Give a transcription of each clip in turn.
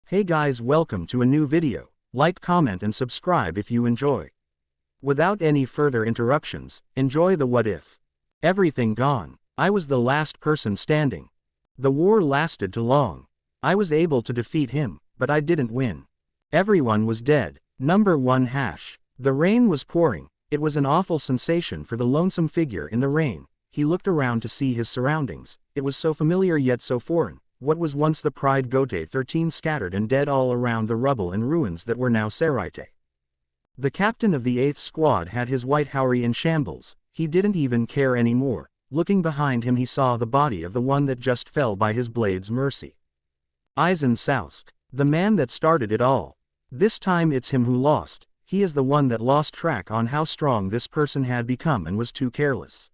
Hey guys, welcome to a new video. Like, comment and subscribe if you enjoy. Without any further interruptions, enjoy the what if. Everything gone. I was the last person standing. The war lasted too long. I was able to defeat him, but I didn't win. Everyone was dead. Number 1 hash. The rain was pouring. It was an awful sensation for the lonesome figure in the rain. He looked around to see his surroundings. It was so familiar yet so foreign. What was once the Pride Gote 13 scattered and dead all around the rubble and ruins that were now Seraite. The captain of the 8th squad had his white Houri in shambles. He didn't even care anymore. Looking behind him he saw the body of the one that just fell by his blade's mercy. Aizen Sausk, the man that started it all. This time it's him who lost. He is the one that lost track on how strong this person had become and was too careless.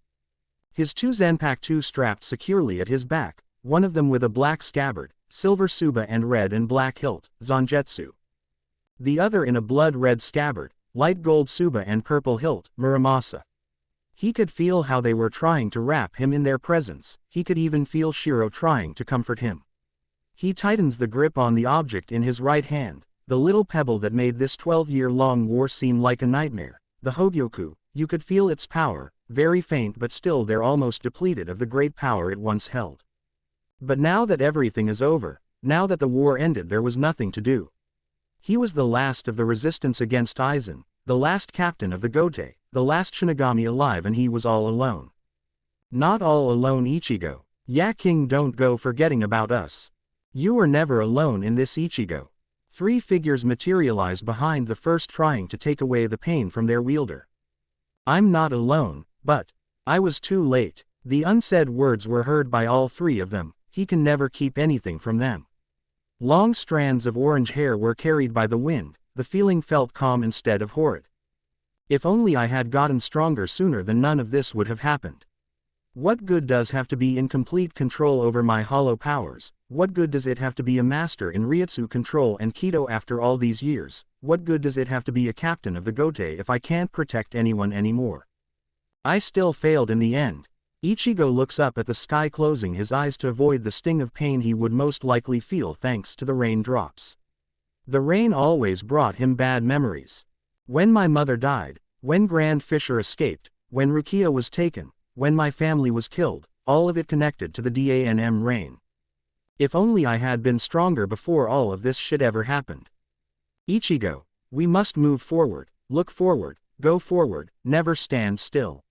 His 2 Zanpakuto strapped securely at his back. One of them with a black scabbard, silver tsuba and red and black hilt, Zangetsu. The other in a blood-red scabbard, light gold tsuba and purple hilt, Muramasa. He could feel how they were trying to wrap him in their presence. He could even feel Shiro trying to comfort him. He tightens the grip on the object in his right hand, the little pebble that made this 12-year-long war seem like a nightmare, the Hogyoku. You could feel its power, very faint but still there, almost depleted of the great power it once held. But now that everything is over, now that the war ended, there was nothing to do. He was the last of the resistance against Aizen, the last captain of the Gote, the last Shinigami alive, and he was all alone. Not all alone, Ichigo. Ya King, don't go forgetting about us. You are never alone in this, Ichigo. 3 figures materialized behind the first, trying to take away the pain from their wielder. I'm not alone, but I was too late. The unsaid words were heard by all 3 of them. He can never keep anything from them. Long strands of orange hair were carried by the wind. The feeling felt calm instead of horrid. If only I had gotten stronger sooner, then none of this would have happened. What good does have to be in complete control over my hollow powers? What good does it have to be a master in Ryutsu control and Kido after all these years? What good does it have to be a captain of the Gote if I can't protect anyone anymore? I still failed in the end. Ichigo looks up at the sky, closing his eyes to avoid the sting of pain he would most likely feel thanks to the raindrops. The rain always brought him bad memories. When my mother died, when Grand Fisher escaped, when Rukia was taken, when my family was killed, all of it connected to the DANM rain. If only I had been stronger before all of this shit ever happened. Ichigo, we must move forward, look forward, go forward, never stand still.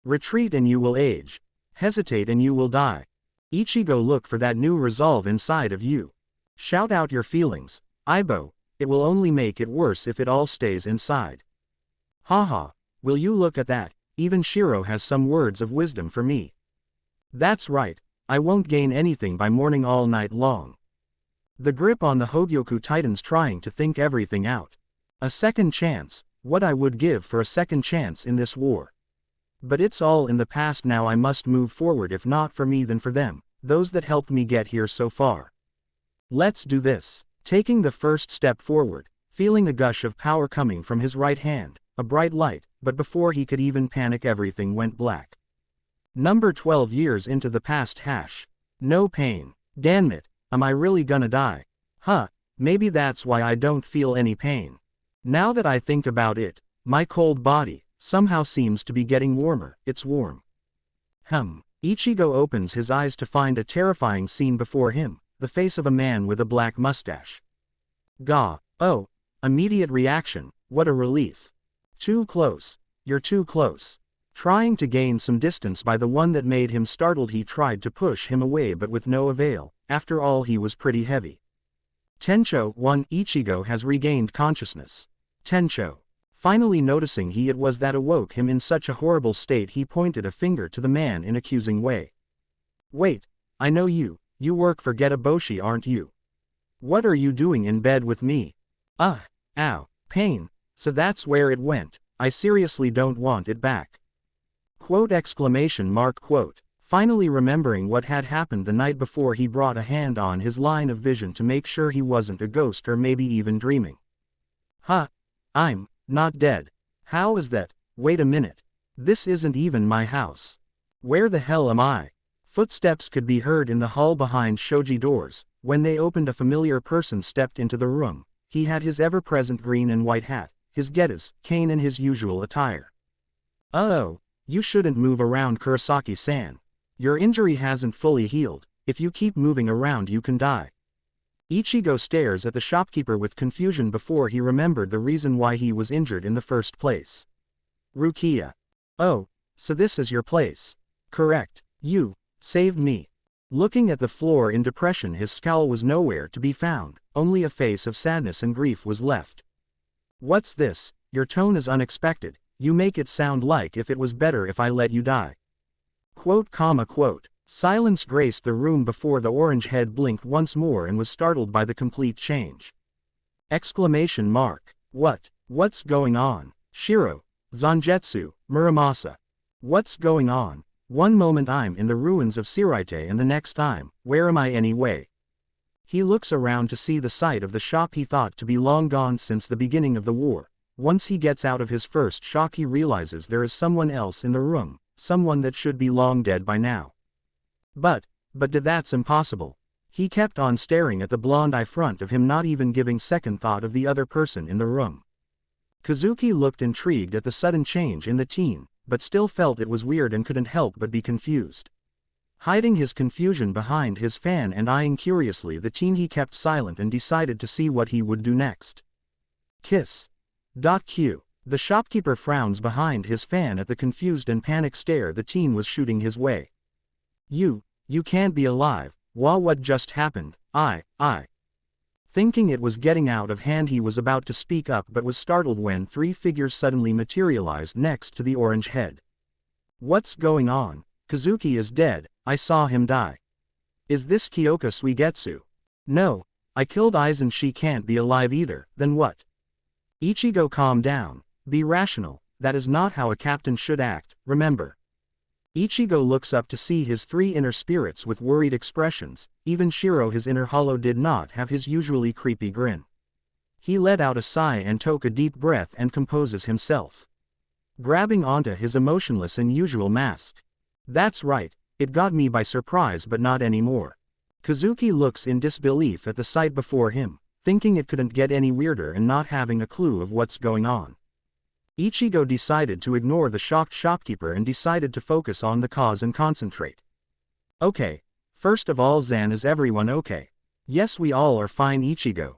Retreat and you will age. Hesitate and you will die. Ichigo, look for that new resolve inside of you. Shout out your feelings. Aibo, it will only make it worse if it all stays inside. Haha, will you look at that, even Shiro has some words of wisdom for me. That's right, I won't gain anything by mourning all night long. The grip on the Hogyoku tightens, trying to think everything out. A second chance, what I would give for a second chance in this war. But it's all in the past now. I must move forward, if not for me then for them, those that helped me get here so far. Let's do this. Taking the first step forward, feeling a gush of power coming from his right hand, a bright light, but before he could even panic everything went black. Number 12 years into the past hash. No pain. Damn it, am I really gonna die? Huh, maybe that's why I don't feel any pain. Now that I think about it, my cold body somehow seems to be getting warmer. It's warm. Ichigo opens his eyes to find a terrifying scene before him, the face of a man with a black mustache. Gah, oh, immediate reaction, what a relief. Too close, you're too close. Trying to gain some distance by the one that made him startled, he tried to push him away but with no avail. After all, he was pretty heavy. Tencho 1. Ichigo has regained consciousness. Tencho. Finally noticing it was that awoke him in such a horrible state, he pointed a finger to the man in accusing way. Wait, I know you work for Getaboshi, aren't you? What are you doing in bed with me? Ow, pain, so that's where it went. I seriously don't want it back. Quote exclamation mark quote. Finally remembering what had happened the night before, he brought a hand on his line of vision to make sure he wasn't a ghost or maybe even dreaming. I'm not dead. How is that? Wait a minute. This isn't even my house. Where the hell am I? Footsteps could be heard in the hall behind shoji doors. when they opened a familiar person stepped into the room. He had his ever-present green and white hat, his getas, cane and his usual attire. "Uh-oh, you shouldn't move around, Kurosaki-san. Your injury hasn't fully healed. If you keep moving around you can die." Ichigo stares at the shopkeeper with confusion before he remembered the reason why he was injured in the first place. "Rukia. Oh, so this is your place. Correct. You saved me." Looking at the floor in depression, his scowl was nowhere to be found, only a face of sadness and grief was left. "What's this? Your tone is unexpected. You make it sound like if it was better if I let you die." Quote. Silence graced the room before the orange head blinked once more and was startled by the complete change. Exclamation mark. What's going on? Shiro, Zangetsu, Muramasa. What's going on? One moment I'm in the ruins of Siraite and the next time, where am I anyway? He looks around to see the site of the shop he thought to be long gone since the beginning of the war. Once he gets out of his first shock he realizes there is someone else in the room, someone that should be long dead by now. But that's impossible. He kept on staring at the blonde eye front of him, not even giving second thought of the other person in the room. Kazuki looked intrigued at the sudden change in the teen, but still felt it was weird and couldn't help but be confused. Hiding his confusion behind his fan and eyeing curiously the teen, he kept silent and decided to see what he would do next. Kiss. Q. The shopkeeper frowns behind his fan at the confused and panicked stare the teen was shooting his way. You can't be alive. What just happened? I. Thinking it was getting out of hand he was about to speak up but was startled when three figures suddenly materialized next to the orange head. What's going on? Kazuki is dead. I saw him die. Is this Kyoka Suigetsu? No. I killed Aizen. She can't be alive either. Then what? Ichigo, calm down. Be rational. That is not how a captain should act, remember. Ichigo looks up to see his three inner spirits with worried expressions. Even Shiro, his inner hollow, did not have his usually creepy grin. He let out a sigh and took a deep breath and composes himself, grabbing onto his emotionless and usual mask. That's right, it got me by surprise but not anymore. Kazuki looks in disbelief at the sight before him, thinking it couldn't get any weirder and not having a clue of what's going on. Ichigo decided to ignore the shocked shopkeeper and decided to focus on the cause and concentrate. Okay. First of all, Zan, is everyone okay? Yes, we all are fine, Ichigo.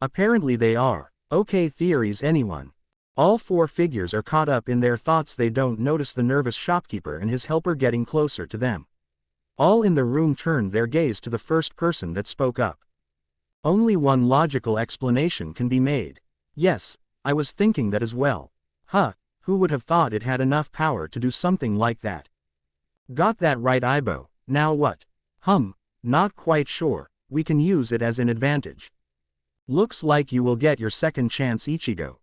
Apparently they are. Okay, theories, anyone? All four figures are caught up in their thoughts. They don't notice the nervous shopkeeper and his helper getting closer to them. All in the room turned their gaze to the first person that spoke up. Only one logical explanation can be made. Yes, I was thinking that as well. Who would have thought it had enough power to do something like that? Got that right, Ibo. Now what? Not quite sure. We can use it as an advantage. Looks like you will get your second chance, Ichigo.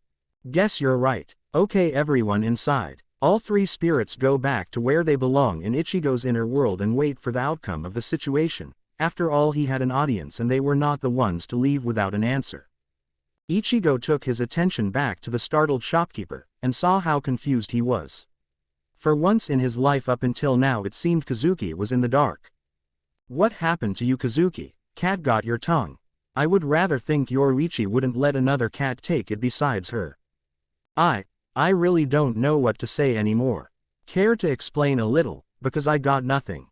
Guess you're right. Okay, everyone inside. All three spirits go back to where they belong in Ichigo's inner world and wait for the outcome of the situation. After all, he had an audience and they were not the ones to leave without an answer. Ichigo took his attention back to the startled shopkeeper, and saw how confused he was. For once in his life up until now it seemed Kazuki was in the dark. What happened to you, Kazuki? Cat got your tongue. I would rather think Yoruichi wouldn't let another cat take it besides her. I really don't know what to say anymore. Care to explain a little, because I got nothing.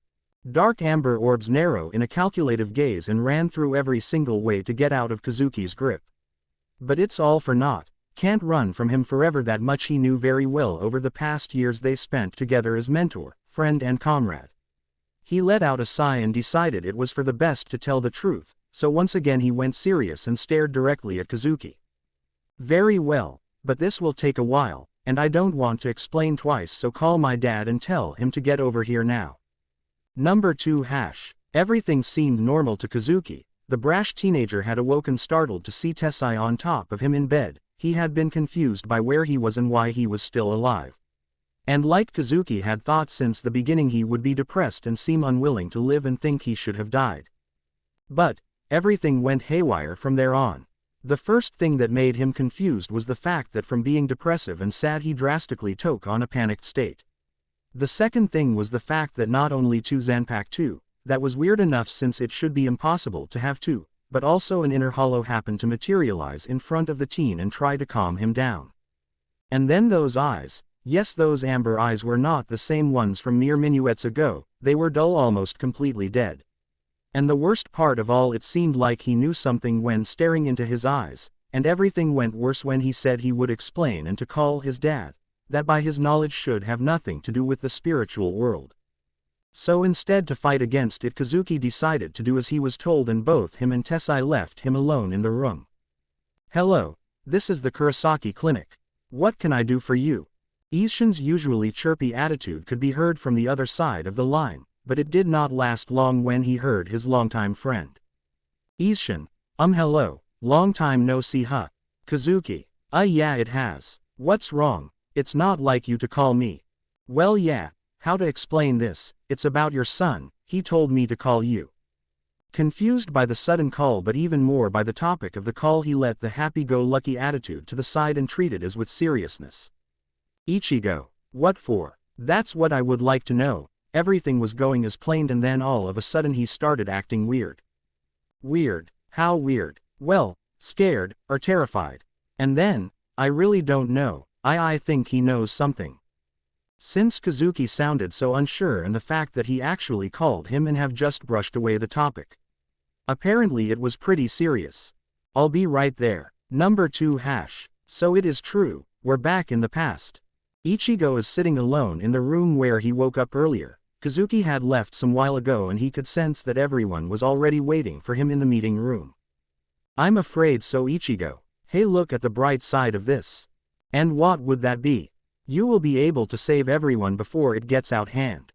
Dark amber orbs narrow in a calculative gaze and ran through every single way to get out of Kazuki's grip. But it's all for naught. Can't run from him forever, that much he knew very well over the past years they spent together as mentor, friend and comrade. He let out a sigh and decided it was for the best to tell the truth, so once again he went serious and stared directly at Kazuki. Very well, but this will take a while, and I don't want to explain twice, so call my dad and tell him to get over here now. Number 2 #. Everything seemed normal to Kazuki. The brash teenager had awoken startled to see Tessai on top of him in bed. He had been confused by where he was and why he was still alive. And like Kazuki had thought since the beginning, he would be depressed and seem unwilling to live and think he should have died. But everything went haywire from there on. The first thing that made him confused was the fact that from being depressive and sad he drastically took on a panicked state. The second thing was the fact that not only to Zanpakuto, That was weird enough since it should be impossible to have two, but also an inner hollow happened to materialize in front of the teen and try to calm him down. And then those eyes, yes, those amber eyes were not the same ones from mere minuets ago, they were dull, almost completely dead. And the worst part of all, it seemed like he knew something when staring into his eyes, and everything went worse when he said he would explain and to call his dad, that by his knowledge should have nothing to do with the spiritual world. So instead, to fight against it, Kazuki decided to do as he was told, and both him and Tessai left him alone in the room. "Hello, this is the Kurosaki Clinic. What can I do for you?" Isshin's usually chirpy attitude could be heard from the other side of the line, but it did not last long when he heard his longtime friend. "Isshin, hello, long time no see, huh?" "Kazuki, yeah, it has. What's wrong? It's not like you to call me." "Well, yeah, how to explain this, it's about your son, he told me to call you." Confused by the sudden call but even more by the topic of the call, he let the happy-go-lucky attitude to the side and treated as with seriousness. "Ichigo, what for?" "That's what I would like to know." Everything was going as planned, and then all of a sudden he started acting weird. "Weird? How weird?" "Well, scared, or terrified. And then, I really don't know, I think he knows something." Since Kazuki sounded so unsure, and the fact that he actually called him and have just brushed away the topic. Apparently it was pretty serious. "I'll be right there." Number 2 hash. So it is true, we're back in the past. Ichigo is sitting alone in the room where he woke up earlier. Kazuki had left some while ago and he could sense that everyone was already waiting for him in the meeting room. "I'm afraid so, Ichigo." "Hey, look at the bright side of this." "And what would that be?" "You will be able to save everyone before it gets out hand."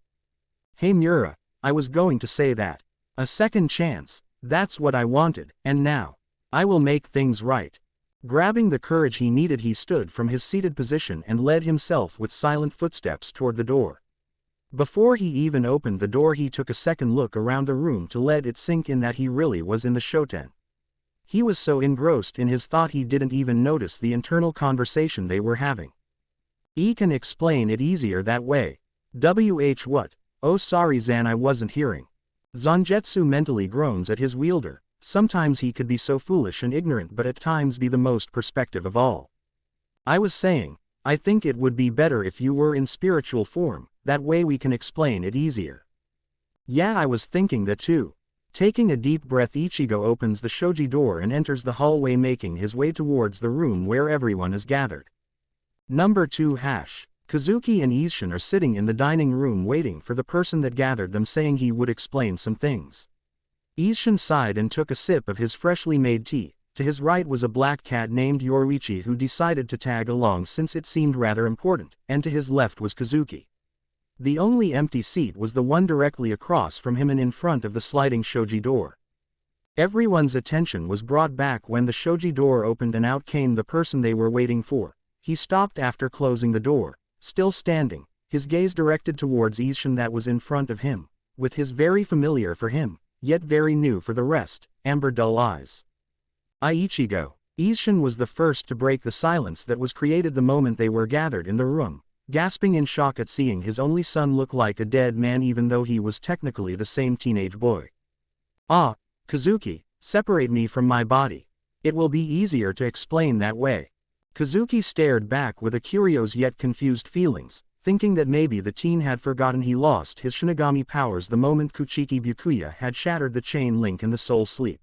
"Hey Miura, I was going to say that. A second chance, that's what I wanted, and now, I will make things right." Grabbing the courage he needed, he stood from his seated position and led himself with silent footsteps toward the door. Before he even opened the door, he took a second look around the room to let it sink in that he really was in the shoten. He was so engrossed in his thought he didn't even notice the internal conversation they were having. "E can explain it easier that way." What? "Oh sorry Zan, I wasn't hearing." Zangetsu mentally groans at his wielder. Sometimes he could be so foolish and ignorant, but at times be the most perspective of all. "I was saying, I think it would be better if you were in spiritual form, that way we can explain it easier." "Yeah, I was thinking that too." Taking a deep breath, Ichigo opens the shoji door and enters the hallway, making his way towards the room where everyone is gathered. Number 2 hash. Kazuki and Isshin are sitting in the dining room waiting for the person that gathered them, saying he would explain some things. Isshin sighed and took a sip of his freshly made tea. To his right was a black cat named Yoruichi who decided to tag along since it seemed rather important, and to his left was Kazuki. The only empty seat was the one directly across from him and in front of the sliding shoji door. Everyone's attention was brought back when the shoji door opened and out came the person they were waiting for. He stopped after closing the door, still standing, his gaze directed towards Isshin that was in front of him, with his very familiar for him, yet very new for the rest, amber dull eyes. Ichigo. Isshin was the first to break the silence that was created the moment they were gathered in the room, gasping in shock at seeing his only son look like a dead man even though he was technically the same teenage boy. "Ah, Kazuki, separate me from my body. It will be easier to explain that way." Kazuki stared back with a curious yet confused feelings, thinking that maybe the teen had forgotten he lost his Shinigami powers the moment Kuchiki Byakuya had shattered the chain link in the soul sleep.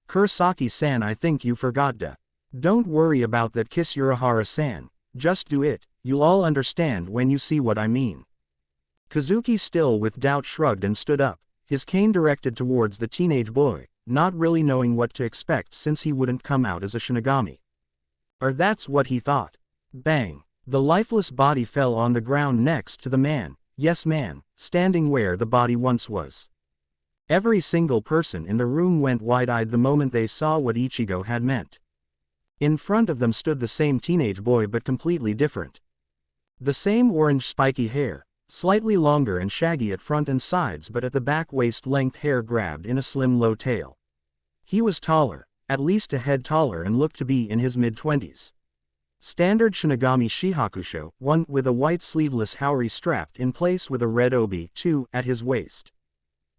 Kurosaki-san, I think you forgot da. Don't worry about that, Kiss Urahara-san, just do it, you'll all understand when you see what I mean." Kazuki, still with doubt, shrugged and stood up, his cane directed towards the teenage boy, not really knowing what to expect since he wouldn't come out as a Shinigami. Or that's what he thought. Bang! The lifeless body fell on the ground next to the man, yes man, standing where the body once was. Every single person in the room went wide-eyed the moment they saw what Ichigo had meant. In front of them stood the same teenage boy but completely different. The same orange spiky hair, slightly longer and shaggy at front and sides, but at the back waist-length hair grabbed in a slim low tail. He was taller, at least a head taller, and looked to be in his mid-20s. Standard Shinigami Shihakusho, one with a white sleeveless haori strapped in place with a red obi, 2, at his waist.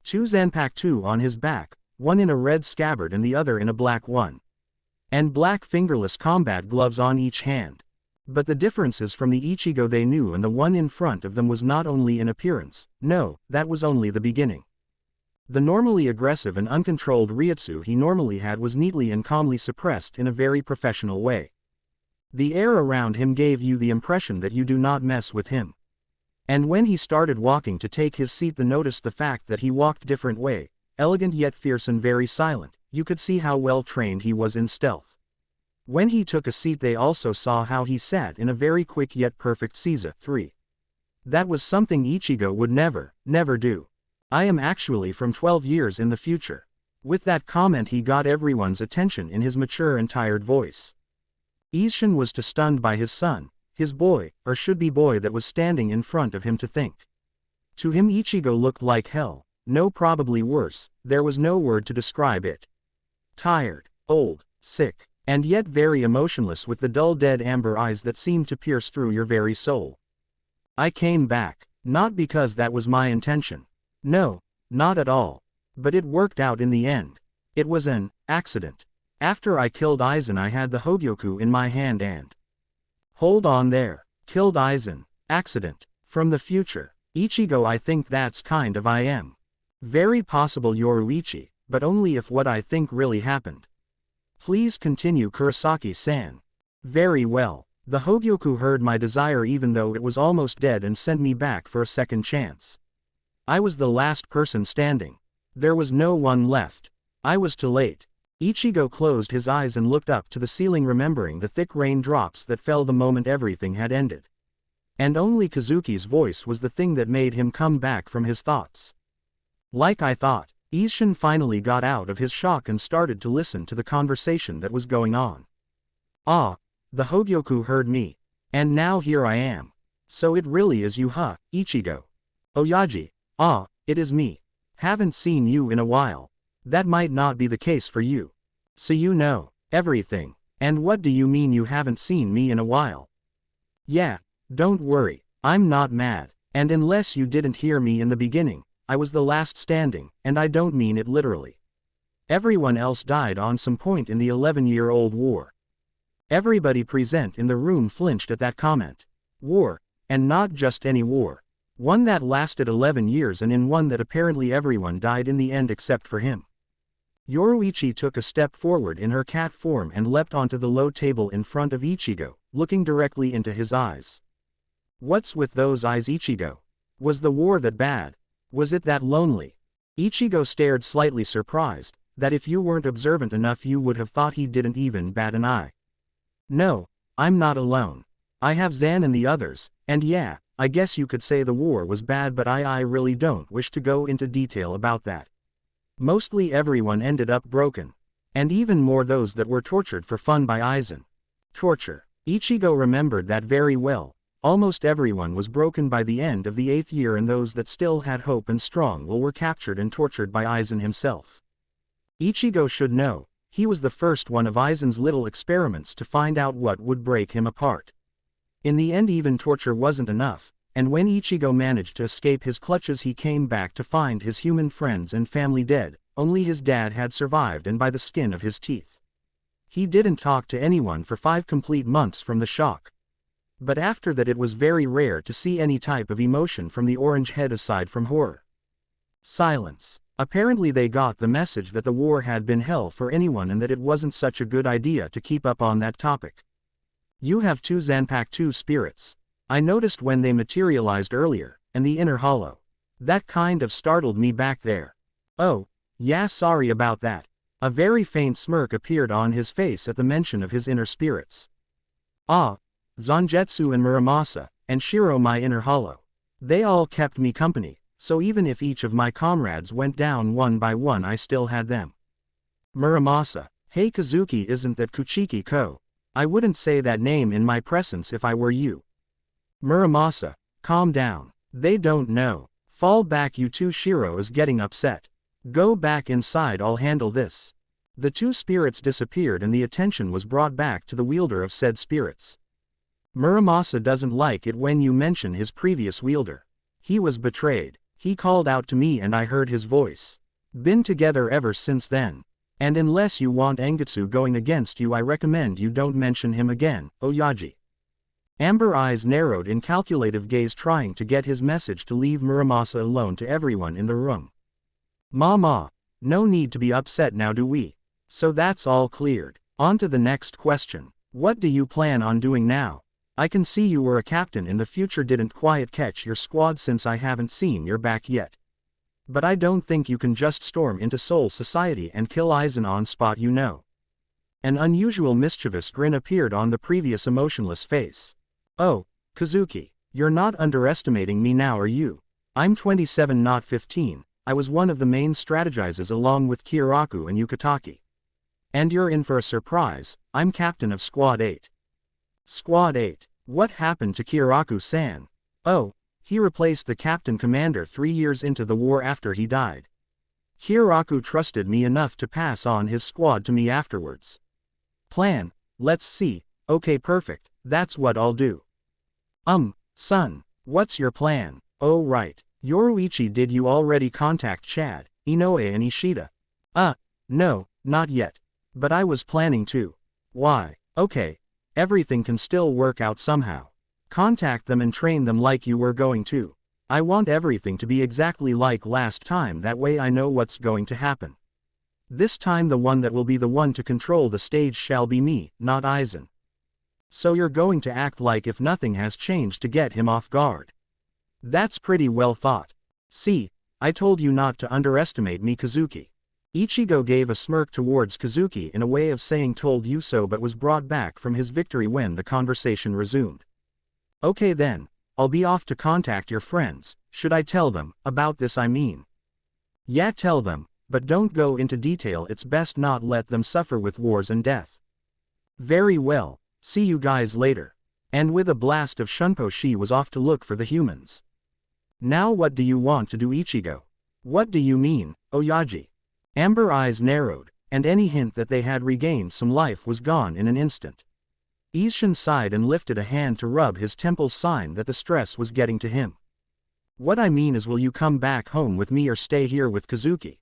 2 Zanpakuto on his back, one in a red scabbard and the other in a black one. And black fingerless combat gloves on each hand. But the differences from the Ichigo they knew and the one in front of them was not only in appearance, no, that was only the beginning. The normally aggressive and uncontrolled Ryutsu he normally had was neatly and calmly suppressed in a very professional way. The air around him gave you the impression that you do not mess with him. And when he started walking to take his seat, noticed the fact that he walked different way, elegant yet fierce and very silent. You could see how well trained he was in stealth. When he took a seat they also saw how he sat in a very quick yet perfect Seiza 3. That was something Ichigo would never do. I am actually from 12 years in the future. With that comment he got everyone's attention in his mature and tired voice. Isshin was too stunned by his son, his boy, or should-be boy that was standing in front of him to think. To him Ichigo looked like hell, no probably worse, there was no word to describe it. Tired, old, sick, and yet very emotionless with the dull dead amber eyes that seemed to pierce through your very soul. I came back, not because that was my intention. No, not at all. But it worked out in the end. It was an accident. After I killed Aizen I had the Hogyoku in my hand and... Hold on there. Killed Aizen. Accident. From the future. Ichigo, I think that's kind of I am. Very possible Yoruichi, but only if what I think really happened. Please continue Kurosaki-san. Very well. The Hogyoku heard my desire even though it was almost dead and sent me back for a second chance. I was the last person standing. There was no one left. I was too late. Ichigo closed his eyes and looked up to the ceiling, remembering the thick raindrops that fell the moment everything had ended. And only Kazuki's voice was the thing that made him come back from his thoughts. Like I thought, Isshin finally got out of his shock and started to listen to the conversation that was going on. Ah, the Hogyoku heard me. And now here I am. So it really is you, huh, Ichigo? Oyaji. Ah, it is me. Haven't seen you in a while. That might not be the case for you. So you know everything. And what do you mean you haven't seen me in a while? Yeah, don't worry, I'm not mad. And unless you didn't hear me in the beginning, I was the last standing, and I don't mean it literally. Everyone else died on some point in the 11-year-old war. Everybody present in the room flinched at that comment. War, and not just any war. One that lasted 11 years and in one that apparently everyone died in the end except for him. Yoruichi took a step forward in her cat form and leapt onto the low table in front of Ichigo, looking directly into his eyes. What's with those eyes, Ichigo? Was the war that bad? Was it that lonely? Ichigo stared, slightly surprised, that if you weren't observant enough you would have thought he didn't even bat an eye. No, I'm not alone. I have Zan and the others, and yeah, I guess you could say the war was bad, but I really don't wish to go into detail about that. Mostly everyone ended up broken. And even more those that were tortured for fun by Aizen. Torture. Ichigo remembered that very well. Almost everyone was broken by the end of the 8th year, and those that still had hope and strong will were captured and tortured by Aizen himself. Ichigo should know, he was the first one of Aizen's little experiments to find out what would break him apart. In the end even torture wasn't enough, and when Ichigo managed to escape his clutches he came back to find his human friends and family dead. Only his dad had survived, and by the skin of his teeth. He didn't talk to anyone for 5 complete months from the shock. But after that it was very rare to see any type of emotion from the orange head aside from horror. Silence. Apparently they got the message that the war had been hell for anyone and that it wasn't such a good idea to keep up on that topic. You have 2 Zanpakuto spirits. I noticed when they materialized earlier, and the inner hollow. That kind of startled me back there. Oh, yeah, sorry about that. A very faint smirk appeared on his face at the mention of his inner spirits. Ah, Zangetsu and Muramasa, and Shiro, my inner hollow. They all kept me company, so even if each of my comrades went down one by one I still had them. Muramasa. Hey Kazuki, isn't that Kuchiki-ko? I wouldn't say that name in my presence if I were you. Muramasa. Calm down. They don't know. Fall back, you two. Shiro is getting upset. Go back inside, I'll handle this. The 2 spirits disappeared and the attention was brought back to the wielder of said spirits. Muramasa doesn't like it when you mention his previous wielder. He was betrayed. He called out to me and I heard his voice. Been together ever since then. And unless you want Engetsu going against you, I recommend you don't mention him again, Oyaji. Amber eyes narrowed in calculative gaze, trying to get his message to leave Muramasa alone to everyone in the room. Mama, no need to be upset now, do we? So that's all cleared. On to the next question. What do you plan on doing now? I can see you were a captain in the future, didn't quite catch your squad since I haven't seen your back yet. But I don't think you can just storm into Soul Society and kill Aizen on spot, you know. An unusual mischievous grin appeared on the previous emotionless face. Oh, Kazuki, you're not underestimating me now, are you? I'm 27, not 15, I was one of the main strategizers along with Kiraku and Yukitaki. And you're in for a surprise, I'm captain of Squad 8. Squad 8, what happened to Kiraku-san? Oh, he replaced the captain commander 3 years into the war after he died. Kiraku trusted me enough to pass on his squad to me afterwards. Plan, let's see, okay, perfect, that's what I'll do. Son, what's your plan? Oh right, Yoruichi, did you already contact Chad, Inoue and Ishida? No, not yet. But I was planning to. Why? Okay, everything can still work out somehow. Contact them and train them like you were going to. I want everything to be exactly like last time, that way I know what's going to happen. This time the one that will be the one to control the stage shall be me, not Aizen. So you're going to act like if nothing has changed to get him off guard. That's pretty well thought. See, I told you not to underestimate me, Kazuki. Ichigo gave a smirk towards Kazuki in a way of saying told you so, but was brought back from his victory when the conversation resumed. Okay then, I'll be off to contact your friends. Should I tell them about this, I mean? Yeah, tell them, but don't go into detail, it's best not let them suffer with wars and death. Very well, see you guys later. And with a blast of shunpo she was off to look for the humans. Now what do you want to do, Ichigo? What do you mean, Oyaji? Amber eyes narrowed, and any hint that they had regained some life was gone in an instant. Isshin sighed and lifted a hand to rub his temples, sign that the stress was getting to him. What I mean is, will you come back home with me or stay here with Kazuki?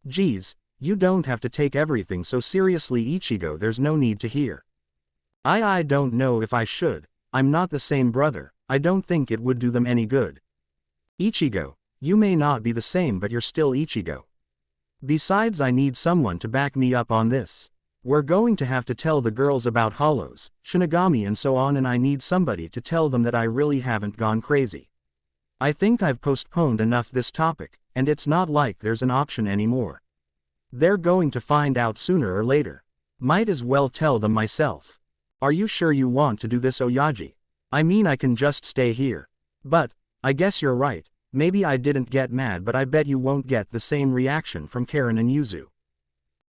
Geez, you don't have to take everything so seriously, Ichigo, there's no need to hear. I don't know if I should, I'm not the same brother, I don't think it would do them any good. Ichigo, you may not be the same but you're still Ichigo. Besides, I need someone to back me up on this. We're going to have to tell the girls about Hollows, Shinigami and so on, and I need somebody to tell them that I really haven't gone crazy. I think I've postponed enough this topic, and it's not like there's an option anymore. They're going to find out sooner or later. Might as well tell them myself. Are you sure you want to do this, Oyaji? I mean, I can just stay here. But, I guess you're right, maybe I didn't get mad, but I bet you won't get the same reaction from Karen and Yuzu.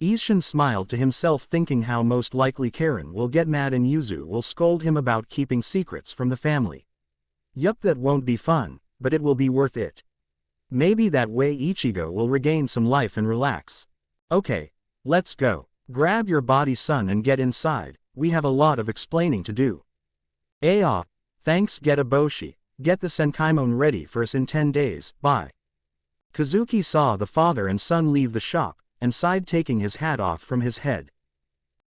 Isshin smiled to himself, thinking how most likely Karen will get mad and Yuzu will scold him about keeping secrets from the family. Yup, that won't be fun, but it will be worth it. Maybe that way Ichigo will regain some life and relax. Okay, let's go. Grab your body, son, and get inside, we have a lot of explaining to do. Thanks, Getaboshi. Get the Senkaimon ready for us in 10 days, bye. Kazuki saw the father and son leave the shop, and sighed, taking his hat off from his head.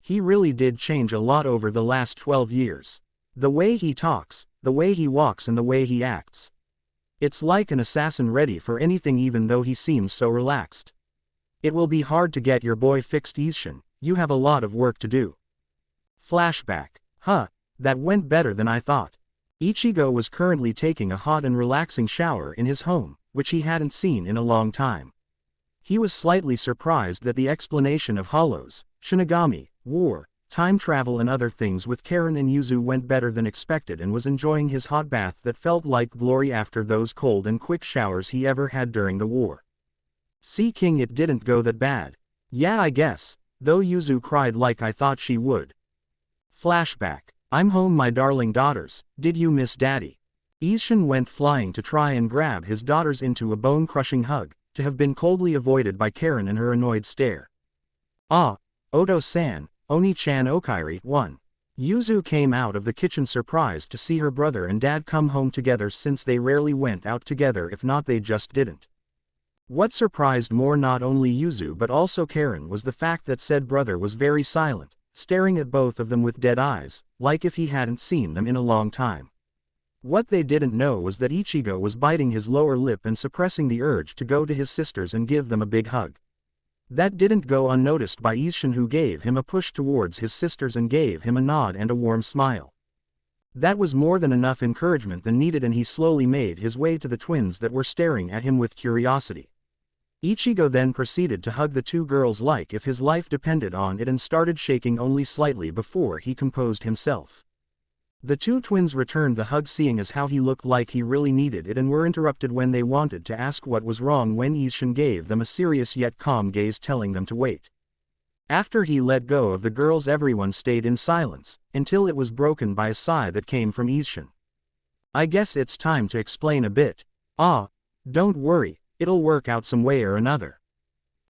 He really did change a lot over the last 12 years. The way he talks, the way he walks, and the way he acts. It's like an assassin ready for anything, even though he seems so relaxed. It will be hard to get your boy fixed, Isshin, you have a lot of work to do. Flashback. That went better than I thought. Ichigo was currently taking a hot and relaxing shower in his home, which he hadn't seen in a long time. He was slightly surprised that the explanation of Hollows, Shinigami, war, time travel and other things with Karen and Yuzu went better than expected, and was enjoying his hot bath that felt like glory after those cold and quick showers he ever had during the war. See, King, it didn't go that bad. Yeah, I guess, though Yuzu cried like I thought she would. Flashback. I'm home, my darling daughters, did you miss Daddy? Isshin went flying to try and grab his daughters into a bone-crushing hug, to have been coldly avoided by Karen and her annoyed stare. Oto-san, Oni-chan Okairi, 1. Yuzu came out of the kitchen surprised to see her brother and dad come home together since they rarely went out together, if not they just didn't. What surprised more not only Yuzu but also Karen was the fact that said brother was very silent, staring at both of them with dead eyes, like if he hadn't seen them in a long time. What they didn't know was that Ichigo was biting his lower lip and suppressing the urge to go to his sisters and give them a big hug. That didn't go unnoticed by Isshin, who gave him a push towards his sisters and gave him a nod and a warm smile. That was more than enough encouragement than needed, and he slowly made his way to the twins that were staring at him with curiosity. Ichigo then proceeded to hug the two girls like if his life depended on it and started shaking only slightly before he composed himself. The two twins returned the hug, seeing as how he looked like he really needed it, and were interrupted when they wanted to ask what was wrong when Isshin gave them a serious yet calm gaze, telling them to wait. After he let go of the girls, everyone stayed in silence, until it was broken by a sigh that came from Isshin. "I guess it's time to explain a bit." "Ah, don't worry, it'll work out some way or another."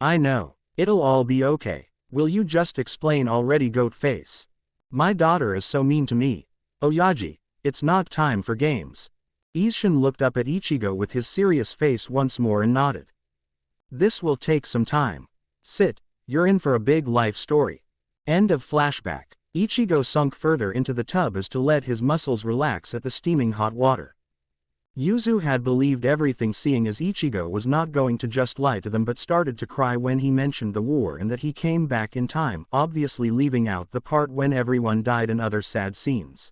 "I know, it'll all be okay. Will you just explain already, goat face? My daughter is so mean to me." "Oyaji, it's not time for games." Isshin looked up at Ichigo with his serious face once more and nodded. "This will take some time. Sit, you're in for a big life story." End of flashback. Ichigo sunk further into the tub as to let his muscles relax at the steaming hot water. Yuzu had believed everything, seeing as Ichigo was not going to just lie to them, but started to cry when he mentioned the war and that he came back in time, obviously leaving out the part when everyone died and other sad scenes.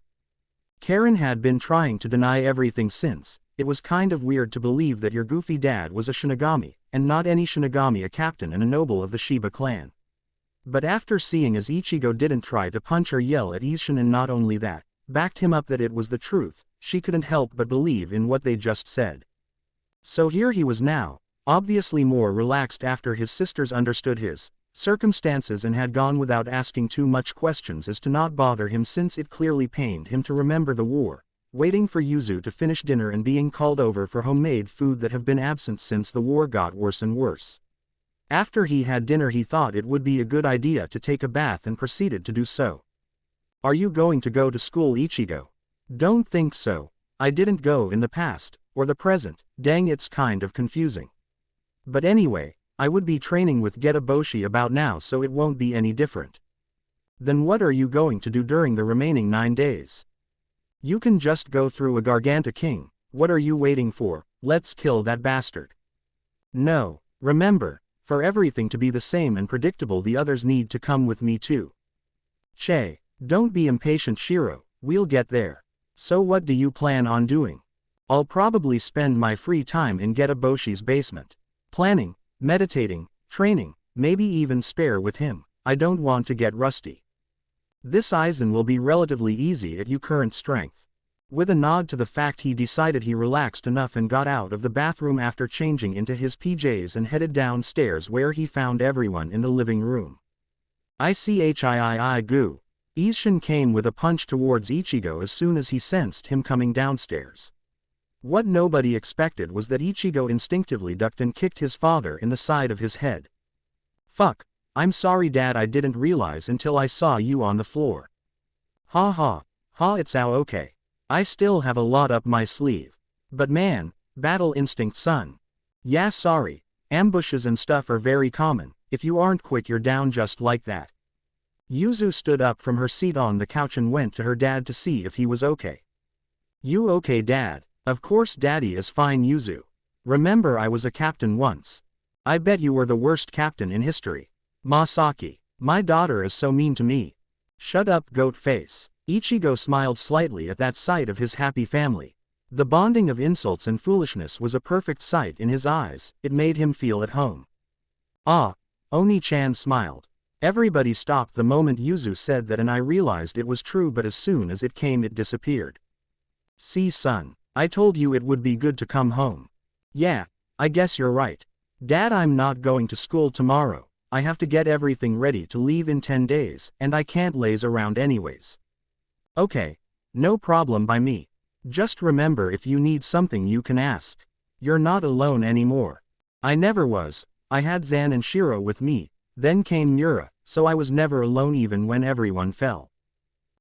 Karen had been trying to deny everything since it was kind of weird to believe that your goofy dad was a Shinigami, and not any Shinigami, a captain and a noble of the Shiba clan. But after seeing as Ichigo didn't try to punch or yell at Isshin, and not only that, backed him up that it was the truth, she couldn't help but believe in what they just said. So here he was now, obviously more relaxed after his sisters understood his circumstances and had gone without asking too much questions as to not bother him, since it clearly pained him to remember the war, waiting for Yuzu to finish dinner and being called over for homemade food that have been absent since the war got worse and worse. After he had dinner, he thought it would be a good idea to take a bath and proceeded to do so. "Are you going to go to school, Ichigo?" "Don't think so. I didn't go in the past, or the present. Dang, it's kind of confusing. But anyway, I would be training with Getaboshi about now, so it won't be any different." "Then what are you going to do during the remaining 9 days?" "You can just go through a Garganta King. What are you waiting for? Let's kill that bastard." "No, remember, for everything to be the same and predictable, the others need to come with me too." "Che, don't be impatient, Shiro, we'll get there. So what do you plan on doing?" "I'll probably spend my free time in Getaboshi's basement. Planning, meditating, training, maybe even spare with him. I don't want to get rusty. This Aizen will be relatively easy at your current strength." With a nod to the fact, he decided he relaxed enough and got out of the bathroom after changing into his PJs and headed downstairs, where he found everyone in the living room. "Ichii goo." Isshin came with a punch towards Ichigo as soon as he sensed him coming downstairs. What nobody expected was that Ichigo instinctively ducked and kicked his father in the side of his head. "Fuck, I'm sorry Dad, I didn't realize until I saw you on the floor." "Ha ha, ha, it's okay. I still have a lot up my sleeve. But man, battle instinct son. Yeah, sorry, ambushes and stuff are very common. If you aren't quick, you're down just like that." Yuzu stood up from her seat on the couch and went to her dad to see if he was okay. "You okay, Dad?" "Of course Daddy is fine, Yuzu. Remember, I was a captain once. I bet you were the worst captain in history." "Masaki, my daughter is so mean to me." "Shut up, goat face." Ichigo smiled slightly at that sight of his happy family. The bonding of insults and foolishness was a perfect sight in his eyes. It made him feel at home. "Ah," Oni-chan smiled. Everybody stopped the moment Yuzu said that, and I realized it was true, but as soon as it came it disappeared. "See son, I told you it would be good to come home." "Yeah, I guess you're right. Dad, I'm not going to school tomorrow. I have to get everything ready to leave in 10 days, and I can't laze around anyways." "Okay, no problem by me. Just remember, if you need something you can ask. You're not alone anymore." "I never was. I had Zan and Shiro with me, then came Mura, so I was never alone even when everyone fell."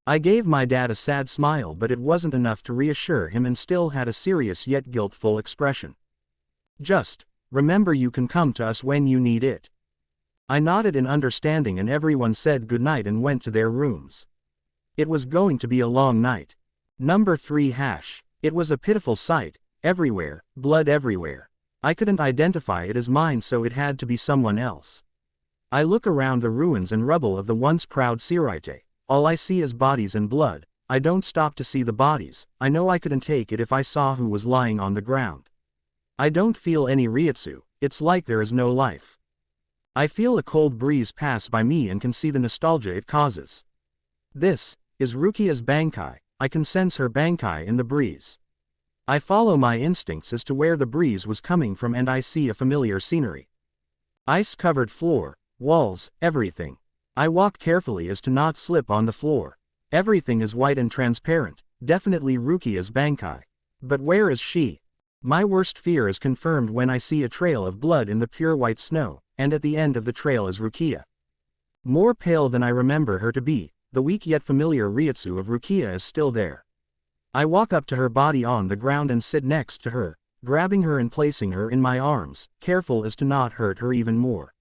I gave my dad a sad smile, but it wasn't enough to reassure him and still had a serious yet guiltful expression. Just remember you can come to us when you need it. I nodded in understanding and everyone said goodnight and went to their rooms. It was going to be a long night. Number 3 hash. It was a pitiful sight, everywhere, blood everywhere. I couldn't identify it as mine, so it had to be someone else. I look around the ruins and rubble of the once proud Sirite. All I see is bodies and blood. I don't stop to see the bodies. I know I couldn't take it if I saw who was lying on the ground. I don't feel any Ryutsu, it's like there is no life. I feel a cold breeze pass by me and can see the nostalgia it causes. This is Rukia's Bankai. I can sense her Bankai in the breeze. I follow my instincts as to where the breeze was coming from and I see a familiar scenery. Ice-covered floor, walls, everything. I walk carefully as to not slip on the floor. Everything is white and transparent, definitely Rukia's Bankai. But where is she? My worst fear is confirmed when I see a trail of blood in the pure white snow, and at the end of the trail is Rukia. More pale than I remember her to be, the weak yet familiar Ryutsu of Rukia is still there. I walk up to her body on the ground and sit next to her, grabbing her and placing her in my arms, careful as to not hurt her even more.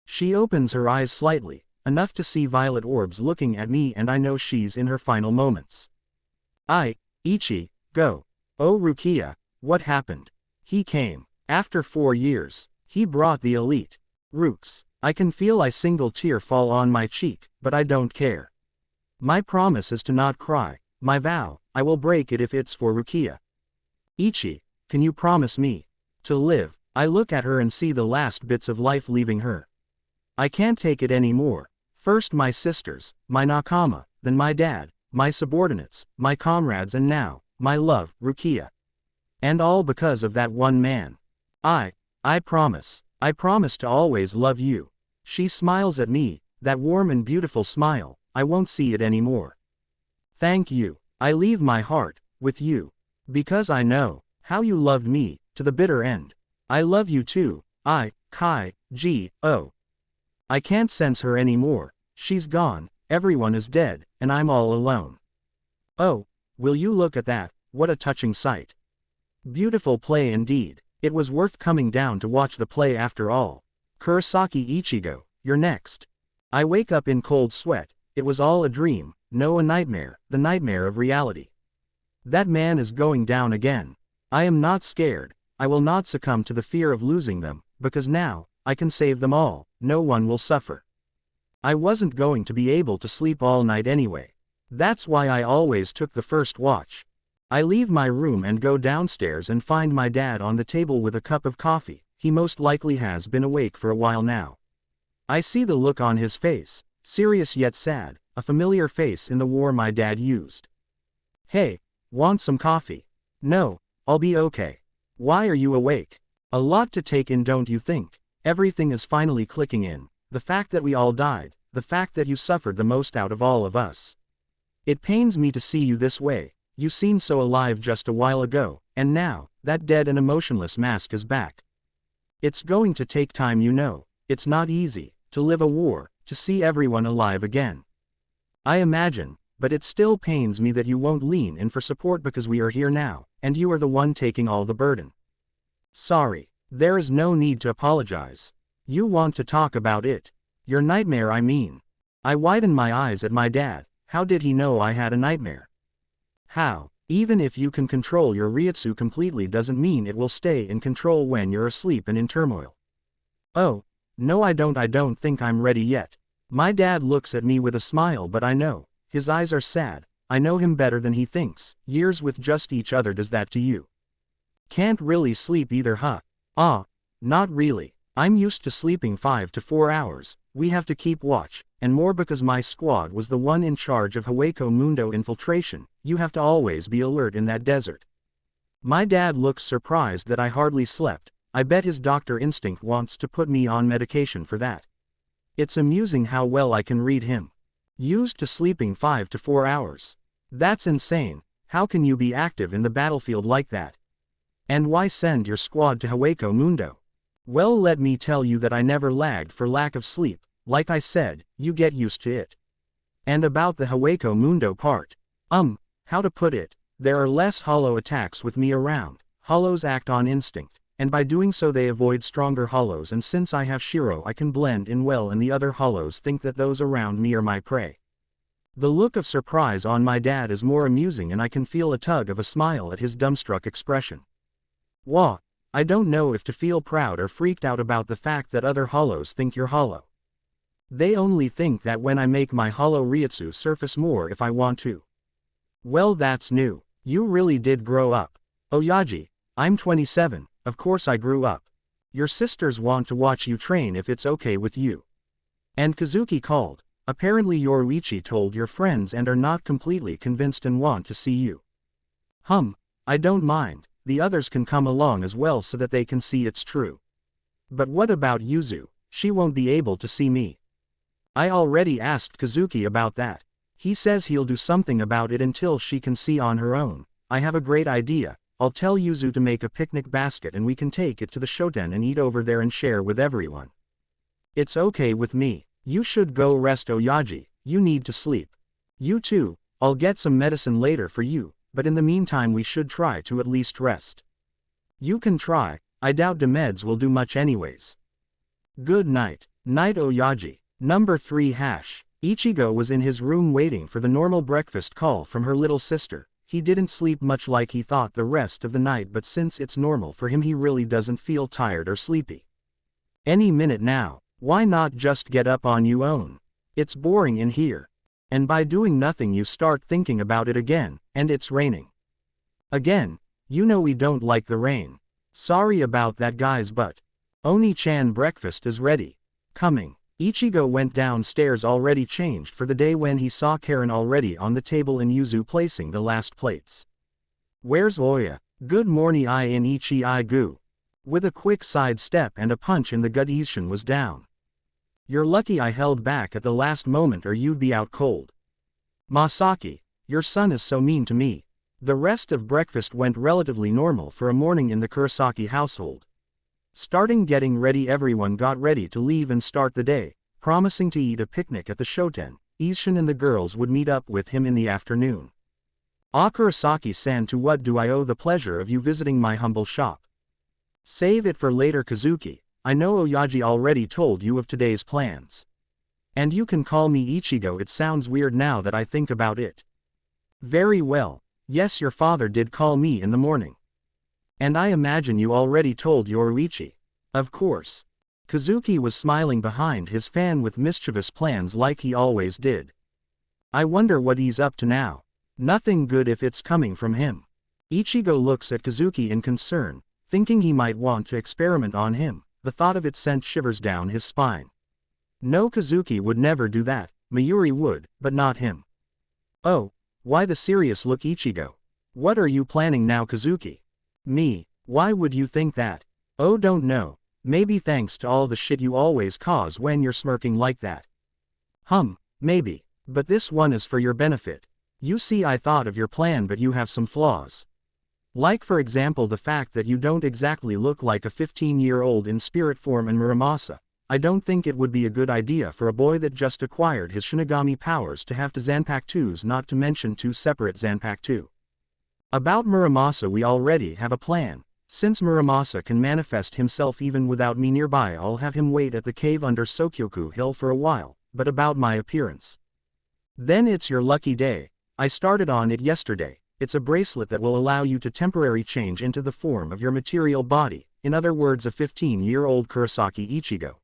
She opens her eyes slightly, enough to see violet orbs looking at me, and I know she's in her final moments. Ichigo. Oh Rukia, what happened? He came. After 4 years. He brought the elite. Rooks. I can feel a single tear fall on my cheek, but I don't care. My promise is to not cry. My vow, I will break it if it's for Rukia. Ichi, can you promise me to live? I look at her and see the last bits of life leaving her. I can't take it anymore. First my sisters, my nakama, then my dad, my subordinates, my comrades, and now, my love, Rukia. And all because of that one man. I promise to always love you. She smiles at me, that warm and beautiful smile. I won't see it anymore. Thank you. I leave my heart with you. Because I know how you loved me, to the bitter end. I love you too. I can't sense her anymore. She's gone, everyone is dead, and I'm all alone. Oh, will you look at that, what a touching sight. Beautiful play indeed. It was worth coming down to watch the play after all. Kurosaki Ichigo, you're next. I wake up in cold sweat. It was all a dream, no a nightmare, the nightmare of reality. That man is going down again. I am not scared. I will not succumb to the fear of losing them, because now, I can save them all, no one will suffer. I wasn't going to be able to sleep all night anyway. That's why I always took the first watch. I leave my room and go downstairs and find my dad on the table with a cup of coffee. He most likely has been awake for a while now. I see the look on his face, serious yet sad, a familiar face in the war my dad used. Hey, want some coffee? No, I'll be okay. Why are you awake? A lot to take in, don't you think? Everything is finally clicking in. The fact that we all died, the fact that you suffered the most out of all of us. It pains me to see you this way. You seemed so alive just a while ago, and now, that dead and emotionless mask is back. It's going to take time, you know. It's not easy, to live a war, to see everyone alive again. I imagine, but it still pains me that you won't lean in for support because we are here now, and you are the one taking all the burden. Sorry, there is no need to apologize. You want to talk about it. Your nightmare, I mean. I widen my eyes at my dad. How did he know I had a nightmare? How? Even if you can control your Ryutsu completely doesn't mean it will stay in control when you're asleep and in turmoil. Oh, no, I don't think I'm ready yet. My dad looks at me with a smile, but I know, his eyes are sad. I know him better than he thinks. Years with just each other does that to you. Can't really sleep either, huh? Not really. I'm used to sleeping 5 to 4 hours. We have to keep watch, and more because my squad was the one in charge of Hueco Mundo infiltration. You have to always be alert in that desert. My dad looks surprised that I hardly slept. I bet his doctor instinct wants to put me on medication for that. It's amusing how well I can read him. Used to sleeping 5 to 4 hours. That's insane. How can you be active in the battlefield like that? And why send your squad to Hueco Mundo? Well, let me tell you that I never lagged for lack of sleep. Like I said, you get used to it. And about the Hueco Mundo part. How to put it? There are less hollow attacks with me around. Hollows act on instinct, and by doing so they avoid stronger hollows, and since I have Shiro I can blend in well and the other hollows think that those around me are my prey. The look of surprise on my dad is more amusing and I can feel a tug of a smile at his dumbstruck expression. Wah! I don't know if to feel proud or freaked out about the fact that other hollows think you're hollow. They only think that when I make my hollow Ryutsu surface more if I want to. Well, that's new. You really did grow up. Oyaji, I'm 27, of course I grew up. Your sisters want to watch you train if it's okay with you. And Kazuki called. Apparently Yoruichi told your friends and are not completely convinced and want to see you. I don't mind, the others can come along as well so that they can see it's true. But what about Yuzu? She won't be able to see me. I already asked Kazuki about that. He says he'll do something about it until she can see on her own. I have a great idea. I'll tell Yuzu to make a picnic basket and we can take it to the Shoten and eat over there and share with everyone. It's okay with me. You should go rest, Oyaji, you need to sleep. You too, I'll get some medicine later for you, but in the meantime we should try to at least rest. You can try, I doubt the meds will do much anyways. Good night. Night, Oyaji. Number 3 hash. Ichigo was in his room waiting for the normal breakfast call from her little sister. He didn't sleep much like he thought the rest of the night, but since it's normal for him he really doesn't feel tired or sleepy. Any minute now. Why not just get up on your own? It's boring in here. And by doing nothing you start thinking about it again, and it's raining. Again, you know we don't like the rain. Sorry about that guys, but Oni-chan breakfast is ready. Coming. Ichigo went downstairs already changed for the day when he saw Karen already on the table and Yuzu placing the last plates. Where's Oya? Good morning Ichigo. With a quick side step and a punch in the gut, Ishin was down. You're lucky I held back at the last moment or you'd be out cold. Masaki, your son is so mean to me. The rest of breakfast went relatively normal for a morning in the Kurosaki household. Starting getting ready, everyone got ready to leave and start the day, promising to eat a picnic at the Shoten. Ishin and the girls would meet up with him in the afternoon. Kurosaki-san, to what do I owe the pleasure of you visiting my humble shop? Save it for later, Kazuki. I know Oyaji already told you of today's plans. And you can call me Ichigo. It sounds weird now that I think about it. Very well. Yes, your father did call me in the morning. And I imagine you already told Yoruichi. Of course. Kazuki was smiling behind his fan with mischievous plans like he always did. I wonder what he's up to now. Nothing good if it's coming from him. Ichigo looks at Kazuki in concern, thinking he might want to experiment on him. The thought of it sent shivers down his spine. No, Kazuki would never do that. Mayuri would, but not him. Oh, why the serious look, Ichigo? What are you planning now, Kazuki? Me? Why would you think that? Oh, don't know. Maybe thanks to all the shit you always cause when you're smirking like that. Maybe. But this one is for your benefit. You see, I thought of your plan, but you have some flaws. Like for example the fact that you don't exactly look like a 15-year-old in spirit form, and Muramasa. I don't think it would be a good idea for a boy that just acquired his Shinigami powers to have 2 Zanpakutus, not to mention 2 separate Zanpakutu. About Muramasa we already have a plan. Since Muramasa can manifest himself even without me nearby, I'll have him wait at the cave under Sokyoku Hill for a while. But about my appearance. Then it's your lucky day. I started on it yesterday. It's a bracelet that will allow you to temporarily change into the form of your material body, in other words a 15-year-old Kurosaki Ichigo.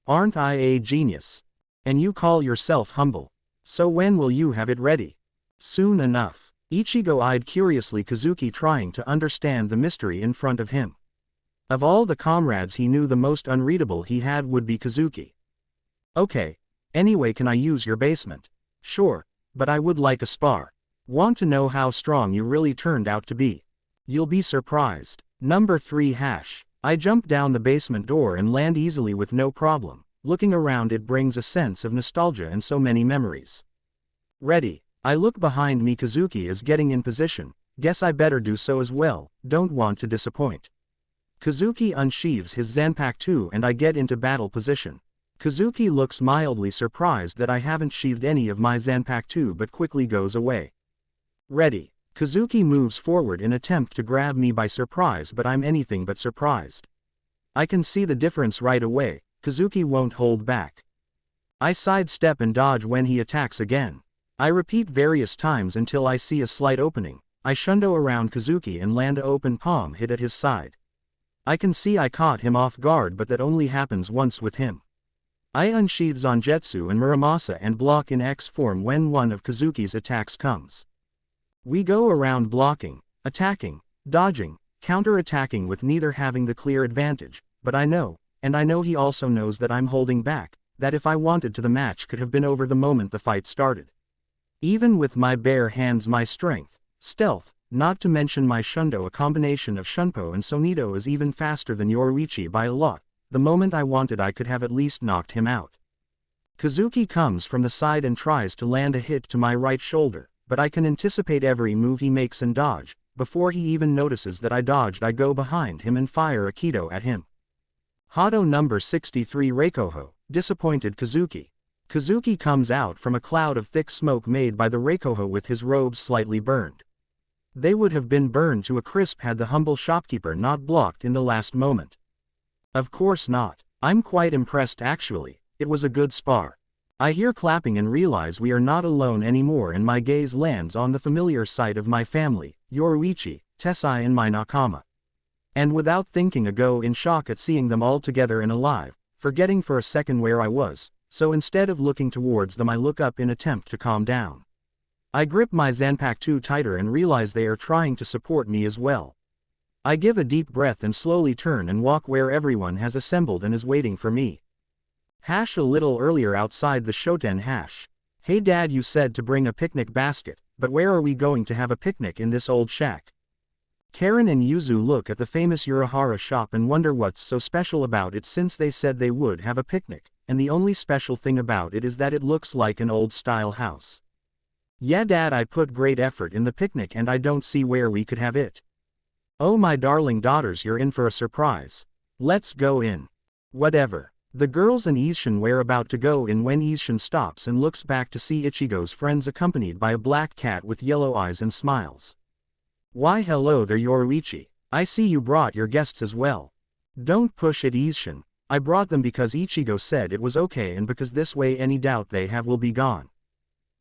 Aren't I a genius? And you call yourself humble. So when will you have it ready? Soon enough. Ichigo eyed curiously Kazuki, trying to understand the mystery in front of him. Of all the comrades he knew, the most unreadable he had would be Kazuki. Okay. Anyway, can I use your basement? Sure, but I would like a spar. Want to know how strong you really turned out to be? You'll be surprised. Number 3 hash. I jump down the basement door and land easily with no problem. Looking around, it brings a sense of nostalgia and so many memories. Ready. I look behind me, Kazuki is getting in position. Guess I better do so as well, don't want to disappoint. Kazuki unsheathes his Zanpakutu and I get into battle position. Kazuki looks mildly surprised that I haven't sheathed any of my Zanpakuto but quickly goes away. Ready. Kazuki moves forward in attempt to grab me by surprise, but I'm anything but surprised. I can see the difference right away. Kazuki won't hold back. I sidestep and dodge when he attacks again. I repeat various times until I see a slight opening. I shundo around Kazuki and land a open palm hit at his side. I can see I caught him off guard, but that only happens once with him. I unsheath Zangetsu and Muramasa and block in X form when one of Kazuki's attacks comes. We go around blocking, attacking, dodging, counter-attacking with neither having the clear advantage, but I know, and I know he also knows that I'm holding back, that if I wanted to the match could have been over the moment the fight started. Even with my bare hands, my strength, stealth, not to mention my shundo, a combination of shunpo and sonido, is even faster than Yoruichi by a lot. The moment I wanted I could have at least knocked him out. Kazuki comes from the side and tries to land a hit to my right shoulder, but I can anticipate every move he makes and dodge. Before he even notices that I dodged, I go behind him and fire a Kido at him. Hado number 63 Reikoho, disappointed Kazuki. Kazuki comes out from a cloud of thick smoke made by the Reikoho with his robes slightly burned. They would have been burned to a crisp had the humble shopkeeper not blocked in the last moment. Of course not. I'm quite impressed actually. It was a good spar. I hear clapping and realize we are not alone anymore, and my gaze lands on the familiar sight of my family, Yoruichi, Tessai and my nakama. And without thinking I go in shock at seeing them all together and alive, forgetting for a second where I was, so instead of looking towards them I look up in attempt to calm down. I grip my Zanpakuto tighter and realize they are trying to support me as well. I give a deep breath and slowly turn and walk where everyone has assembled and is waiting for me. A little earlier outside the Shoten hash. Hey Dad, you said to bring a picnic basket, but where are we going to have a picnic in this old shack? Karen and Yuzu look at the famous Urahara shop and wonder what's so special about it, since they said they would have a picnic, and the only special thing about it is that it looks like an old-style house. Yeah Dad, I put great effort in the picnic and I don't see where we could have it. Oh my darling daughters, you're in for a surprise. Let's go in. Whatever. The girls and Isshin were about to go in when Isshin stops and looks back to see Ichigo's friends accompanied by a black cat with yellow eyes and smiles. Why hello there Yoruichi. I see you brought your guests as well. Don't push it Isshin. I brought them because Ichigo said it was okay and because this way any doubt they have will be gone.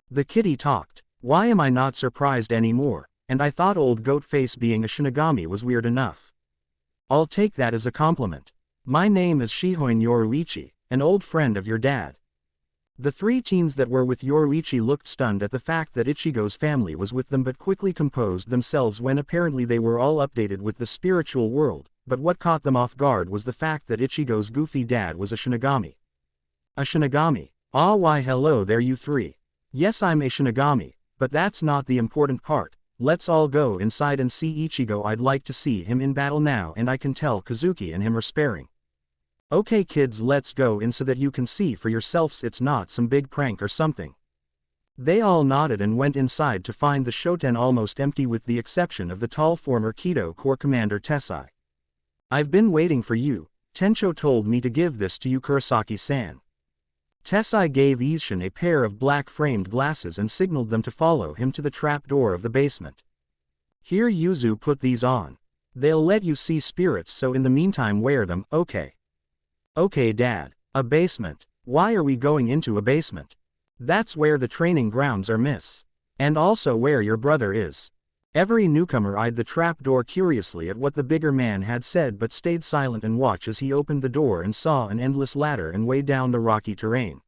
The kitty talked. Why am I not surprised anymore? And I thought old goat face being a Shinigami was weird enough. I'll take that as a compliment. My name is Shihoin Yoruichi, an old friend of your dad. The three teens that were with Yoruichi looked stunned at the fact that Ichigo's family was with them, but quickly composed themselves when apparently they were all updated with the spiritual world, but what caught them off guard was the fact that Ichigo's goofy dad was a Shinigami. A Shinigami? Ah, why hello there you three. Yes, I'm a Shinigami, but that's not the important part. Let's all go inside and see Ichigo. I'd like to see him in battle now, and I can tell Kazuki and him are sparing. Okay kids, let's go in so that you can see for yourselves it's not some big prank or something. They all nodded and went inside to find the Shoten almost empty with the exception of the tall former Kido Corps Commander Tessai. I've been waiting for you. Tencho told me to give this to you Kurosaki-san. Tessai gave Isshin a pair of black framed glasses and signaled them to follow him to the trap door of the basement. Here Yuzu, put these on. They'll let you see spirits, so in the meantime wear them, okay? Okay Dad. A basement? Why are we going into a basement? That's where the training grounds are, miss. And also where your brother is. Every newcomer eyed the trap door curiously at what the bigger man had said, but stayed silent and watched as he opened the door and saw an endless ladder and way down the rocky terrain.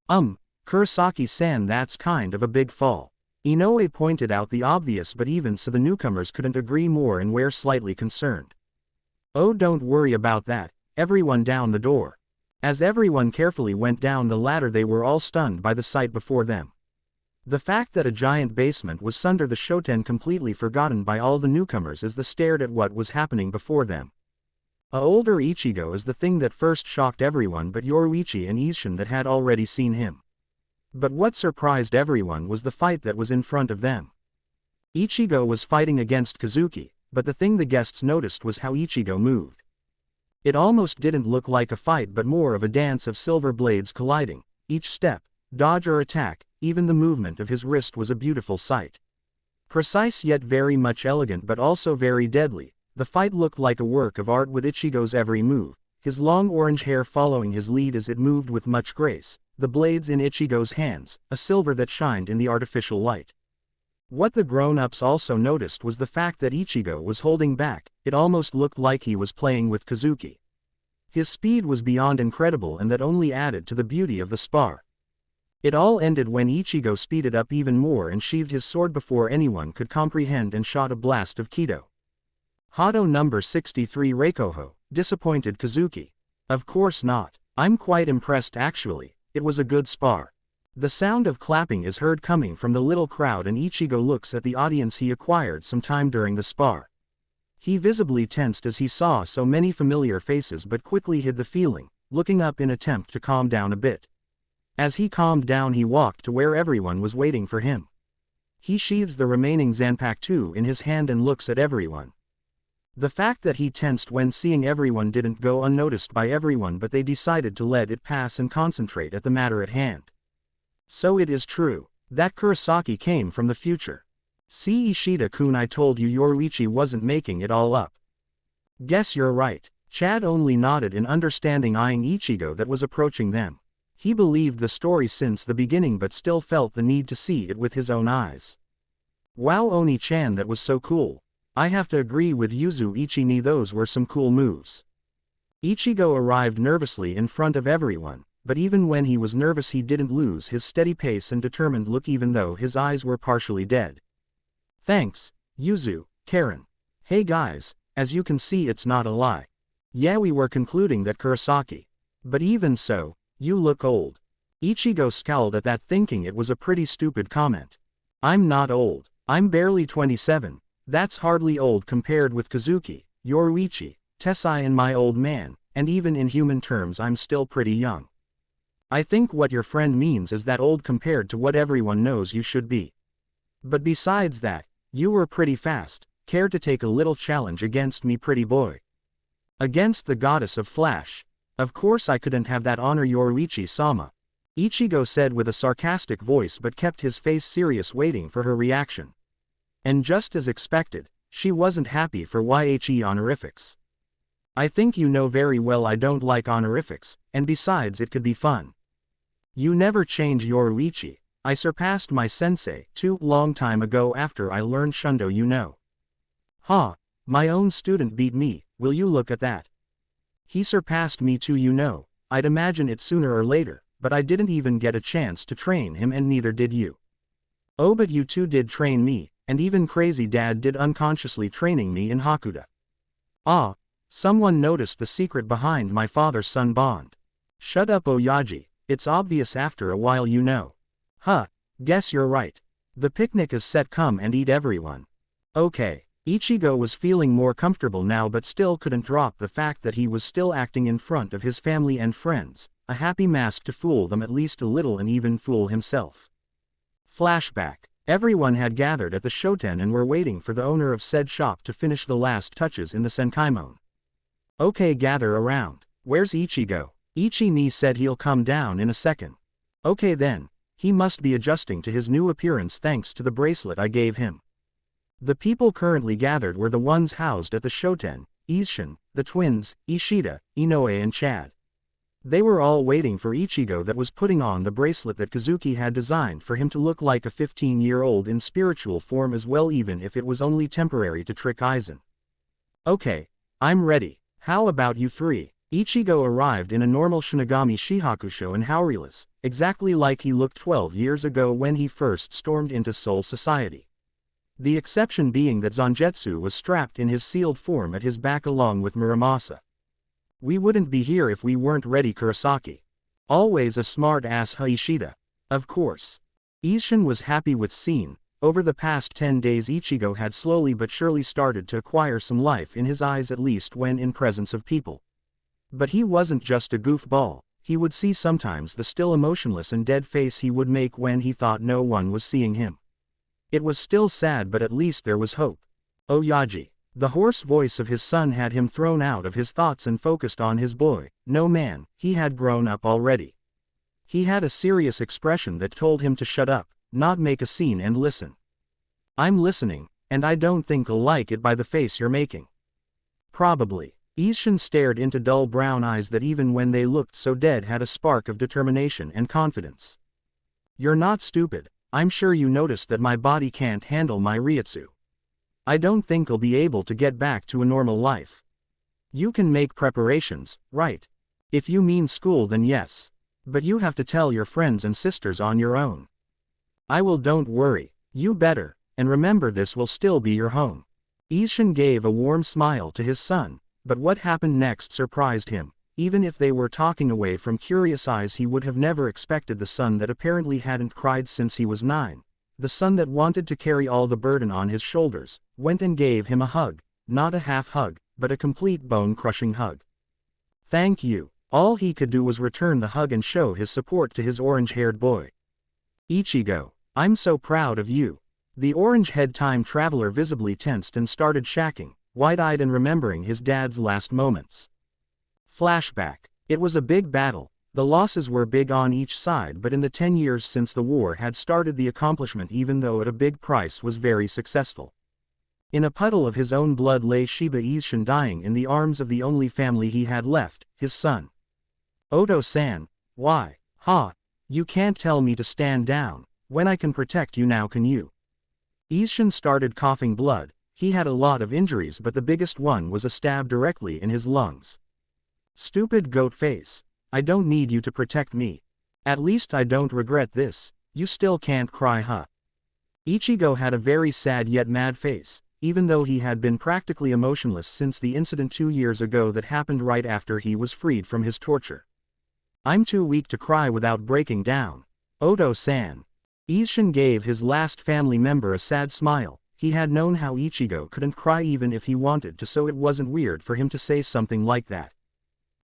Kurosaki-san, that's kind of a big fall. Inoue pointed out the obvious, but even so the newcomers couldn't agree more and were slightly concerned. Oh, don't worry about that. Everyone down the door. As everyone carefully went down the ladder, they were all stunned by the sight before them. The fact that a giant basement was under the Shoten completely forgotten by all the newcomers as they stared at what was happening before them. A older Ichigo is the thing that first shocked everyone but Yoruichi and Isshin that had already seen him. But what surprised everyone was the fight that was in front of them. Ichigo was fighting against Kazuki, but the thing the guests noticed was how Ichigo moved. It almost didn't look like a fight but more of a dance of silver blades colliding. Each step, dodge or attack, even the movement of his wrist was a beautiful sight. Precise yet very much elegant but also very deadly, the fight looked like a work of art with Ichigo's every move, his long orange hair following his lead as it moved with much grace, the blades in Ichigo's hands, a silver that shined in the artificial light. What the grown-ups also noticed was the fact that Ichigo was holding back. It almost looked like he was playing with Kazuki. His speed was beyond incredible and that only added to the beauty of the spar. It all ended when Ichigo speeded up even more and sheathed his sword before anyone could comprehend and shot a blast of Kido. Hado number 63 Reikoho, disappointed Kazuki. Of course not. I'm quite impressed actually, it was a good spar. The sound of clapping is heard coming from the little crowd and Ichigo looks at the audience he acquired some time during the spar. He visibly tensed as he saw so many familiar faces but quickly hid the feeling, looking up in attempt to calm down a bit. As he calmed down he walked to where everyone was waiting for him. He sheathes the remaining Zanpakuto in his hand and looks at everyone. The fact that he tensed when seeing everyone didn't go unnoticed by everyone but they decided to let it pass and concentrate at the matter at hand. So it is true, that Kurosaki came from the future. See Ishida-kun, I told you Yoruichi wasn't making it all up. Guess you're right. Chad only nodded in understanding, eyeing Ichigo that was approaching them. He believed the story since the beginning but still felt the need to see it with his own eyes. Wow, Oni-chan, that was so cool. I have to agree with Yuzu Ichi-ni, those were some cool moves. Ichigo arrived nervously in front of everyone, but even when he was nervous he didn't lose his steady pace and determined look even though his eyes were partially dead. Thanks, Yuzu, Karen. Hey guys, as you can see it's not a lie. Yeah, we were concluding that Kurosaki. But even so, you look old. Ichigo scowled at that, thinking it was a pretty stupid comment. I'm not old. I'm barely 27. That's hardly old compared with Kazuki, Yoruichi, Tessai and my old man, and even in human terms I'm still pretty young. I think what your friend means is that old compared to what everyone knows you should be. But besides that, you were pretty fast. Care to take a little challenge against me, pretty boy? Against the goddess of Flash? Of course I couldn't have that honor, Yoruichi-sama. Ichigo said with a sarcastic voice but kept his face serious, waiting for her reaction. And just as expected, she wasn't happy for YHE honorifics. I think you know very well I don't like honorifics, and besides it could be fun. You never change, Yoruichi. I surpassed my sensei too long time ago after I learned Shundo, you know. Huh, my own student beat me, will you look at that? He surpassed me too, you know. I'd imagine it sooner or later, but I didn't even get a chance to train him and neither did you. Oh, but you two did train me, and even Crazy Dad did unconsciously training me in Hakuda. Ah, someone noticed the secret behind my father-son bond. Shut up, Oyaji, it's obvious after a while, you know. Huh, guess you're right. The picnic is set, come and eat everyone. Okay. Ichigo was feeling more comfortable now but still couldn't drop the fact that he was still acting in front of his family and friends, a happy mask to fool them at least a little and even fool himself. Flashback. Everyone had gathered at the Shoten and were waiting for the owner of said shop to finish the last touches in the Senkaimon. Okay, gather around. Where's Ichigo? Ichi-ni said he'll come down in a second. Okay then. He must be adjusting to his new appearance thanks to the bracelet I gave him. The people currently gathered were the ones housed at the Shoten, Isshin, the twins, Ishida, Inoue and Chad. They were all waiting for Ichigo that was putting on the bracelet that Kazuki had designed for him to look like a 15-year-old in spiritual form as well, even if it was only temporary to trick Aizen. Okay, I'm ready. How about you three? Ichigo arrived in a normal Shinigami Shihakusho in Haurelas, exactly like he looked 12 years ago when he first stormed into Soul Society. The exception being that Zangetsu was strapped in his sealed form at his back along with Muramasa. We wouldn't be here if we weren't ready, Kurosaki. Always a smart ass, Ishida. Of course. Isshin was happy with scene. Over the past 10 days Ichigo had slowly but surely started to acquire some life in his eyes, at least when in presence of people. But he wasn't just a goofball. He would see sometimes the still emotionless and dead face he would make when he thought no one was seeing him. It was still sad, but at least there was hope. Oyaji. The hoarse voice of his son had him thrown out of his thoughts and focused on his boy. No man, he had grown up already. He had a serious expression that told him to shut up, not make a scene and listen. I'm listening, and I don't think you'll like it by the face you're making. Probably. Ishin stared into dull brown eyes that even when they looked so dead had a spark of determination and confidence. You're not stupid, I'm sure you noticed that my body can't handle my Ryutsu. I don't think I'll be able to get back to a normal life. You can make preparations, right? If you mean school then yes. But you have to tell your friends and sisters on your own. I will, don't worry, you better, and remember this will still be your home. Ishin gave a warm smile to his son, but what happened next surprised him. Even if they were talking away from curious eyes, he would have never expected the son that apparently hadn't cried since he was 9. The son that wanted to carry all the burden on his shoulders, went and gave him a hug, not a half hug, but a complete bone-crushing hug. Thank you. All he could do was return the hug and show his support to his orange-haired boy. Ichigo, I'm so proud of you. The orange-head time traveler visibly tensed and started shacking, wide-eyed and remembering his dad's last moments. Flashback. It was a big battle. The losses were big on each side, but in the 10 years since the war had started, the accomplishment, even though at a big price, was very successful. In a puddle of his own blood lay Shiba Ishin, dying in the arms of the only family he had left, his son. Oto-san, why? You can't tell me to stand down, when I can protect you now, can you? Ishin started coughing blood. He had a lot of injuries, but the biggest one was a stab directly in his lungs. Stupid goat face. I don't need you to protect me. At least I don't regret this. You still can't cry, huh? Ichigo had a very sad yet mad face, even though he had been practically emotionless since the incident 2 years ago that happened right after he was freed from his torture. I'm too weak to cry without breaking down. Oto-san. Ishin gave his last family member a sad smile. He had known how Ichigo couldn't cry even if he wanted to, so it wasn't weird for him to say something like that.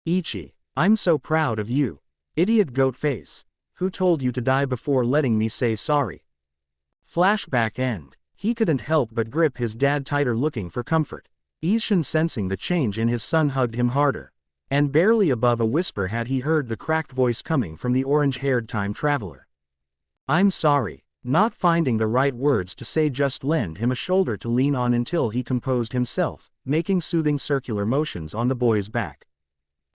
Ichi, I'm so proud of you. Idiot goat face. Who told you to die before letting me say sorry? Flashback end. He couldn't help but grip his dad tighter, looking for comfort. Ishin, sensing the change in his son, hugged him harder. And barely above a whisper had he heard the cracked voice coming from the orange-haired time traveler. I'm sorry. Not finding the right words to say, just lend him a shoulder to lean on until he composed himself, making soothing circular motions on the boy's back.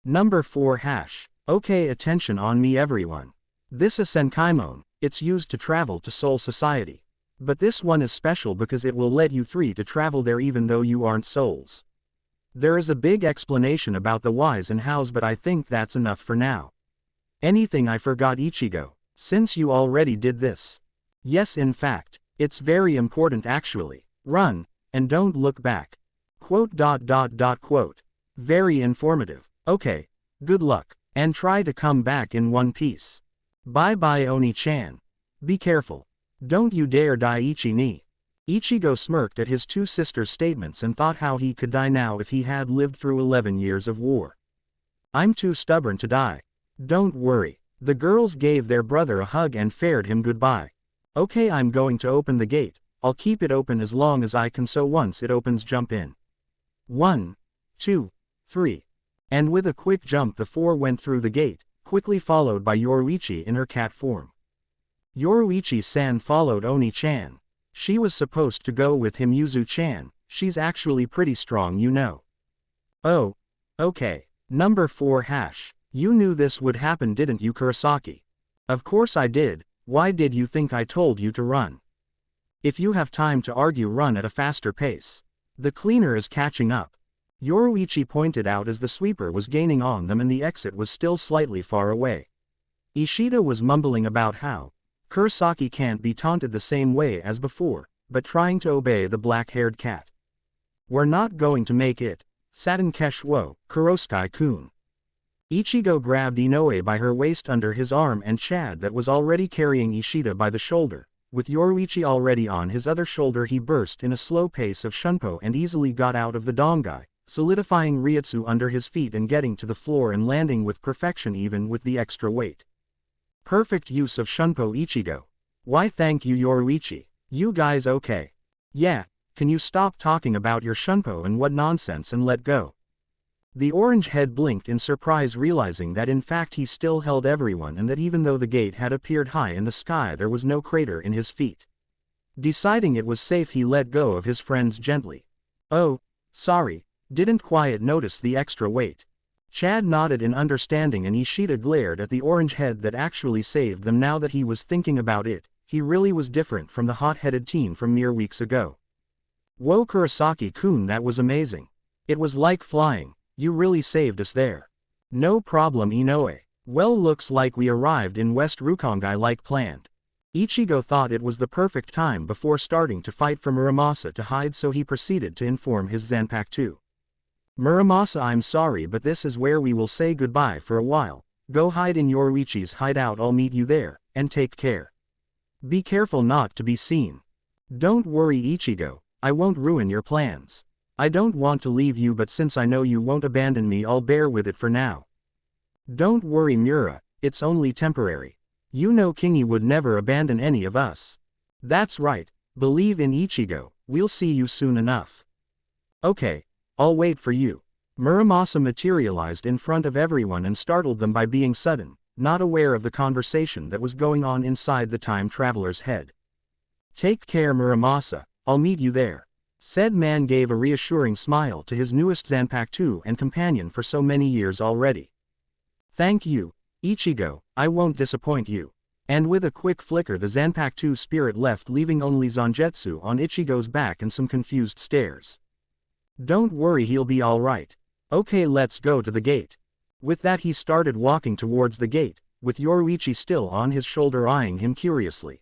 Number 4 hash. Okay, attention on me everyone. This is Senkaimon. It's used to travel to Soul Society. But this one is special because it will let you 3 to travel there even though you aren't souls. There is a big explanation about the whys and hows, but I think that's enough for now. Anything I forgot, Ichigo, since you already did this? Yes, in fact, it's very important actually. Run, and don't look back. Quote. Very informative. Okay, good luck, and try to come back in one piece. Bye bye, Oni-chan. Be careful. Don't you dare die, Ichi-ni. Ichigo smirked at his 2 sisters' statements and thought how he could die now if he had lived through 11 years of war. I'm too stubborn to die. Don't worry. The girls gave their brother a hug and fared him goodbye. Okay, I'm going to open the gate. I'll keep it open as long as I can, so once it opens, jump in. 1, 2, 3. And with a quick jump the 4 went through the gate, quickly followed by Yoruichi in her cat form. Yoruichi-san followed Oni-chan. She was supposed to go with him. Yuzu-chan, she's actually pretty strong, you know. Oh. Okay. Number 4 hash. You knew this would happen, didn't you, Kurosaki? Of course I did. Why did you think I told you to run? If you have time to argue, run at a faster pace. The cleaner is catching up. Yoruichi pointed out as the sweeper was gaining on them and the exit was still slightly far away. Ishida was mumbling about how Kurosaki can't be taunted the same way as before, but trying to obey the black-haired cat. We're not going to make it. Satenkesh wo, Kurosaki-kun. Ichigo grabbed Inoue by her waist under his arm and Chad that was already carrying Ishida by the shoulder. With Yoruichi already on his other shoulder, he burst in a slow pace of shunpo and easily got out of the dongai, solidifying Ryutsu under his feet and getting to the floor and landing with perfection even with the extra weight. Perfect use of shunpo, Ichigo. Why thank you, Yoruichi. You guys okay? Yeah, can you stop talking about your shunpo and what nonsense and let go? The orange head blinked in surprise, realizing that in fact he still held everyone and that even though the gate had appeared high in the sky there was no crater in his feet. Deciding it was safe, he let go of his friends gently. Oh, sorry, didn't quite notice the extra weight. Chad nodded in understanding and Ishida glared at the orange head that actually saved them. Now that he was thinking about it, he really was different from the hot-headed teen from mere weeks ago. Whoa Kurosaki-kun, that was amazing. It was like flying. You really saved us there. No problem, Inoue. Well, looks like we arrived in West Rukongai like planned. Ichigo thought it was the perfect time before starting to fight for Muramasa to hide, so he proceeded to inform his Zanpakuto. Muramasa, I'm sorry, but this is where we will say goodbye for a while. Go hide in Yoruichi's hideout, I'll meet you there, and take care. Be careful not to be seen. Don't worry, Ichigo, I won't ruin your plans. I don't want to leave you, but since I know you won't abandon me, I'll bear with it for now. Don't worry, Mura, it's only temporary. You know Kingi would never abandon any of us. That's right, believe in Ichigo, we'll see you soon enough. Okay, I'll wait for you. Muramasa materialized in front of everyone and startled them by being sudden, not aware of the conversation that was going on inside the time traveler's head. Take care, Muramasa, I'll meet you there. Said man gave a reassuring smile to his newest Zanpakuto and companion for so many years already. Thank you, Ichigo, I won't disappoint you. And with a quick flicker the Zanpakuto spirit left, leaving only Zangetsu on Ichigo's back and some confused stares. Don't worry, he'll be alright. Okay, let's go to the gate. With that he started walking towards the gate, with Yoruichi still on his shoulder eyeing him curiously.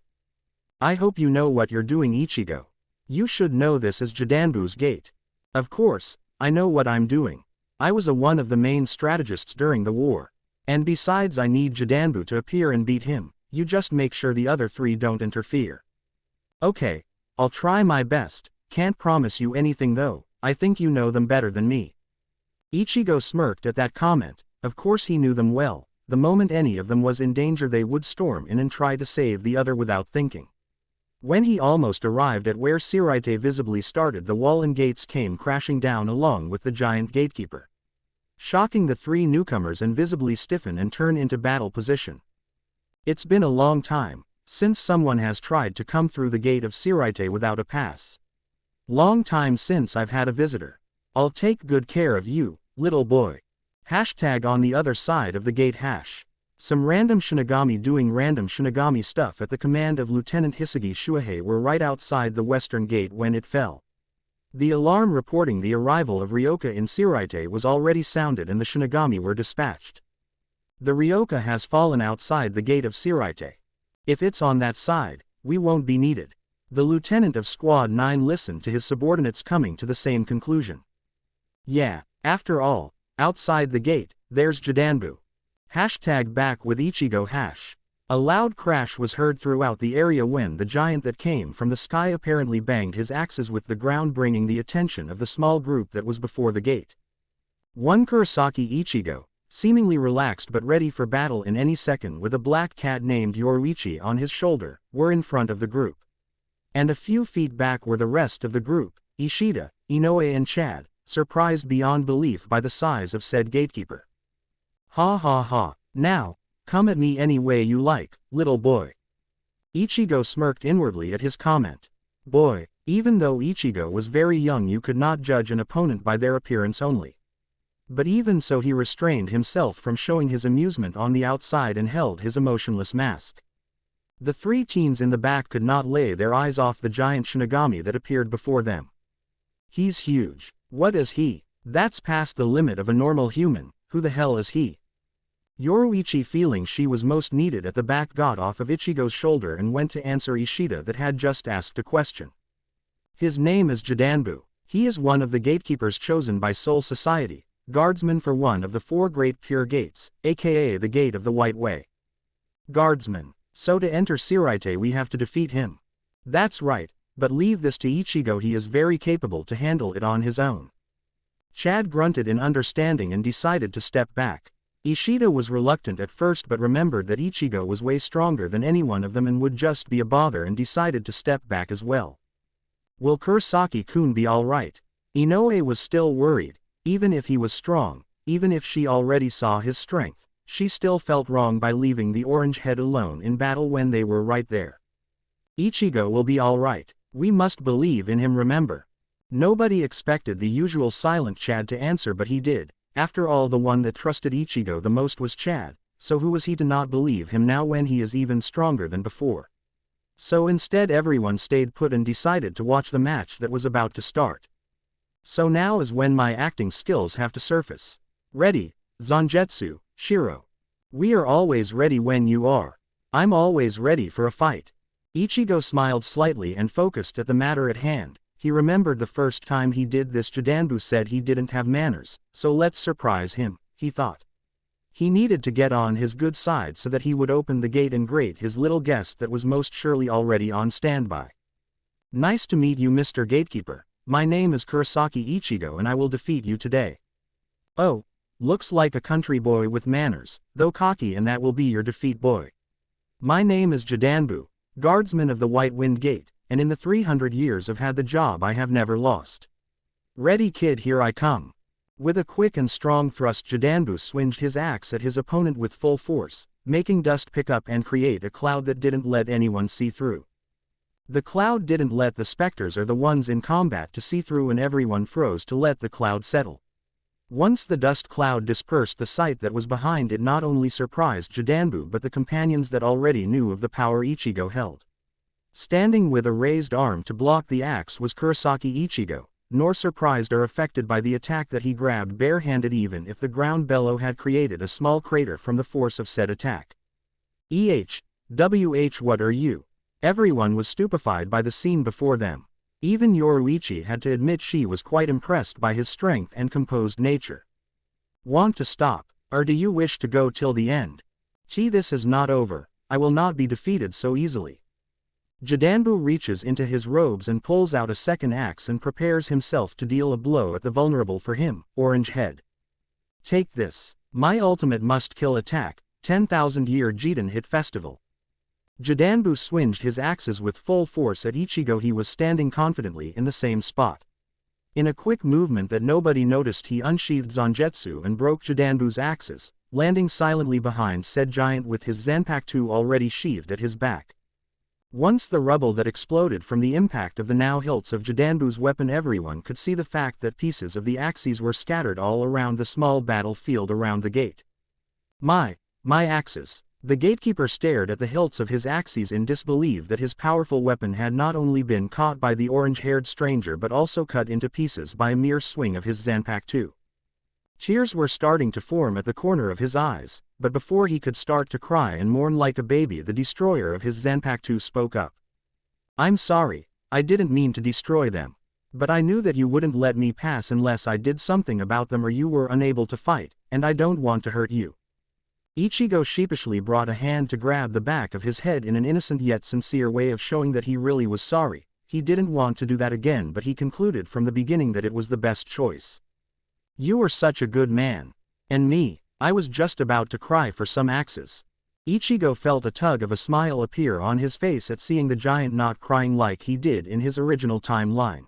I hope you know what you're doing, Ichigo. You should know this is Jidanbu's gate. Of course, I know what I'm doing. I was one of the main strategists during the war. And besides, I need Jidanbu to appear and beat him. You just make sure the other three don't interfere. Okay, I'll try my best. Can't promise you anything though, I think you know them better than me. Ichigo smirked at that comment. Of course he knew them well. The moment any of them was in danger they would storm in and try to save the other without thinking. When he almost arrived at where Siraite visibly started, the wall and gates came crashing down along with the giant gatekeeper, shocking the three newcomers and visibly stiffen and turn into battle position. It's been a long time since someone has tried to come through the gate of Siraite without a pass. Long time since I've had a visitor. I'll take good care of you, little boy. Hashtag on the other side of the gate hash. Some random Shinigami doing random Shinigami stuff at the command of Lieutenant Hisagi Shuhei were right outside the western gate when it fell. The alarm reporting the arrival of Ryoka in Siraite was already sounded and the Shinigami were dispatched. The Ryoka has fallen outside the gate of Siraite. If it's on that side, we won't be needed. The lieutenant of Squad 9 listened to his subordinates coming to the same conclusion. Yeah, after all, outside the gate, there's Jidanbu. Hashtag back with Ichigo hash. A loud crash was heard throughout the area when the giant that came from the sky apparently banged his axes with the ground, bringing the attention of the small group that was before the gate. One Kurosaki Ichigo, seemingly relaxed but ready for battle in any second with a black cat named Yoruichi on his shoulder, were in front of the group. And a few feet back were the rest of the group, Ishida, Inoue and Chad, surprised beyond belief by the size of said gatekeeper. Ha ha ha, now, come at me any way you like, little boy. Ichigo smirked inwardly at his comment. Boy, even though Ichigo was very young, you could not judge an opponent by their appearance only. But even so he restrained himself from showing his amusement on the outside and held his emotionless mask. The three teens in the back could not lay their eyes off the giant Shinigami that appeared before them. He's huge. What is he? That's past the limit of a normal human. Who the hell is he? Yoruichi, feeling she was most needed at the back, got off of Ichigo's shoulder and went to answer Ishida that had just asked a question. His name is Jidanbu. He is one of the gatekeepers chosen by Soul Society, guardsman for one of the four great pure gates, aka the Gate of the White Way. Guardsman. So to enter Siraite we have to defeat him. That's right, but leave this to Ichigo, he is very capable to handle it on his own. Chad grunted in understanding and decided to step back. Ishida was reluctant at first but remembered that Ichigo was way stronger than any one of them and would just be a bother, and decided to step back as well. Will Kurosaki-kun be alright? Inoue was still worried. Even if he was strong, even if she already saw his strength, she still felt wrong by leaving the orange head alone in battle when they were right there. Ichigo will be alright. We must believe in him, remember. Nobody expected the usual silent Chad to answer, but he did. After all, the one that trusted Ichigo the most was Chad, so who was he to not believe him now when he is even stronger than before? So instead everyone stayed put and decided to watch the match that was about to start. So now is when my acting skills have to surface. Ready, Zangetsu, Shiro. We are always ready when you are. I'm always ready for a fight. Ichigo smiled slightly and focused at the matter at hand. He remembered the first time he did this, Jidanbu said he didn't have manners, so let's surprise him, he thought. He needed to get on his good side so that he would open the gate and greet his little guest that was most surely already on standby. Nice to meet you, Mr. Gatekeeper. My name is Kurosaki Ichigo and I will defeat you today. Oh, looks like a country boy with manners, though cocky, and that will be your defeat, boy. My name is Jidanbu, guardsman of the White Wind Gate, and in the 300 years I've had the job I have never lost. Ready, kid, here I come. With a quick and strong thrust, Jidanbu swinged his axe at his opponent with full force, making dust pick up and create a cloud that didn't let anyone see through. The cloud didn't let the specters or the ones in combat to see through, and everyone froze to let the cloud settle. Once the dust cloud dispersed, the sight that was behind it not only surprised Jidanbu but the companions that already knew of the power Ichigo held. Standing with a raised arm to block the axe was Kurosaki Ichigo, nor surprised or affected by the attack that he grabbed barehanded, even if the ground below had created a small crater from the force of said attack. What are you? Everyone was stupefied by the scene before them. Even Yoruichi had to admit she was quite impressed by his strength and composed nature. Want to stop, or do you wish to go till the end? This is not over. I will not be defeated so easily. Jidanbu reaches into his robes and pulls out a second axe and prepares himself to deal a blow at the vulnerable for him, orange head. Take this. My ultimate must-kill attack, 10,000-year Jiden hit festival. Jidanbu swinged his axes with full force at Ichigo. He was standing confidently in the same spot. In a quick movement that nobody noticed, he unsheathed Zangetsu and broke Jidanbu's axes, landing silently behind said giant with his Zanpakuto already sheathed at his back. Once the rubble that exploded from the impact of the now hilts of Jidanbu's weapon, everyone could see the fact that pieces of the axes were scattered all around the small battlefield around the gate. My axes. The gatekeeper stared at the hilts of his axes in disbelief that his powerful weapon had not only been caught by the orange-haired stranger but also cut into pieces by a mere swing of his Zanpakuto. Tears were starting to form at the corner of his eyes, but before he could start to cry and mourn like a baby, the destroyer of his Zanpakuto spoke up. I'm sorry, I didn't mean to destroy them. But I knew that you wouldn't let me pass unless I did something about them or you were unable to fight, and I don't want to hurt you. Ichigo sheepishly brought a hand to grab the back of his head in an innocent yet sincere way of showing that he really was sorry. He didn't want to do that again, but he concluded from the beginning that it was the best choice. You are such a good man. And me, I was just about to cry for some axes. Ichigo felt a tug of a smile appear on his face at seeing the giant not crying like he did in his original timeline.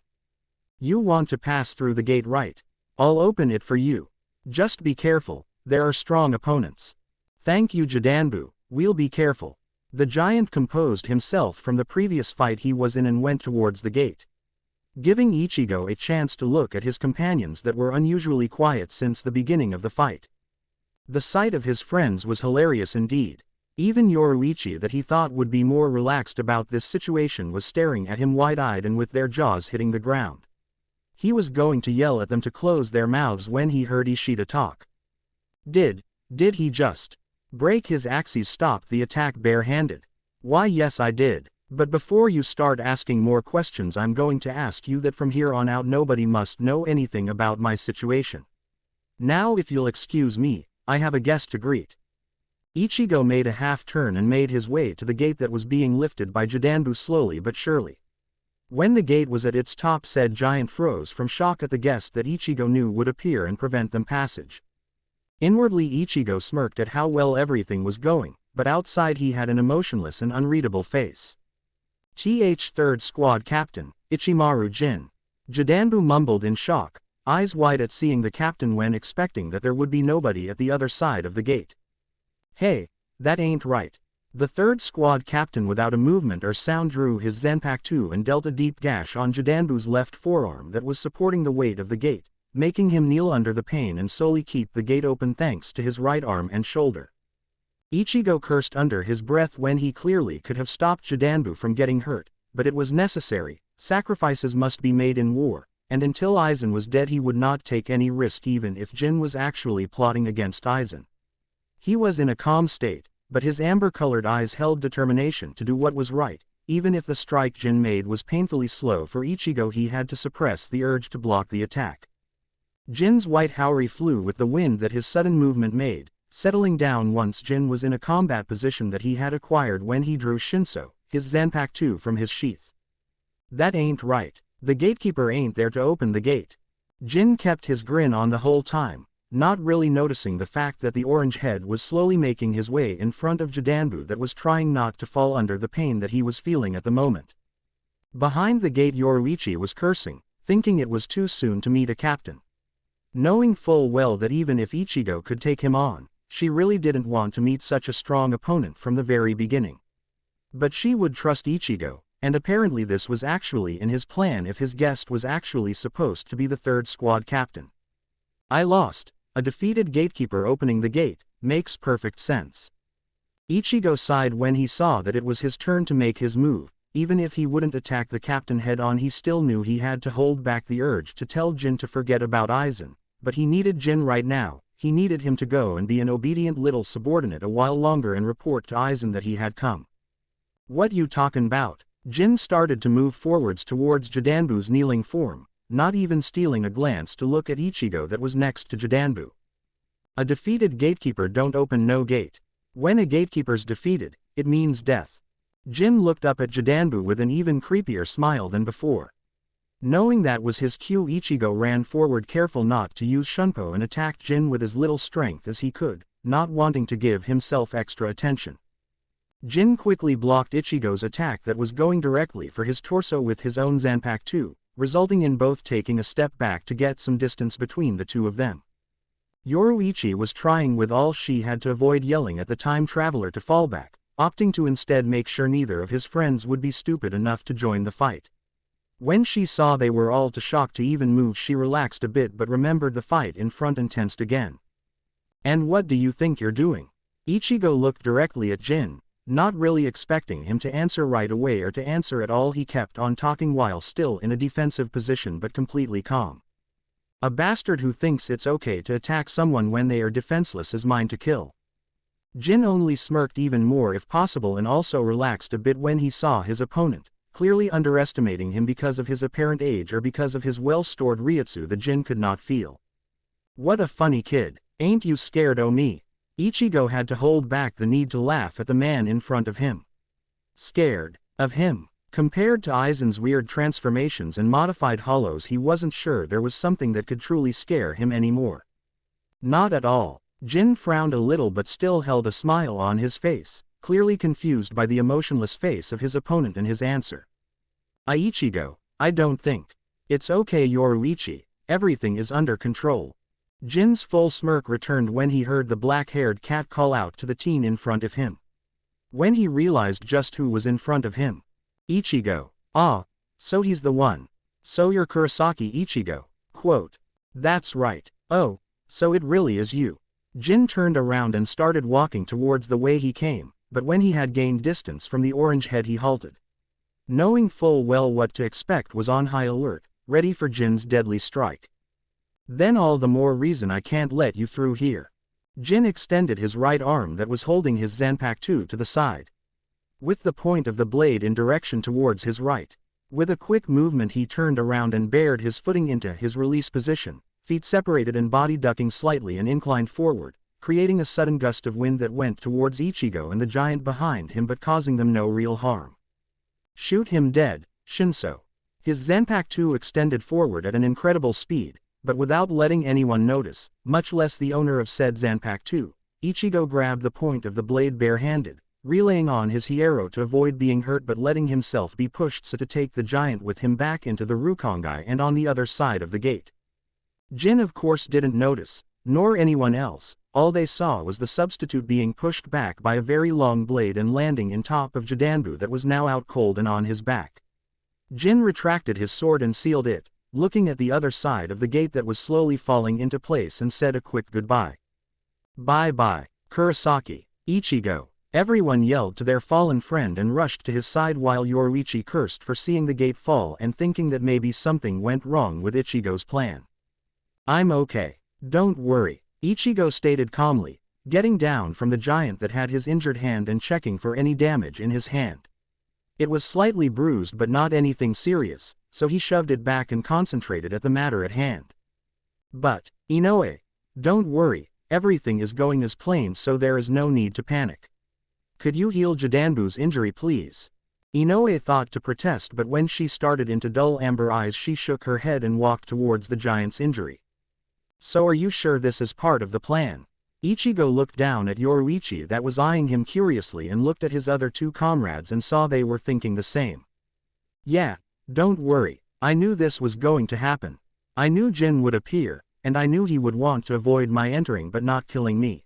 You want to pass through the gate, right? I'll open it for you. Just be careful, there are strong opponents. Thank you, Jidanbu, we'll be careful. The giant composed himself from the previous fight he was in and went towards the gate, giving Ichigo a chance to look at his companions that were unusually quiet since the beginning of the fight. The sight of his friends was hilarious indeed. Even Yoruichi, that he thought would be more relaxed about this situation, was staring at him wide-eyed and with their jaws hitting the ground. He was going to yell at them to close their mouths when he heard Ishida talk. Did he just break his axes, stop the attack barehanded? Why, yes, I did. But before you start asking more questions, I'm going to ask you that from here on out nobody must know anything about my situation. Now if you'll excuse me, I have a guest to greet. Ichigo made a half-turn and made his way to the gate that was being lifted by Jidanbu slowly but surely. When the gate was at its top, said giant froze from shock at the guest that Ichigo knew would appear and prevent them passage. Inwardly Ichigo smirked at how well everything was going, but outside he had an emotionless and unreadable face. Third Squad Captain, Ichimaru Jin. Jidanbu mumbled in shock, eyes wide at seeing the captain when expecting that there would be nobody at the other side of the gate. Hey, that ain't right. The third squad captain without a movement or sound drew his Zanpakuto and dealt a deep gash on Jidanbu's left forearm that was supporting the weight of the gate, making him kneel under the pain and solely keep the gate open thanks to his right arm and shoulder. Ichigo cursed under his breath when he clearly could have stopped Jidanbu from getting hurt, but it was necessary. Sacrifices must be made in war, and until Aizen was dead he would not take any risk even if Jin was actually plotting against Aizen. He was in a calm state, but his amber-colored eyes held determination to do what was right, even if the strike Jin made was painfully slow for Ichigo. He had to suppress the urge to block the attack. Jin's white haori flew with the wind that his sudden movement made, settling down once Jin was in a combat position that he had acquired when he drew Shinso, his Zanpakuto, from his sheath. That ain't right. The gatekeeper ain't there to open the gate. Jin kept his grin on the whole time, not really noticing the fact that the orange head was slowly making his way in front of Jidanbu that was trying not to fall under the pain that he was feeling at the moment. Behind the gate Yoruichi was cursing, thinking it was too soon to meet a captain. Knowing full well that even if Ichigo could take him on, she really didn't want to meet such a strong opponent from the very beginning. But she would trust Ichigo, and apparently this was actually in his plan if his guest was actually supposed to be the third squad captain. I lost. A defeated gatekeeper opening the gate makes perfect sense. Ichigo sighed when he saw that it was his turn to make his move. Even if he wouldn't attack the captain head-on, he still knew he had to hold back the urge to tell Jin to forget about Aizen, but he needed Jin right now. He needed him to go and be an obedient little subordinate a while longer and report to Aizen that he had come. What you talkin' 'bout? Jin started to move forwards towards Jidanbu's kneeling form, not even stealing a glance to look at Ichigo that was next to Jidanbu. A defeated gatekeeper don't open no gate. When a gatekeeper's defeated, it means death. Jin looked up at Jidanbu with an even creepier smile than before. Knowing that was his cue, Ichigo ran forward, careful not to use Shunpo, and attacked Jin with as little strength as he could, not wanting to give himself extra attention. Jin quickly blocked Ichigo's attack that was going directly for his torso with his own Zanpakuto, resulting in both taking a step back to get some distance between the two of them. Yoruichi was trying with all she had to avoid yelling at the time traveler to fall back, opting to instead make sure neither of his friends would be stupid enough to join the fight. When she saw they were all too shocked to even move, she relaxed a bit but remembered the fight in front and tensed again. And what do you think you're doing? Ichigo looked directly at Jin, not really expecting him to answer right away or to answer at all. He kept on talking while still in a defensive position but completely calm. A bastard who thinks it's okay to attack someone when they are defenseless is mine to kill. Jin only smirked even more if possible and also relaxed a bit when he saw his opponent, clearly underestimating him because of his apparent age or because of his well-stored ryutsu that Jin could not feel. What a funny kid. Ain't you scared o' me? Ichigo had to hold back the need to laugh at the man in front of him. Scared of him? Compared to Aizen's weird transformations and modified hollows, he wasn't sure there was something that could truly scare him anymore. Not at all. Jin frowned a little but still held a smile on his face, clearly confused by the emotionless face of his opponent and his answer. Ichigo, I don't think. It's okay Yoruichi, everything is under control. Jin's full smirk returned when he heard the black-haired cat call out to the teen in front of him. When he realized just who was in front of him. Ichigo. Ah, so he's the one. So you're Kurosaki Ichigo. Quote. That's right. Oh, so it really is you. Jin turned around and started walking towards the way he came, but when he had gained distance from the orange head he halted. Knowing full well what to expect, was on high alert, ready for Jin's deadly strike. Then all the more reason I can't let you through here. Jin extended his right arm that was holding his Zanpakuto to the side, with the point of the blade in direction towards his right. With a quick movement he turned around and bared his footing into his release position, feet separated and body ducking slightly and inclined forward, creating a sudden gust of wind that went towards Ichigo and the giant behind him but causing them no real harm. Shoot him dead, Shinso. His Zanpakuto extended forward at an incredible speed, but without letting anyone notice, much less the owner of said Zanpakuto. Ichigo grabbed the point of the blade bare-handed, relaying on his hierro to avoid being hurt but letting himself be pushed so to take the giant with him back into the Rukongai and on the other side of the gate. Jin of course didn't notice, nor anyone else. All they saw was the substitute being pushed back by a very long blade and landing in top of Jidanbu that was now out cold and on his back. Jin retracted his sword and sealed it, looking at the other side of the gate that was slowly falling into place and said a quick goodbye. Bye-bye, Kurosaki, Ichigo. Everyone yelled to their fallen friend and rushed to his side while Yoruichi cursed for seeing the gate fall and thinking that maybe something went wrong with Ichigo's plan. I'm okay. Don't worry, Ichigo stated calmly, getting down from the giant that had his injured hand and checking for any damage in his hand. It was slightly bruised but not anything serious, so he shoved it back and concentrated at the matter at hand. But, Inoue, don't worry, everything is going as planned so there is no need to panic. Could you heal Jidanbu's injury please? Inoue thought to protest but when she started into dull amber eyes she shook her head and walked towards the giant's injury. So are you sure this is part of the plan? Ichigo looked down at Yoruichi that was eyeing him curiously and looked at his other two comrades and saw they were thinking the same. Yeah, don't worry, I knew this was going to happen. I knew Jin would appear, and I knew he would want to avoid my entering but not killing me.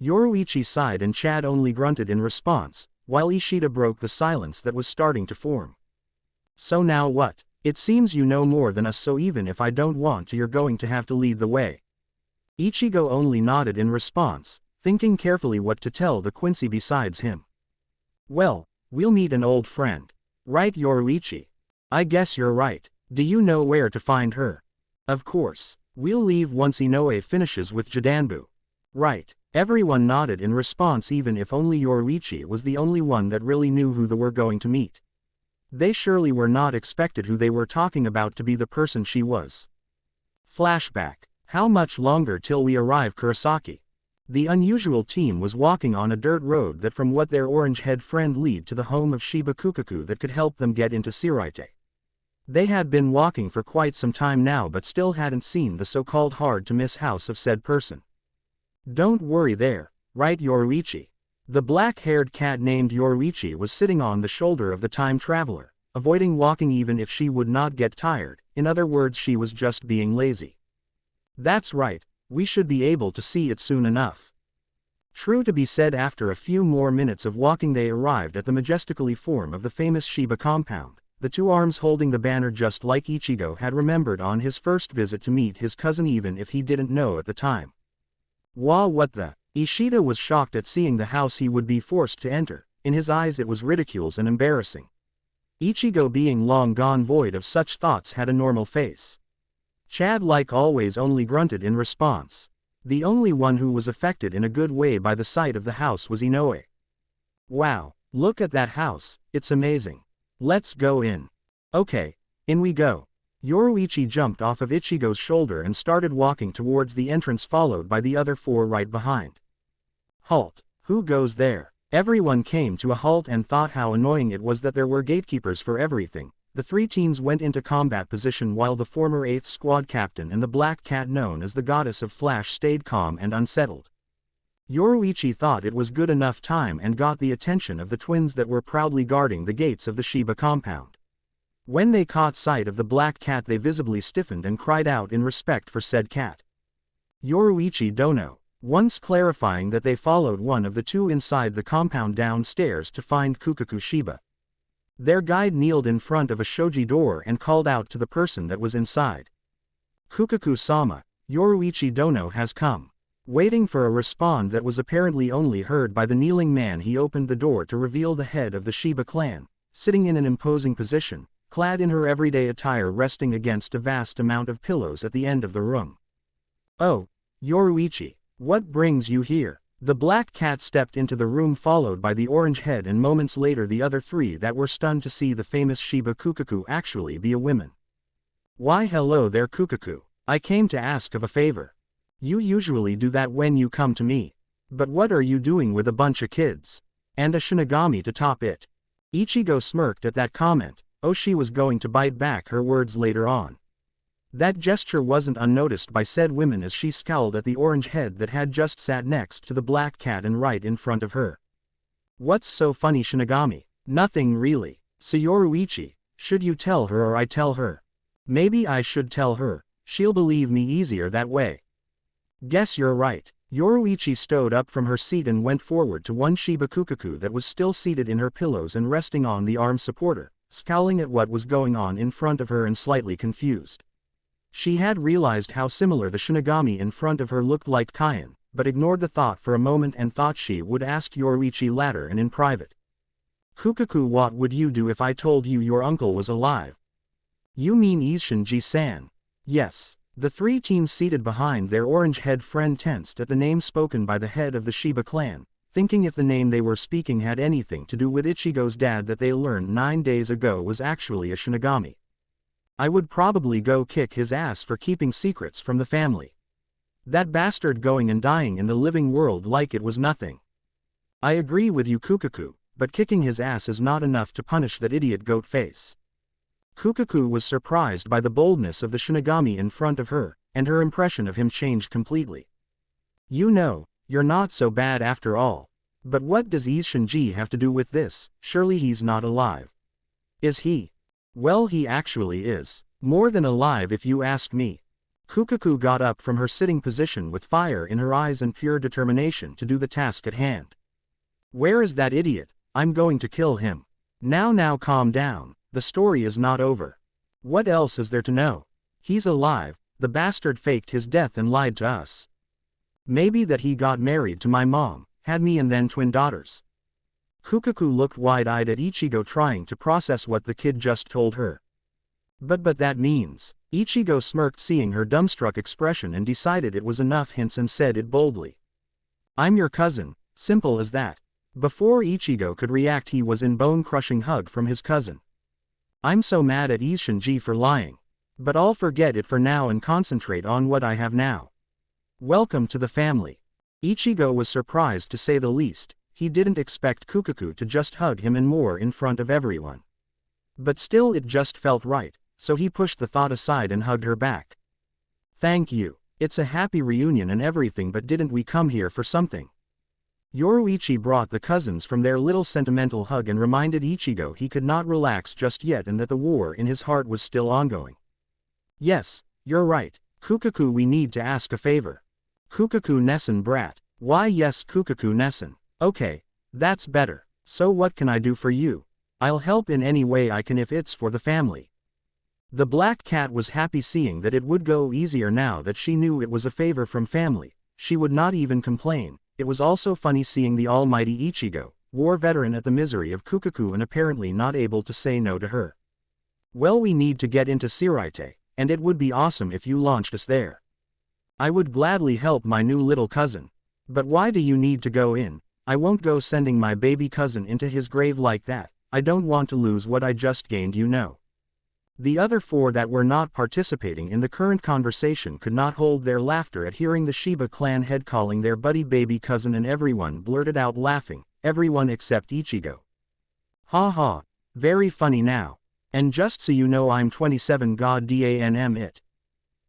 Yoruichi sighed and Chad only grunted in response, while Ishida broke the silence that was starting to form. So now what? It seems you know more than us so even if I don't want to you're going to have to lead the way. Ichigo only nodded in response, thinking carefully what to tell the Quincy besides him. Well, we'll meet an old friend. Right Yoruichi? I guess you're right. Do you know where to find her? Of course. We'll leave once Inoue finishes with Jidanbu. Right. Everyone nodded in response even if only Yoruichi was the only one that really knew who they were going to meet. They surely were not expected who they were talking about to be the person she was. Flashback. How much longer till we arrive Kurosaki? The unusual team was walking on a dirt road that from what their orange-head friend lead to the home of Shiba Kukaku that could help them get into Siraite. They had been walking for quite some time now but still hadn't seen the so-called hard-to-miss house of said person. Don't worry there, right Yoruichi? The black-haired cat named Yoruichi was sitting on the shoulder of the time traveler, avoiding walking even if she would not get tired, in other words she was just being lazy. That's right, we should be able to see it soon enough. True to be said after a few more minutes of walking they arrived at the majestically form of the famous Shiba compound, the two arms holding the banner just like Ichigo had remembered on his first visit to meet his cousin even if he didn't know at the time. Wow, what the? Ishida was shocked at seeing the house he would be forced to enter. In his eyes it was ridiculous and embarrassing. Ichigo being long gone void of such thoughts had a normal face. Chad like always only grunted in response. The only one who was affected in a good way by the sight of the house was Inoue. Wow, look at that house, it's amazing. Let's go in. Okay, in we go. Yoruichi jumped off of Ichigo's shoulder and started walking towards the entrance followed by the other four right behind. Halt, who goes there? Everyone came to a halt and thought how annoying it was that there were gatekeepers for everything. The three teens went into combat position while the former 8th squad captain and the black cat known as the goddess of flash stayed calm and unsettled. Yoruichi thought it was good enough time and got the attention of the twins that were proudly guarding the gates of the Shiba compound. When they caught sight of the black cat they visibly stiffened and cried out in respect for said cat. Yoruichi Dono, once clarifying that they followed one of the two inside the compound downstairs to find Kukaku Shiba. Their guide kneeled in front of a shoji door and called out to the person that was inside. Kukaku-sama, Yoruichi Dono has come. Waiting for a response that was apparently only heard by the kneeling man he opened the door to reveal the head of the Shiba clan, sitting in an imposing position, clad in her everyday attire resting against a vast amount of pillows at the end of the room. Oh, Yoruichi, what brings you here? The black cat stepped into the room followed by the orange head and moments later the other three that were stunned to see the famous Shiba Kukaku actually be a woman. Why hello there Kukaku, I came to ask of a favor. You usually do that when you come to me. But what are you doing with a bunch of kids? And a Shinigami to top it. Ichigo smirked at that comment. Oh, she was going to bite back her words later on. That gesture wasn't unnoticed by said women as she scowled at the orange head that had just sat next to the black cat and right in front of her. What's so funny, Shinigami? Nothing really. Yoruichi, should you tell her or I tell her? Maybe I should tell her. She'll believe me easier that way. Guess you're right. Yoruichi stood up from her seat and went forward to one Shiba Kukaku that was still seated in her pillows and resting on the arm supporter, scowling at what was going on in front of her and slightly confused. She had realized how similar the Shinigami in front of her looked like Kyan, but ignored the thought for a moment and thought she would ask Yoruichi later and in private. Kukaku, what would you do if I told you your uncle was alive? You mean Isshinji-san? Yes. The three teens seated behind their orange-head friend tensed at the name spoken by the head of the Shiba clan, thinking if the name they were speaking had anything to do with Ichigo's dad that they learned 9 days ago was actually a Shinigami. I would probably go kick his ass for keeping secrets from the family. That bastard going and dying in the living world like it was nothing. I agree with you, Kukaku, but kicking his ass is not enough to punish that idiot goat face. Kukaku was surprised by the boldness of the Shinigami in front of her, and her impression of him changed completely. You know, you're not so bad after all. But what does Isshinji have to do with this? Surely he's not alive. Is he? Well, he actually is. More than alive if you ask me. Kukaku got up from her sitting position with fire in her eyes and pure determination to do the task at hand. Where is that idiot? I'm going to kill him. Now calm down. The story is not over. What else is there to know? He's alive. The bastard faked his death and lied to us. Maybe that he got married to my mom, had me and then twin daughters. Kukaku looked wide-eyed at Ichigo, trying to process what the kid just told her. But that means... Ichigo smirked, seeing her dumbstruck expression, and decided it was enough hints and said it boldly. I'm your cousin, simple as that. Before Ichigo could react, he was in bone-crushing hug from his cousin. I'm so mad at Isshinji for lying. But I'll forget it for now and concentrate on what I have now. Welcome to the family. Ichigo was surprised to say the least. He didn't expect Kukaku to just hug him and more in front of everyone. But still, it just felt right, so he pushed the thought aside and hugged her back. Thank you. It's a happy reunion and everything, but didn't we come here for something? Yoruichi brought the cousins from their little sentimental hug and reminded Ichigo he could not relax just yet and that the war in his heart was still ongoing. Yes, you're right, Kukaku, we need to ask a favor. Kukaku Nessen brat. Why yes, Kukaku Nessen. Okay, that's better. So what can I do for you? I'll help in any way I can if it's for the family. The black cat was happy seeing that it would go easier now that she knew it was a favor from family. She would not even complain. It was also funny seeing the almighty Ichigo, war veteran, at the misery of Kukaku and apparently not able to say no to her. Well, we need to get into Siraite, and it would be awesome if you launched us there. I would gladly help my new little cousin. But why do you need to go in? I won't go sending my baby cousin into his grave like that. I don't want to lose what I just gained, you know. The other four that were not participating in the current conversation could not hold their laughter at hearing the Shiba clan head calling their buddy baby cousin, and everyone blurted out laughing, everyone except Ichigo. Ha ha, very funny now. And just so you know, I'm 27, god damn it.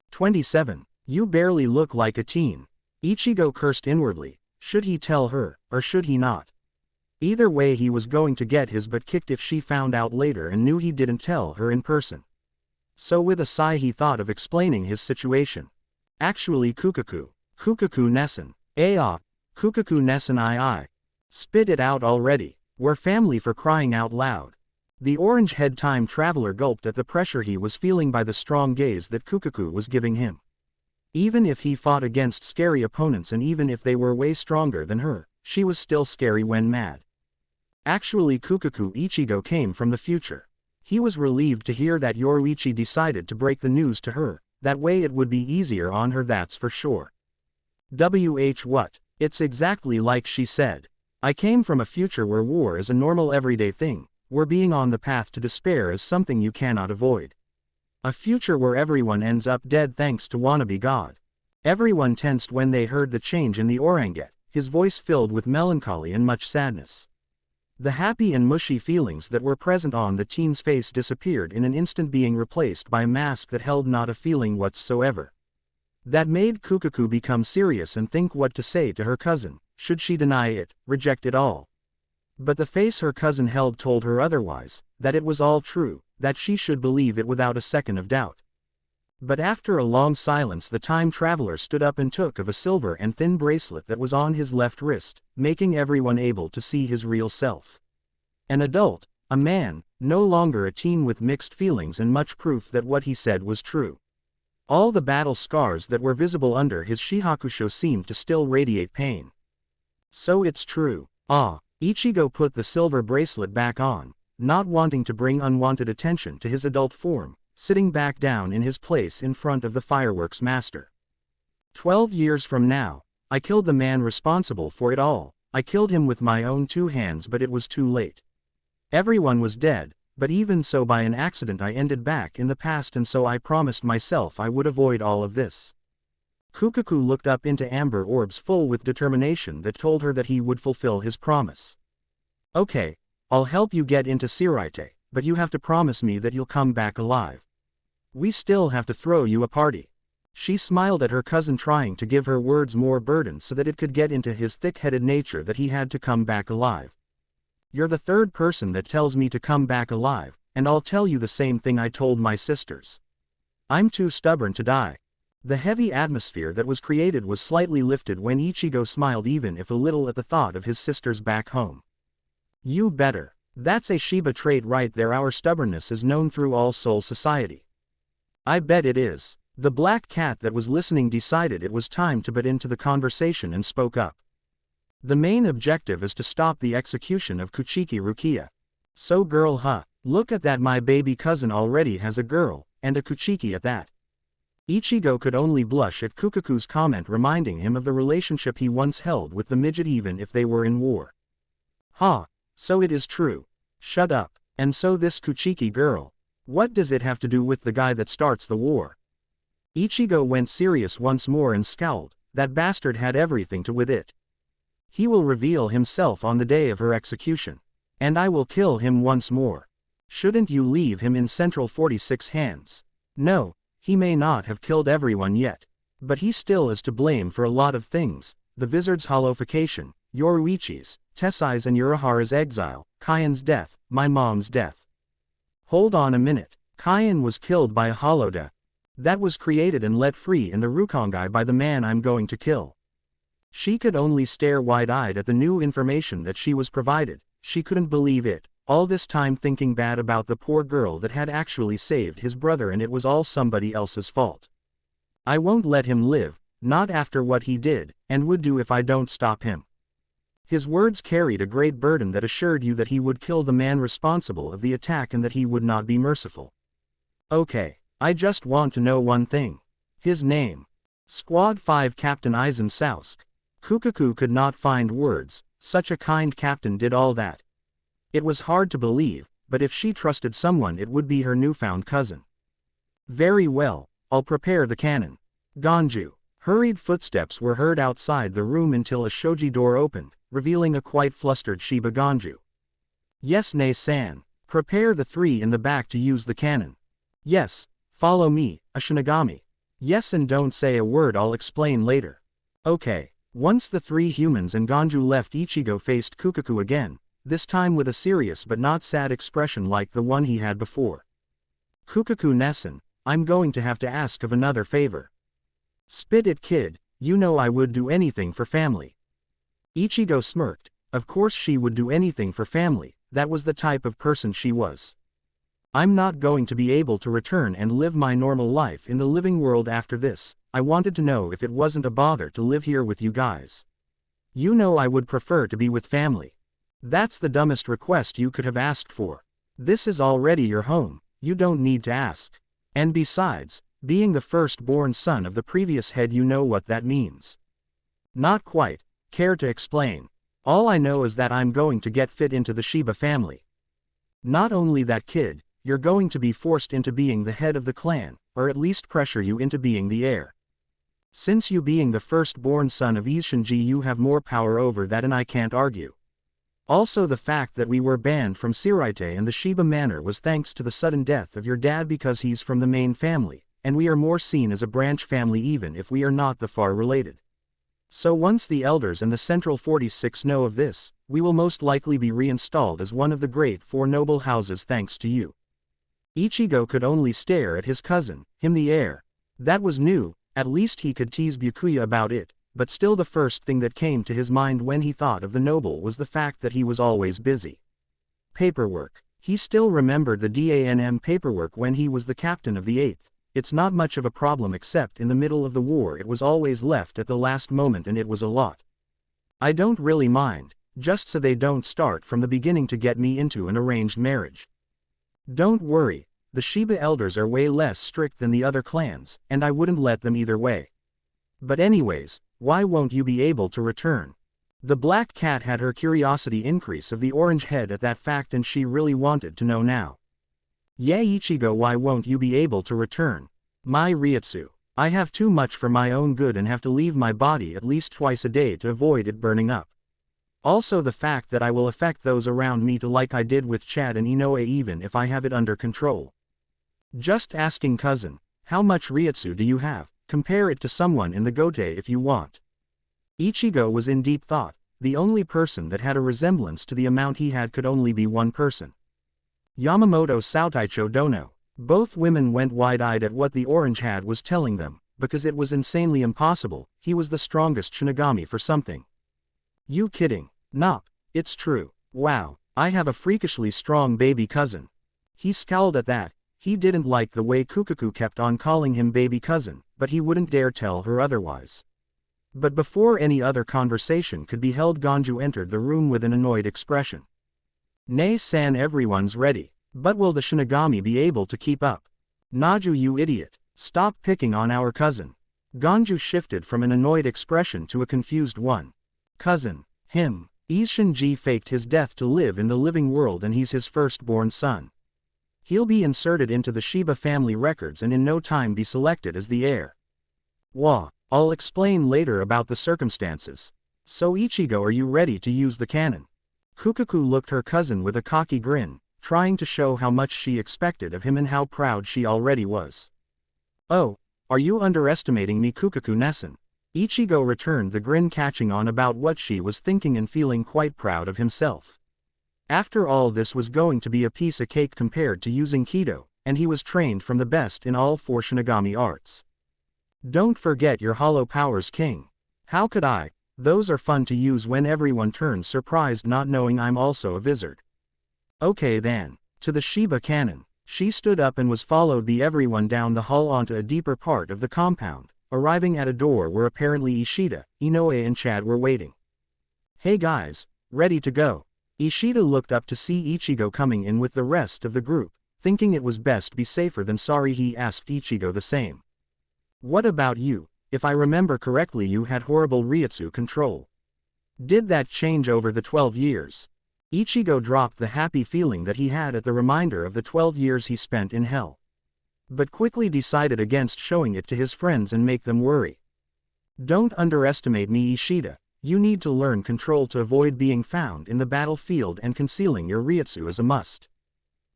27, you barely look like a teen. Ichigo cursed inwardly. Should he tell her, or should he not? Either way, he was going to get his butt kicked if she found out later and knew he didn't tell her in person. So with a sigh he thought of explaining his situation. Actually, Kukaku Nessen. Kukaku Nessen I. Spit it out already. We're family, for crying out loud. The orange-head time traveler gulped at the pressure he was feeling by the strong gaze that Kukaku was giving him. Even if he fought against scary opponents and even if they were way stronger than her, she was still scary when mad. Actually, Kukaku Ichigo came from the future. He was relieved to hear that Yoruichi decided to break the news to her. That way it would be easier on her, that's for sure. What? It's exactly like she said. I came from a future where war is a normal everyday thing, where being on the path to despair is something you cannot avoid. A future where everyone ends up dead thanks to wannabe God. Everyone tensed when they heard the change in the orangutan, his voice filled with melancholy and much sadness. The happy and mushy feelings that were present on the teen's face disappeared in an instant, being replaced by a mask that held not a feeling whatsoever. That made Kukaku become serious and think what to say to her cousin. Should she deny it, reject it all? But the face her cousin held told her otherwise, that it was all true, that she should believe it without a second of doubt. But after a long silence the time traveler stood up and took of a silver and thin bracelet that was on his left wrist, making everyone able to see his real self. An adult, a man, no longer a teen with mixed feelings and much proof that what he said was true. All the battle scars that were visible under his shihakusho seemed to still radiate pain. So it's true. Ah. Ichigo put the silver bracelet back on, not wanting to bring unwanted attention to his adult form, sitting back down in his place in front of the fireworks master. 12 years from now, I killed the man responsible for it all. I killed him with my own 2 hands, but it was too late. Everyone was dead, but even so by an accident I ended back in the past, and so I promised myself I would avoid all of this. Kukaku looked up into amber orbs full with determination that told her that he would fulfill his promise. Okay, I'll help you get into Sirite, but you have to promise me that you'll come back alive. We still have to throw you a party. She smiled at her cousin, trying to give her words more burden so that it could get into his thick-headed nature that he had to come back alive. You're the 3rd person that tells me to come back alive, and I'll tell you the same thing I told my sisters. I'm too stubborn to die. The heavy atmosphere that was created was slightly lifted when Ichigo smiled, even if a little, at the thought of his sisters back home. You better. That's a Shiba trait right there. Our stubbornness is known through all soul society. I bet it is. The black cat that was listening decided it was time to butt into the conversation and spoke up. The main objective is to stop the execution of Kuchiki Rukia. So girl, huh? Look at that, my baby cousin already has a girl, and a Kuchiki at that. Ichigo could only blush at Kukaku's comment, reminding him of the relationship he once held with the midget even if they were in war. Ha, so it is true. Shut up. And so this Kuchiki girl, what does it have to do with the guy that starts the war? Ichigo went serious once more and scowled. That bastard had everything to with it. He will reveal himself on the day of her execution. And I will kill him once more. Shouldn't you leave him in Central 46 hands? No. He may not have killed everyone yet, but he still is to blame for a lot of things: the Vizard's hollowification, Yoruichi's, Tessai's and Urahara's exile, Kaien's death, my mom's death. Hold on a minute. Kaien was killed by a holodeath. That was created and let free in the Rukongai by the man I'm going to kill. She could only stare wide-eyed at the new information that she was provided. She couldn't believe it. All this time thinking bad about the poor girl that had actually saved his brother, and it was all somebody else's fault. I won't let him live, not after what he did, and would do if I don't stop him. His words carried a great burden that assured you that he would kill the man responsible of the attack and that he would not be merciful. Okay, I just want to know one thing. His name. Squad 5 Captain Aizen Sausk. Kukaku could not find words. Such a kind captain did all that. It was hard to believe, but if she trusted someone it would be her newfound cousin. Very well, I'll prepare the cannon. Ganju. Hurried footsteps were heard outside the room until a shoji door opened, revealing a quite flustered Shiba Ganju. Yes, Ne-san. Prepare the 3 in the back to use the cannon. Yes, follow me, a Shinigami. Yes, and don't say a word, I'll explain later. Okay. Once the 3 humans and Ganju left, Ichigo faced Kukaku again, this time with a serious but not sad expression like the one he had before. Kukaku-nesan, I'm going to have to ask of another favor. Spit it, kid, you know I would do anything for family. Ichigo smirked. Of course she would do anything for family, that was the type of person she was. I'm not going to be able to return and live my normal life in the living world after this. I wanted to know if it wasn't a bother to live here with you guys. You know I would prefer to be with family. That's the dumbest request you could have asked for. This is already your home, you don't need to ask. And besides, being the firstborn son of the previous head, you know what that means. Not quite. Care to explain? All I know is that I'm going to get fit into the Shiba family. Not only that, kid, you're going to be forced into being the head of the clan, or at least pressure you into being the heir. Since you being the firstborn son of Isshinji, you have more power over that, and I can't argue. Also, the fact that we were banned from Sirite and the Shiba Manor was thanks to the sudden death of your dad, because he's from the main family, and we are more seen as a branch family even if we are not the far related. So once the elders and the Central 46 know of this, we will most likely be reinstalled as one of the great four noble houses thanks to you. Ichigo could only stare at his cousin, him the heir. That was new, at least he could tease Byakuya about it, but still the first thing that came to his mind when he thought of the noble was the fact that he was always busy. Paperwork. He still remembered the DANM paperwork when he was the captain of the 8th. It's not much of a problem except in the middle of the war it was always left at the last moment and it was a lot. I don't really mind, just so they don't start from the beginning to get me into an arranged marriage. Don't worry, the Shiba elders are way less strict than the other clans, and I wouldn't let them either way. But anyways, why won't you be able to return? The black cat had her curiosity increase of the orange head at that fact and she really wanted to know now. Yeah Ichigo, why won't you be able to return? My Ryutsu. I have too much for my own good and have to leave my body at least twice a day to avoid it burning up. Also the fact that I will affect those around me to like I did with Chad and Inoue even if I have it under control. Just asking cousin, how much Ryutsu do you have? Compare it to someone in the Gote if you want. Ichigo was in deep thought. The only person that had a resemblance to the amount he had could only be one person. Yamamoto Saotaicho Dono. Both women went wide-eyed at what the orange hat was telling them, because it was insanely impossible. He was the strongest Shinigami for something. You kidding? Nah, it's true. Wow, I have a freakishly strong baby cousin. He scowled at that. He didn't like the way Kukaku kept on calling him baby cousin, but he wouldn't dare tell her otherwise. But before any other conversation could be held, Ganju entered the room with an annoyed expression. Nei-san, everyone's ready, but will the Shinigami be able to keep up? Naju, you idiot, stop picking on our cousin. Ganju shifted from an annoyed expression to a confused one. Cousin, him. Isshinji faked his death to live in the living world and he's his firstborn son. He'll be inserted into the Shiba family records and in no time be selected as the heir. Wah. I'll explain later about the circumstances. So Ichigo, are you ready to use the cannon? Kukaku looked her cousin with a cocky grin, trying to show how much she expected of him and how proud she already was. Oh, are you underestimating me, Kukaku-nesan? Ichigo returned the grin, catching on about what she was thinking and feeling quite proud of himself. After all, this was going to be a piece of cake compared to using Kido, and he was trained from the best in all four Shinigami arts. Don't forget your hollow powers, King. How could I? Those are fun to use when everyone turns surprised not knowing I'm also a wizard. Okay then, to the Shiba cannon. She stood up and was followed by everyone down the hall onto a deeper part of the compound, arriving at a door where apparently Ishida, Inoue and Chad were waiting. Hey guys, ready to go? Ishida looked up to see Ichigo coming in with the rest of the group, thinking it was best be safer than sorry. He asked Ichigo the same. What about you? If I remember correctly, you had horrible Ryutsu control. Did that change over the 12 years? Ichigo dropped the happy feeling that he had at the reminder of the 12 years he spent in hell, but quickly decided against showing it to his friends and make them worry. Don't underestimate me, Ishida. You need to learn control to avoid being found in the battlefield, and concealing your Ryutsu is a must.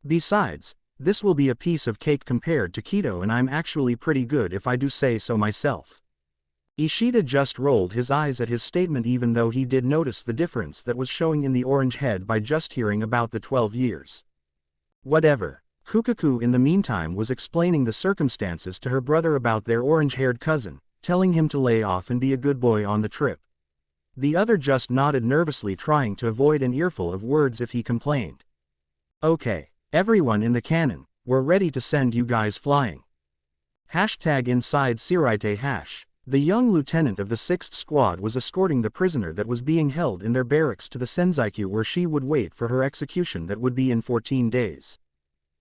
Besides, this will be a piece of cake compared to Kido, and I'm actually pretty good if I do say so myself. Ishida just rolled his eyes at his statement, even though he did notice the difference that was showing in the orange head by just hearing about the 12 years. Whatever. Kukaku in the meantime was explaining the circumstances to her brother about their orange-haired cousin, telling him to lay off and be a good boy on the trip. The other just nodded nervously, trying to avoid an earful of words if he complained. Okay. Everyone in the cannon, we're ready to send you guys flying. #inside Siraite#. The young lieutenant of the 6th squad was escorting the prisoner that was being held in their barracks to the Senzaiku, where she would wait for her execution that would be in 14 days.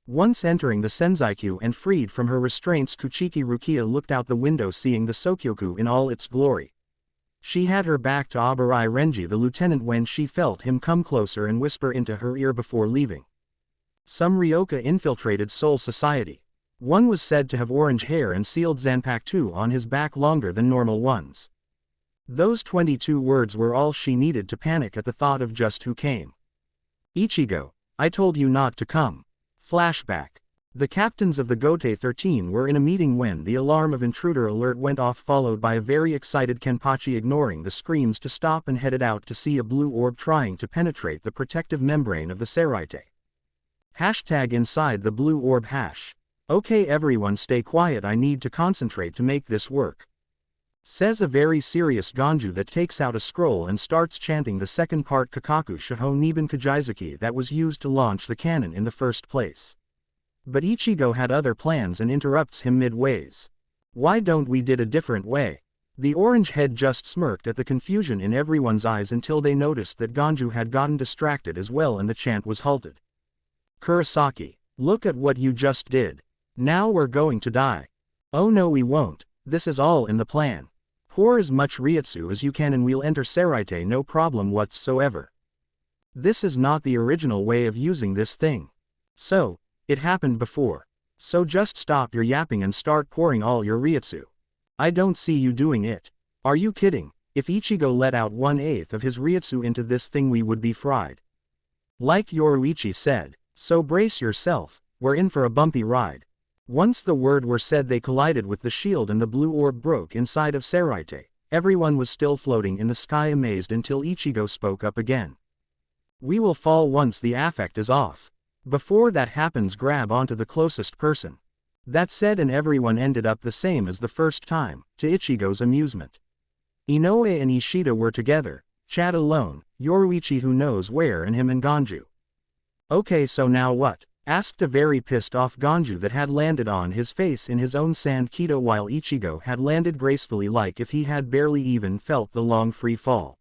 Once entering the Senzaiku and freed from her restraints, Kuchiki Rukia looked out the window, seeing the Sokyoku in all its glory. She had her back to Abarai Renji the lieutenant when she felt him come closer and whisper into her ear before leaving. Some Ryoka infiltrated Soul Society. One was said to have orange hair and sealed Zanpakuto on his back longer than normal ones. Those 22 words were all she needed to panic at the thought of just who came. Ichigo, I told you not to come. Flashback. The captains of the Gote 13 were in a meeting when the alarm of intruder alert went off, followed by a very excited Kenpachi ignoring the screams to stop and headed out to see a blue orb trying to penetrate the protective membrane of the Seraite. Hashtag inside the blue orb hash. Okay everyone stay quiet, I need to concentrate to make this work. Says a very serious Ganju that takes out a scroll and starts chanting the second part Kakaku Shiho Niban Kajizuki that was used to launch the cannon in the first place. But Ichigo had other plans and interrupts him mid-ways. Why don't we did a different way? The orange head just smirked at the confusion in everyone's eyes until they noticed that Ganju had gotten distracted as well and the chant was halted. Kurosaki, look at what you just did. Now we're going to die. Oh no we won't, this is all in the plan. Pour as much Ryutsu as you can and we'll enter Seraite no problem whatsoever. This is not the original way of using this thing. So, it happened before. So just stop your yapping and start pouring all your Ryutsu. I don't see you doing it. Are you kidding? If Ichigo let out 1/8 of his Ryutsu into this thing we would be fried. Like Yoruichi said, so brace yourself, we're in for a bumpy ride. Once the word were said they collided with the shield and the blue orb broke inside of Seraite. Everyone was still floating in the sky amazed until Ichigo spoke up again. We will fall once the affect is off. Before that happens grab onto the closest person. That said and everyone ended up the same as the first time, to Ichigo's amusement. Inoue and Ishida were together, Chad alone, Yoruichi who knows where and him and Ganju. Okay so now what? Asked a very pissed off Ganju that had landed on his face in his own sand Kido while Ichigo had landed gracefully like if he had barely even felt the long free fall.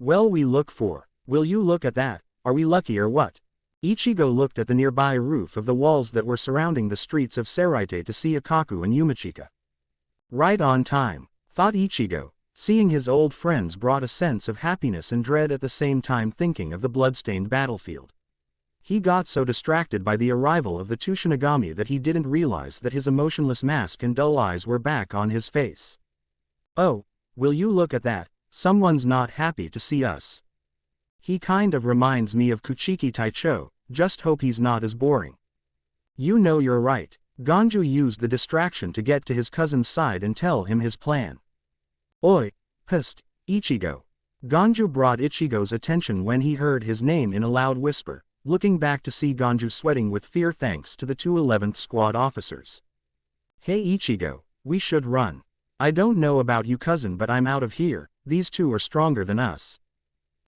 Well we look for, will you look at that, are we lucky or what? Ichigo looked at the nearby roof of the walls that were surrounding the streets of Seraite to see Akaku and Yumachika. Right on time, thought Ichigo, seeing his old friends brought a sense of happiness and dread at the same time thinking of the bloodstained battlefield. He got so distracted by the arrival of the two Shinigami that he didn't realize that his emotionless mask and dull eyes were back on his face. Oh, will you look at that, someone's not happy to see us. He kind of reminds me of Kuchiki Taicho, just hope he's not as boring. You know you're right, Ganju used the distraction to get to his cousin's side and tell him his plan. Oi, psst, Ichigo. Ganju brought Ichigo's attention when he heard his name in a loud whisper. Looking back to see Ganju sweating with fear thanks to the two 11th squad officers. Hey Ichigo, we should run. I don't know about you cousin but I'm out of here, these two are stronger than us.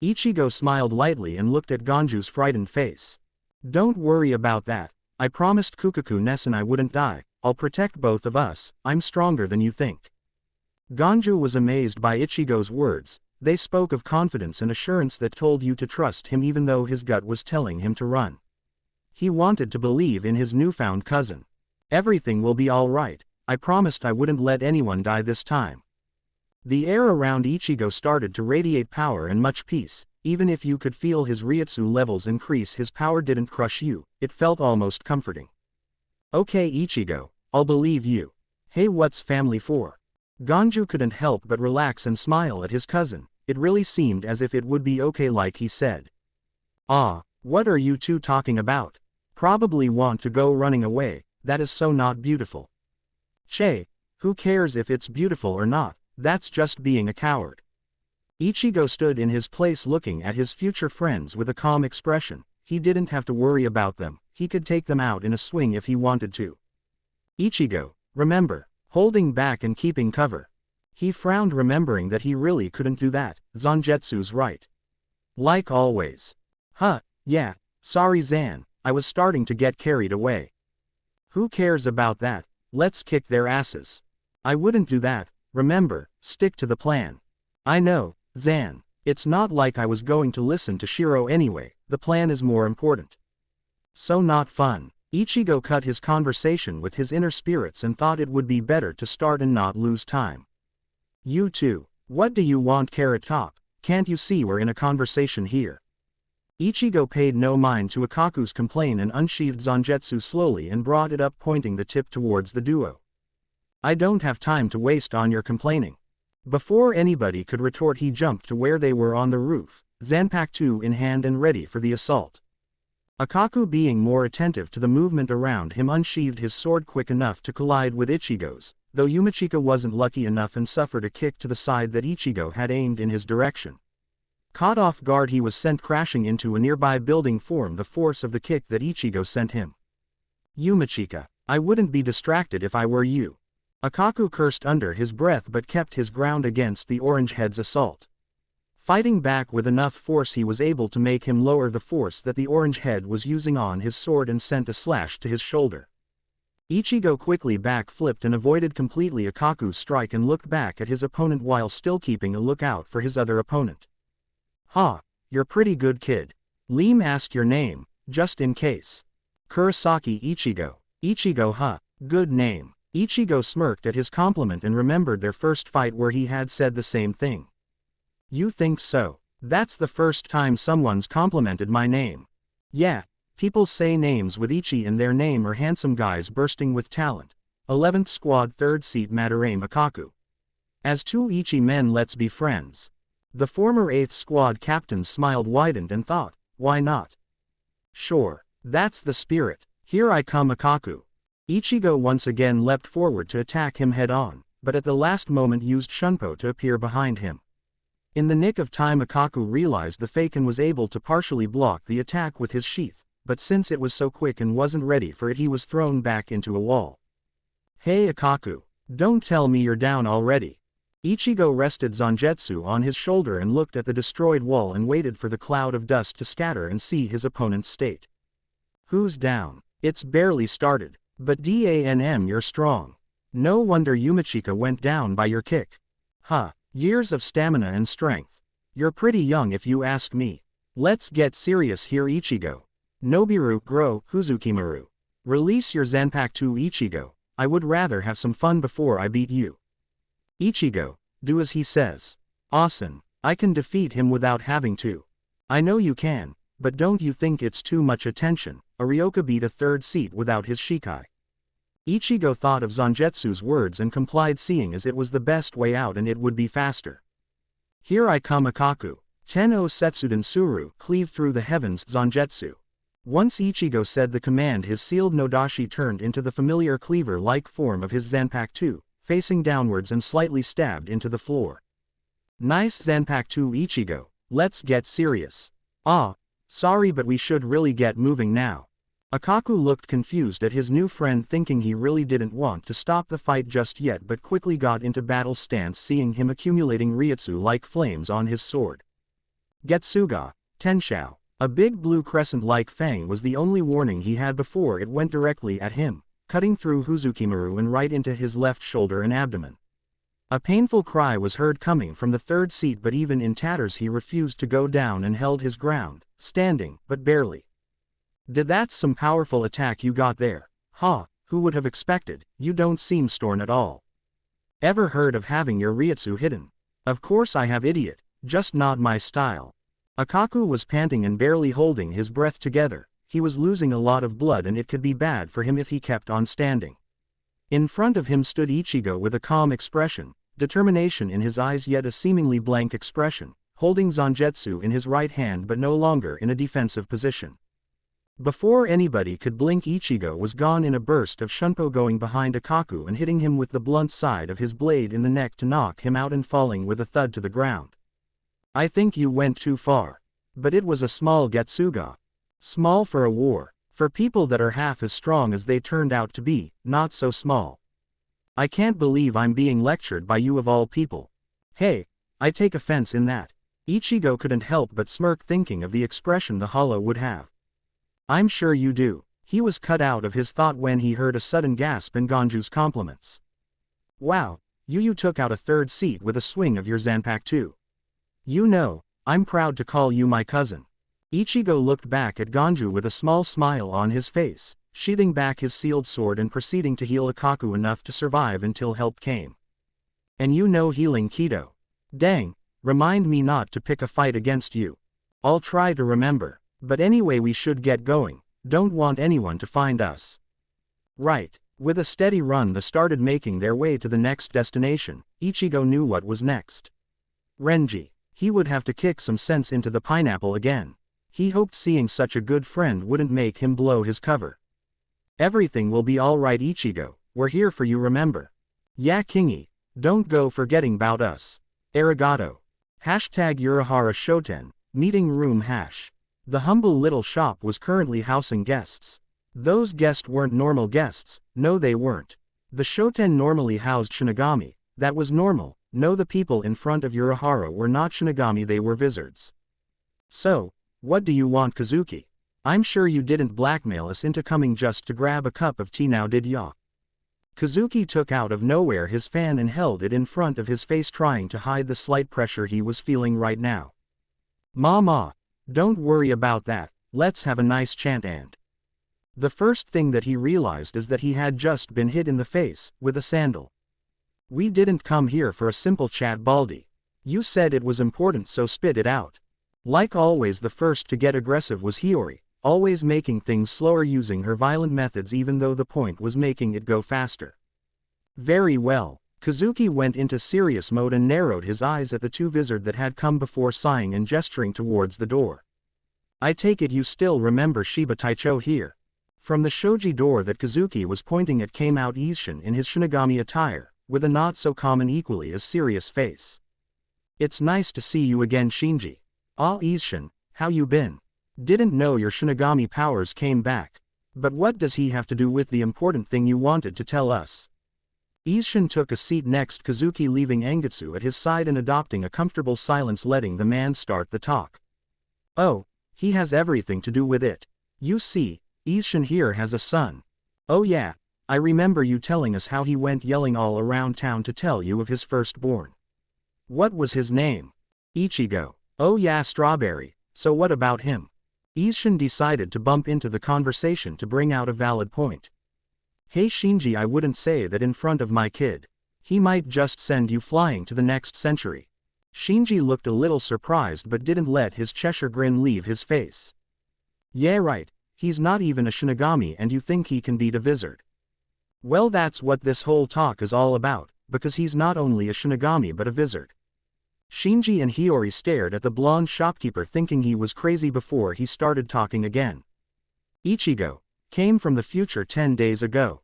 Ichigo smiled lightly and looked at Ganju's frightened face. Don't worry about that, I promised Kukaku-Nessen I wouldn't die, I'll protect both of us, I'm stronger than you think. Ganju was amazed by Ichigo's words. They spoke of confidence and assurance that told you to trust him even though his gut was telling him to run. He wanted to believe in his newfound cousin. Everything will be all right, I promised I wouldn't let anyone die this time. The air around Ichigo started to radiate power and much peace, even if you could feel his Ryutsu levels increase his power didn't crush you, it felt almost comforting. Okay Ichigo, I'll believe you. Hey what's family for? Ganju couldn't help but relax and smile at his cousin, it really seemed as if it would be okay like he said. Ah, what are you two talking about? Probably want to go running away, that is so not beautiful. Che, who cares if it's beautiful or not, that's just being a coward. Ichigo stood in his place looking at his future friends with a calm expression, he didn't have to worry about them, he could take them out in a swing if he wanted to. Ichigo, remember. Holding back and keeping cover. He frowned remembering that he really couldn't do that, Zanjetsu's right. Like always. Huh, yeah, sorry Zan, I was starting to get carried away. Who cares about that, let's kick their asses. I wouldn't do that, remember, stick to the plan. I know, Zan, it's not like I was going to listen to Shiro anyway, the plan is more important. So not fun. Ichigo cut his conversation with his inner spirits and thought it would be better to start and not lose time. You two, what do you want Carrot Top, can't you see we're in a conversation here? Ichigo paid no mind to Akaku's complaint and unsheathed Zanjetsu slowly and brought it up pointing the tip towards the duo. I don't have time to waste on your complaining. Before anybody could retort he jumped to where they were on the roof, Zanpakuto in hand and ready for the assault. Akaku, being more attentive to the movement around him, unsheathed his sword quick enough to collide with Ichigo's, though Yumachika wasn't lucky enough and suffered a kick to the side that Ichigo had aimed in his direction. Caught off guard, he was sent crashing into a nearby building from the force of the kick that Ichigo sent him. Yumachika, I wouldn't be distracted if I were you. Akaku cursed under his breath but kept his ground against the orange head's assault. Fighting back with enough force, he was able to make him lower the force that the orange head was using on his sword and sent a slash to his shoulder. Ichigo quickly backflipped and avoided completely Akaku's strike and looked back at his opponent while still keeping a lookout for his other opponent. "Ha, you're pretty good, kid. Leem, ask your name, just in case." "Kurosaki Ichigo." "Ichigo, huh, good name." Ichigo smirked at his compliment and remembered their first fight where he had said the same thing. "You think so? That's the first time someone's complimented my name." "Yeah, people say names with Ichi in their name are handsome guys bursting with talent." 11th Squad 3rd Seat Madarame Akaku. "As two Ichi men, let's be friends." The former 8th Squad captain smiled widened and thought, why not? "Sure, that's the spirit. Here I come, Akaku." Ichigo once again leapt forward to attack him head-on, but at the last moment used Shunpo to appear behind him. In the nick of time, Akaku realized the fake and was able to partially block the attack with his sheath, but since it was so quick and wasn't ready for it, he was thrown back into a wall. "Hey Akaku, don't tell me you're down already." Ichigo rested Zangetsu on his shoulder and looked at the destroyed wall and waited for the cloud of dust to scatter and see his opponent's state. "Who's down? It's barely started. But damn, you're strong. No wonder Yumachika went down by your kick. Huh, years of stamina and strength. You're pretty young if you ask me. Let's get serious here, Ichigo. Nobiru Gro Huzukimaru. Release your Zanpakuto, Ichigo. I would rather have some fun before I beat you." "Ichigo, do as he says." "Awesome, I can defeat him without having to." "I know you can, but don't you think it's too much attention? Arioka beat a 3rd seat without his Shikai." Ichigo thought of Zangetsu's words and complied, seeing as it was the best way out and it would be faster. "Here I come, Akaku. Ten-o Setsuden Suru, cleave through the heavens, Zangetsu." Once Ichigo said the command, his sealed Nodashi turned into the familiar cleaver-like form of his Zanpakuto, facing downwards and slightly stabbed into the floor. "Nice Zanpakuto, Ichigo. Let's get serious." "Ah, sorry, but we should really get moving now." Akaku looked confused at his new friend, thinking he really didn't want to stop the fight just yet, but quickly got into battle stance, seeing him accumulating Ryutsu-like flames on his sword. Getsuga, Tenshou. A big blue crescent-like fang was the only warning he had before it went directly at him, cutting through Huzukimaru and right into his left shoulder and abdomen. A painful cry was heard coming from the 3rd seat, but even in tatters he refused to go down and held his ground, standing, but barely. "Did that's some powerful attack you got there. Ha, who would have expected? You don't seem storn at all. Ever heard of having your Ryutsu hidden?" "Of course I have, idiot, just not my style." Akaku was panting and barely holding his breath together. He was losing a lot of blood and it could be bad for him if he kept on standing. In front of him stood Ichigo with a calm expression, determination in his eyes yet a seemingly blank expression, holding Zangetsu in his right hand but no longer in a defensive position. Before anybody could blink, Ichigo was gone in a burst of Shunpo, going behind Akaku and hitting him with the blunt side of his blade in the neck to knock him out and falling with a thud to the ground. "I think you went too far." "But it was a small Getsuga." "Small for a war. For people that are half as strong as they turned out to be, not so small." "I can't believe I'm being lectured by you of all people." "Hey, I take offense in that." Ichigo couldn't help but smirk, thinking of the expression the hollow would have. "I'm sure you do." He was cut out of his thought when he heard a sudden gasp in Gonju's compliments. "Wow, you took out a 3rd seat with a swing of your Zanpakuto. You know, I'm proud to call you my cousin." Ichigo looked back at Gonju with a small smile on his face, sheathing back his sealed sword and proceeding to heal Akaku enough to survive until help came. "And you know healing Kido. Dang, remind me not to pick a fight against you." "I'll try to remember. But anyway, we should get going. Don't want anyone to find us." "Right." With a steady run they started making their way to the next destination. Ichigo knew what was next. Renji. He would have to kick some sense into the pineapple again. He hoped seeing such a good friend wouldn't make him blow his cover. Everything will be alright Ichigo, we're here for you remember. Yeah Kingy, don't go forgetting about us. Arigato. Hashtag Urahara Shoten, meeting room hash. The humble little shop was currently housing guests. Those guests weren't normal guests, no they weren't. The Shoten normally housed Shinigami, that was normal, no the people in front of Urahara were not Shinigami they were wizards. So, what do you want Kazuki? I'm sure you didn't blackmail us into coming just to grab a cup of tea now did ya? Kazuki took out of nowhere his fan and held it in front of his face trying to hide the slight pressure he was feeling right now. Ma, don't worry about that, let's have a nice chant and. The first thing that he realized is that he had just been hit in the face with a sandal. We didn't come here for a simple chat Baldy. You said it was important so spit it out. Like always the first to get aggressive was Hiyori, always making things slower using her violent methods even though the point was making it go faster. Very well, Kazuki went into serious mode and narrowed his eyes at the two wizards that had come before sighing and gesturing towards the door. I take it you still remember Shiba Taicho here. From the shoji door that Kazuki was pointing at came out Isshin in his Shinigami attire, with a not so common equally as serious face. It's nice to see you again Shinji. Ah Isshin, how you been? Didn't know your Shinigami powers came back. But what does he have to do with the important thing you wanted to tell us? Isshin took a seat next Kazuki leaving Angetsu at his side and adopting a comfortable silence letting the man start the talk. Oh, he has everything to do with it. You see, Isshin here has a son. Oh yeah, I remember you telling us how he went yelling all around town to tell you of his firstborn. What was his name? Ichigo. Oh yeah Strawberry, so what about him? Isshin decided to bump into the conversation to bring out a valid point. Hey Shinji I wouldn't say that in front of my kid. He might just send you flying to the next century. Shinji looked a little surprised but didn't let his Cheshire grin leave his face. Yeah right, he's not even a Shinigami and you think he can beat a wizard. Well that's what this whole talk is all about, because he's not only a Shinigami but a wizard. Shinji and Hiyori stared at the blonde shopkeeper thinking he was crazy before he started talking again. Ichigo came from the future 10 days ago.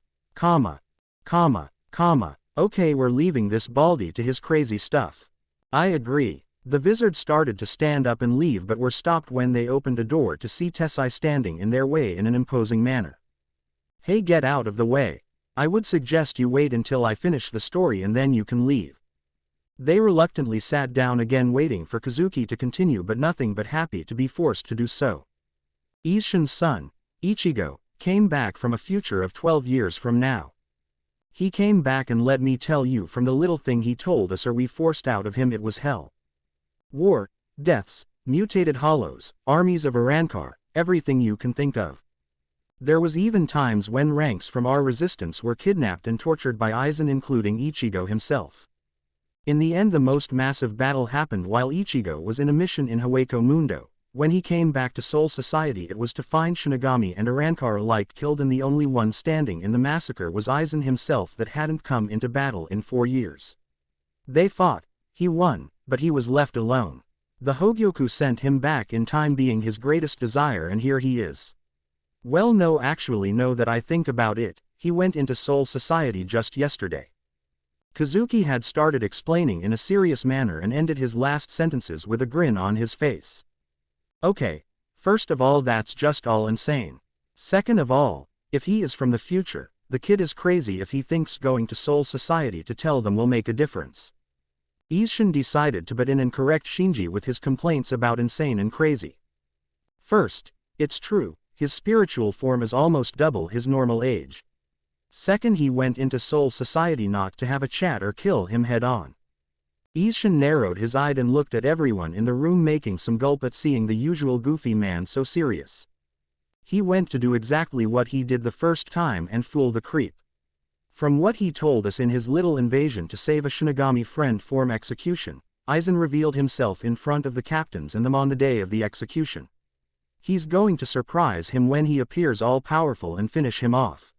Okay we're leaving this Baldy to his crazy stuff. I agree. The wizard started to stand up and leave but were stopped when they opened a door to see Tessai standing in their way in an imposing manner. Hey get out of the way. I would suggest you wait until I finish the story and then you can leave. They reluctantly sat down again waiting for Kazuki to continue but nothing but happy to be forced to do so. Isshin's son, Ichigo, came back from a future of 12 years from now. He came back and let me tell you from the little thing he told us or we forced out of him it was hell. War, deaths, mutated hollows, armies of Arankar, everything you can think of. There was even times when ranks from our resistance were kidnapped and tortured by Aizen including Ichigo himself. In the end the most massive battle happened while Ichigo was in a mission in Hueco Mundo. When he came back to Soul Society it was to find Shinigami and Arankar alike killed and the only one standing in the massacre was Aizen himself that hadn't come into battle in 4 years. They fought, he won, but he was left alone. The Hogyoku sent him back in time being his greatest desire and here he is. Well no actually no that I think about it, he went into Soul Society just yesterday. Kazuki had started explaining in a serious manner and ended his last sentences with a grin on his face. Okay, first of all that's just all insane. Second of all, if he is from the future, the kid is crazy if he thinks going to Soul Society to tell them will make a difference. Isshin decided to butt in and correct Shinji with his complaints about insane and crazy. First, it's true, his spiritual form is almost double his normal age. Second he went into Soul Society not to have a chat or kill him head on. Isshin narrowed his eye and looked at everyone in the room making some gulp at seeing the usual goofy man so serious. He went to do exactly what he did the first time and fool the creep. From what he told us in his little invasion to save a Shinigami friend from execution, Aizen revealed himself in front of the captains and them on the day of the execution. He's going to surprise him when he appears all-powerful and finish him off.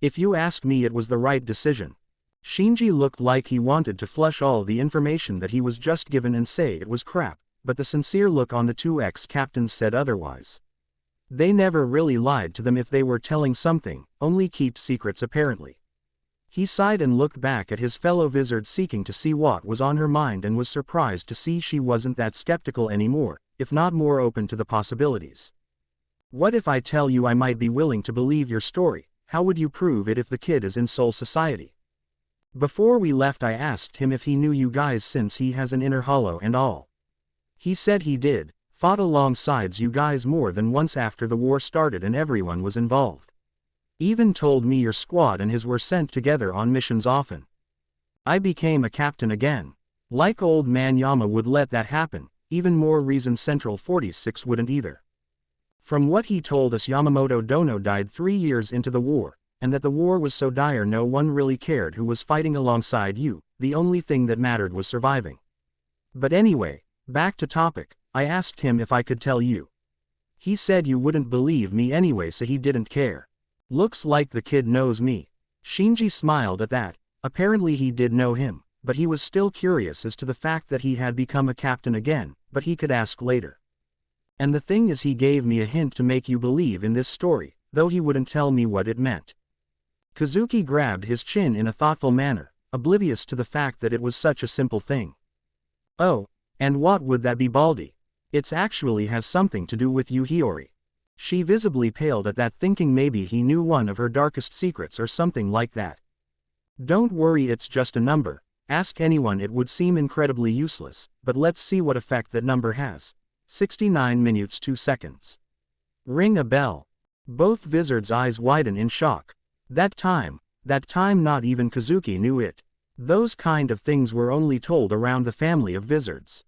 If you ask me it was the right decision. Shinji looked like he wanted to flush all the information that he was just given and say it was crap, but the sincere look on the two ex-captains said otherwise. They never really lied to them if they were telling something, only keep secrets apparently. He sighed and looked back at his fellow wizard seeking to see what was on her mind and was surprised to see she wasn't that skeptical anymore, if not more open to the possibilities. What if I tell you I might be willing to believe your story? How would you prove it if the kid is in Soul Society? Before we left I asked him if he knew you guys since he has an inner hollow and all. He said he did, fought alongside you guys more than once after the war started and everyone was involved. Even told me your squad and his were sent together on missions often. I became a captain again. Like old man Yama would let that happen, even more reason Central 46 wouldn't either. From what he told us Yamamoto Dono died 3 years into the war, and that the war was so dire no one really cared who was fighting alongside you, the only thing that mattered was surviving. But anyway, back to topic, I asked him if I could tell you. He said you wouldn't believe me anyway so he didn't care. Looks like the kid knows me. Shinji smiled at that. Apparently he did know him, but he was still curious as to the fact that he had become a captain again, but he could ask later. And the thing is he gave me a hint to make you believe in this story, though he wouldn't tell me what it meant. Kazuki grabbed his chin in a thoughtful manner, oblivious to the fact that it was such a simple thing. Oh, and what would that be, Baldy? It's actually has something to do with you, Hiyori. She visibly paled at that, thinking maybe he knew one of her darkest secrets or something like that. Don't worry, it's just a number. Ask anyone, it would seem incredibly useless, but let's see what effect that number has. 69 minutes 2 seconds. Ring a bell. Both wizards' eyes widen in shock. That time not even Kazuki knew it. Those kind of things were only told around the family of wizards.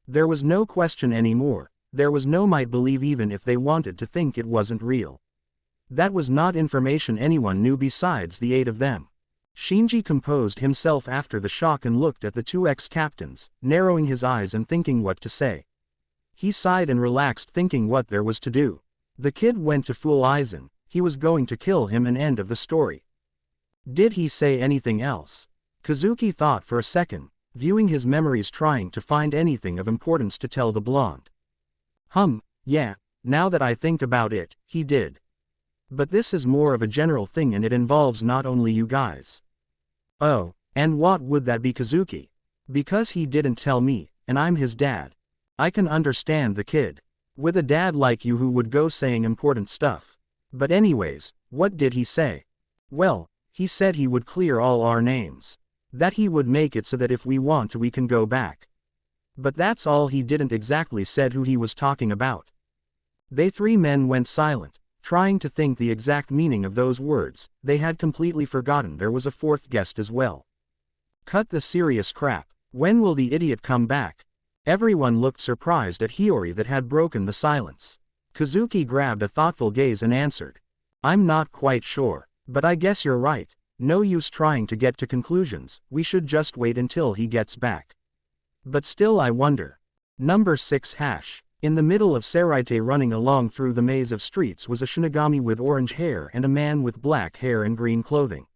There was no question anymore. There was no might believe even if they wanted to think it wasn't real. That was not information anyone knew besides the 8 of them. Shinji composed himself after the shock and looked at the two ex-captains, narrowing his eyes and thinking what to say. He sighed and relaxed, thinking what there was to do. The kid went to fool Aizen, he was going to kill him, and end of the story. Did he say anything else? Kazuki thought for a second, viewing his memories, trying to find anything of importance to tell the blonde. Yeah, now that I think about it, he did. But this is more of a general thing and it involves not only you guys. Oh, and what would that be, Kazuki? Because he didn't tell me, and I'm his dad. I can understand the kid. With a dad like you who would go saying important stuff. But anyways, what did he say? Well, he said he would clear all our names. That he would make it so that if we want to we can go back. But that's all. He didn't exactly said who he was talking about. They 3 men went silent, trying to think the exact meaning of those words. They had completely forgotten there was a 4th guest as well. Cut the serious crap. When will the idiot come back? Everyone looked surprised at Hiyori that had broken the silence. Kazuki grabbed a thoughtful gaze and answered. I'm not quite sure, but I guess you're right. No use trying to get to conclusions, we should just wait until he gets back. But still I wonder. Number 6 hash. In the middle of Seraite, running along through the maze of streets, was a Shinigami with orange hair and a man with black hair and green clothing.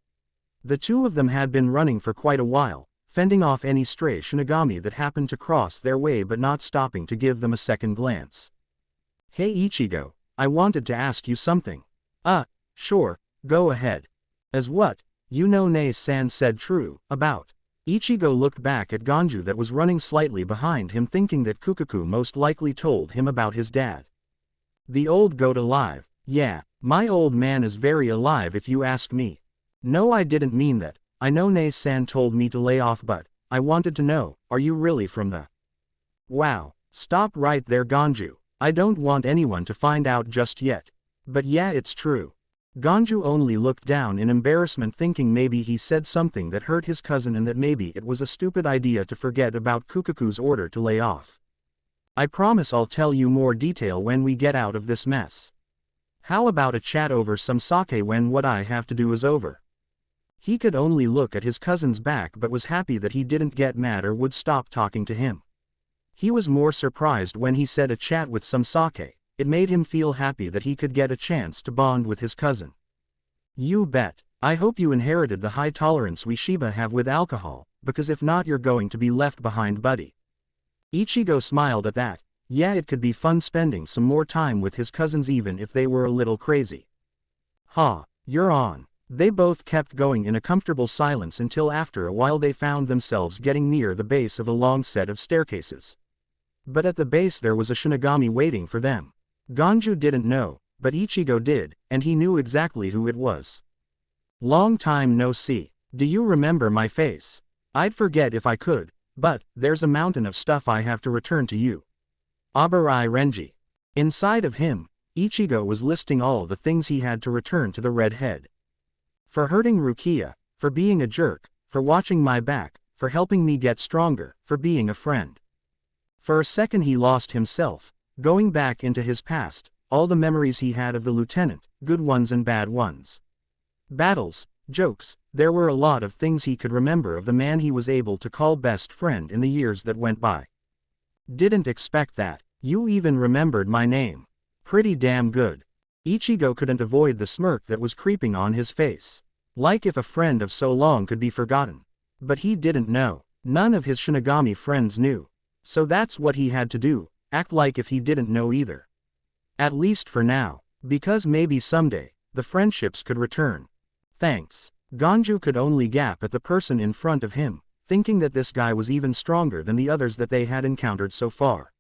The 2 of them had been running for quite a while, fending off any stray Shinigami that happened to cross their way but not stopping to give them a second glance. Hey Ichigo, I wanted to ask you something. Sure, go ahead. As what? You know Ne-san said true, about. Ichigo looked back at Ganju that was running slightly behind him, thinking that Kukaku most likely told him about his dad. The old goat alive. Yeah, my old man is very alive if you ask me. No, I didn't mean that. I know Ne-san told me to lay off, but I wanted to know, are you really from the... Wow, stop right there Ganju. I don't want anyone to find out just yet. But yeah, it's true. Ganju only looked down in embarrassment, thinking maybe he said something that hurt his cousin and that maybe it was a stupid idea to forget about Kukaku's order to lay off. I promise I'll tell you more detail when we get out of this mess. How about a chat over some sake when what I have to do is over? He could only look at his cousin's back but was happy that he didn't get mad or would stop talking to him. He was more surprised when he said a chat with some sake. It made him feel happy that he could get a chance to bond with his cousin. You bet. I hope you inherited the high tolerance we Shiba have with alcohol, because if not you're going to be left behind, buddy. Ichigo smiled at that. Yeah, it could be fun spending some more time with his cousins even if they were a little crazy. Ha, you're on. They both kept going in a comfortable silence until after a while they found themselves getting near the base of a long set of staircases. But at the base there was a Shinigami waiting for them. Ganju didn't know, but Ichigo did, and he knew exactly who it was. Long time no see. Do you remember my face? I'd forget if I could, but there's a mountain of stuff I have to return to you. Abarai Renji. Inside of him, Ichigo was listing all the things he had to return to the Red Head. For hurting Rukia, for being a jerk, for watching my back, for helping me get stronger, for being a friend. For a second he lost himself, going back into his past, all the memories he had of the lieutenant, good ones and bad ones. Battles, jokes, there were a lot of things he could remember of the man he was able to call best friend in the years that went by. Didn't expect that. You even remembered my name. Pretty damn good. Ichigo couldn't avoid the smirk that was creeping on his face. Like if a friend of so long could be forgotten. But he didn't know. None of his Shinigami friends knew. So that's what he had to do, act like if he didn't know either. At least for now, because maybe someday, the friendships could return. Thanks. Ganju could only gap at the person in front of him, thinking that this guy was even stronger than the others that they had encountered so far.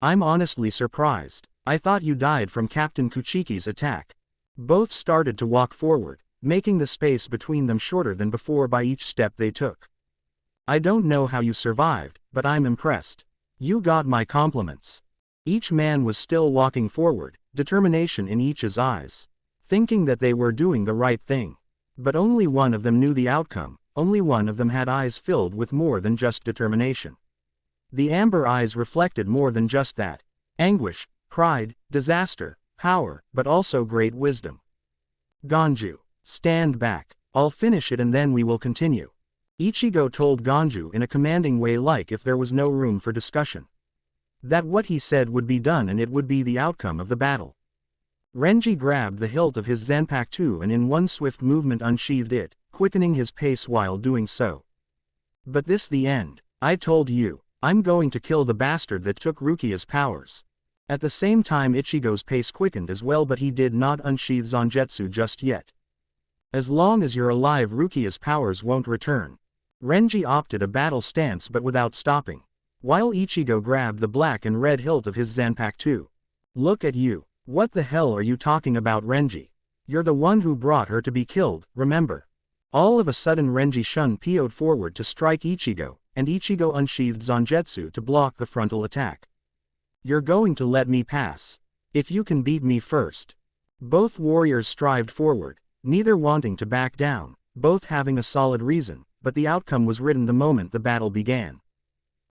I'm honestly surprised. I thought you died from Captain Kuchiki's attack. Both started to walk forward, making the space between them shorter than before by each step they took. I don't know how you survived, but I'm impressed. You got my compliments. Each man was still walking forward, determination in each's eyes, thinking that they were doing the right thing. But only one of them knew the outcome, only one of them had eyes filled with more than just determination. The amber eyes reflected more than just that. Anguish, pride, disaster, power, but also great wisdom. Ganju, stand back. I'll finish it and then we will continue. Ichigo told Ganju in a commanding way, like if there was no room for discussion. That what he said would be done and it would be the outcome of the battle. Renji grabbed the hilt of his Zanpakuto and in one swift movement unsheathed it, quickening his pace while doing so. But this the end. I told you, I'm going to kill the bastard that took Rukia's powers. At the same time Ichigo's pace quickened as well, but he did not unsheath Zangetsu just yet. As long as you're alive Rukia's powers won't return. Renji opted a battle stance but without stopping, while Ichigo grabbed the black and red hilt of his Zanpakuto. Look at you. What the hell are you talking about, Renji? You're the one who brought her to be killed, remember? All of a sudden Renji Shun-Pyo'd forward to strike Ichigo, and Ichigo unsheathed Zangetsu to block the frontal attack. You're going to let me pass. If you can beat me first. Both warriors strived forward, neither wanting to back down, both having a solid reason, but the outcome was written the moment the battle began.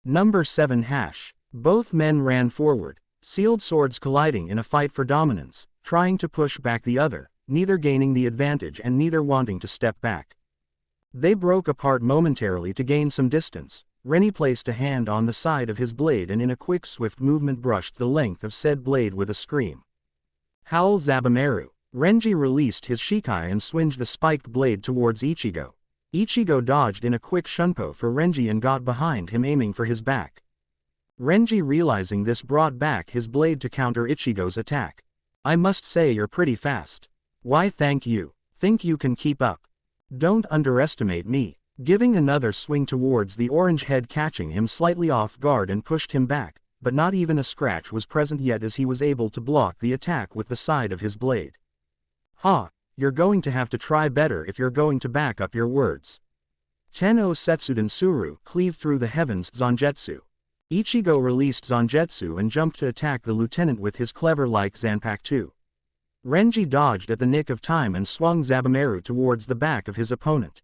Number 7 hash. Both men ran forward, sealed swords colliding in a fight for dominance, trying to push back the other, neither gaining the advantage and neither wanting to step back. They broke apart momentarily to gain some distance. Renny placed a hand on the side of his blade and in a quick swift movement brushed the length of said blade with a scream. Howl Zabumaru. Renji released his Shikai and swinged the spiked blade towards Ichigo. Ichigo dodged in a quick shunpo for Renji and got behind him aiming for his back. Renji realizing this brought back his blade to counter Ichigo's attack. I must say you're pretty fast. Why thank you. Think you can keep up. Don't underestimate me. Giving another swing towards the orange head, catching him slightly off guard and pushed him back, but not even a scratch was present yet as he was able to block the attack with the side of his blade. Ha, you're going to have to try better if you're going to back up your words. Tenno Setsuden Suru cleaved through the heavens Zangetsu. Ichigo released Zangetsu and jumped to attack the lieutenant with his clever-like Zanpakuto. Renji dodged at the nick of time and swung Zabumaru towards the back of his opponent.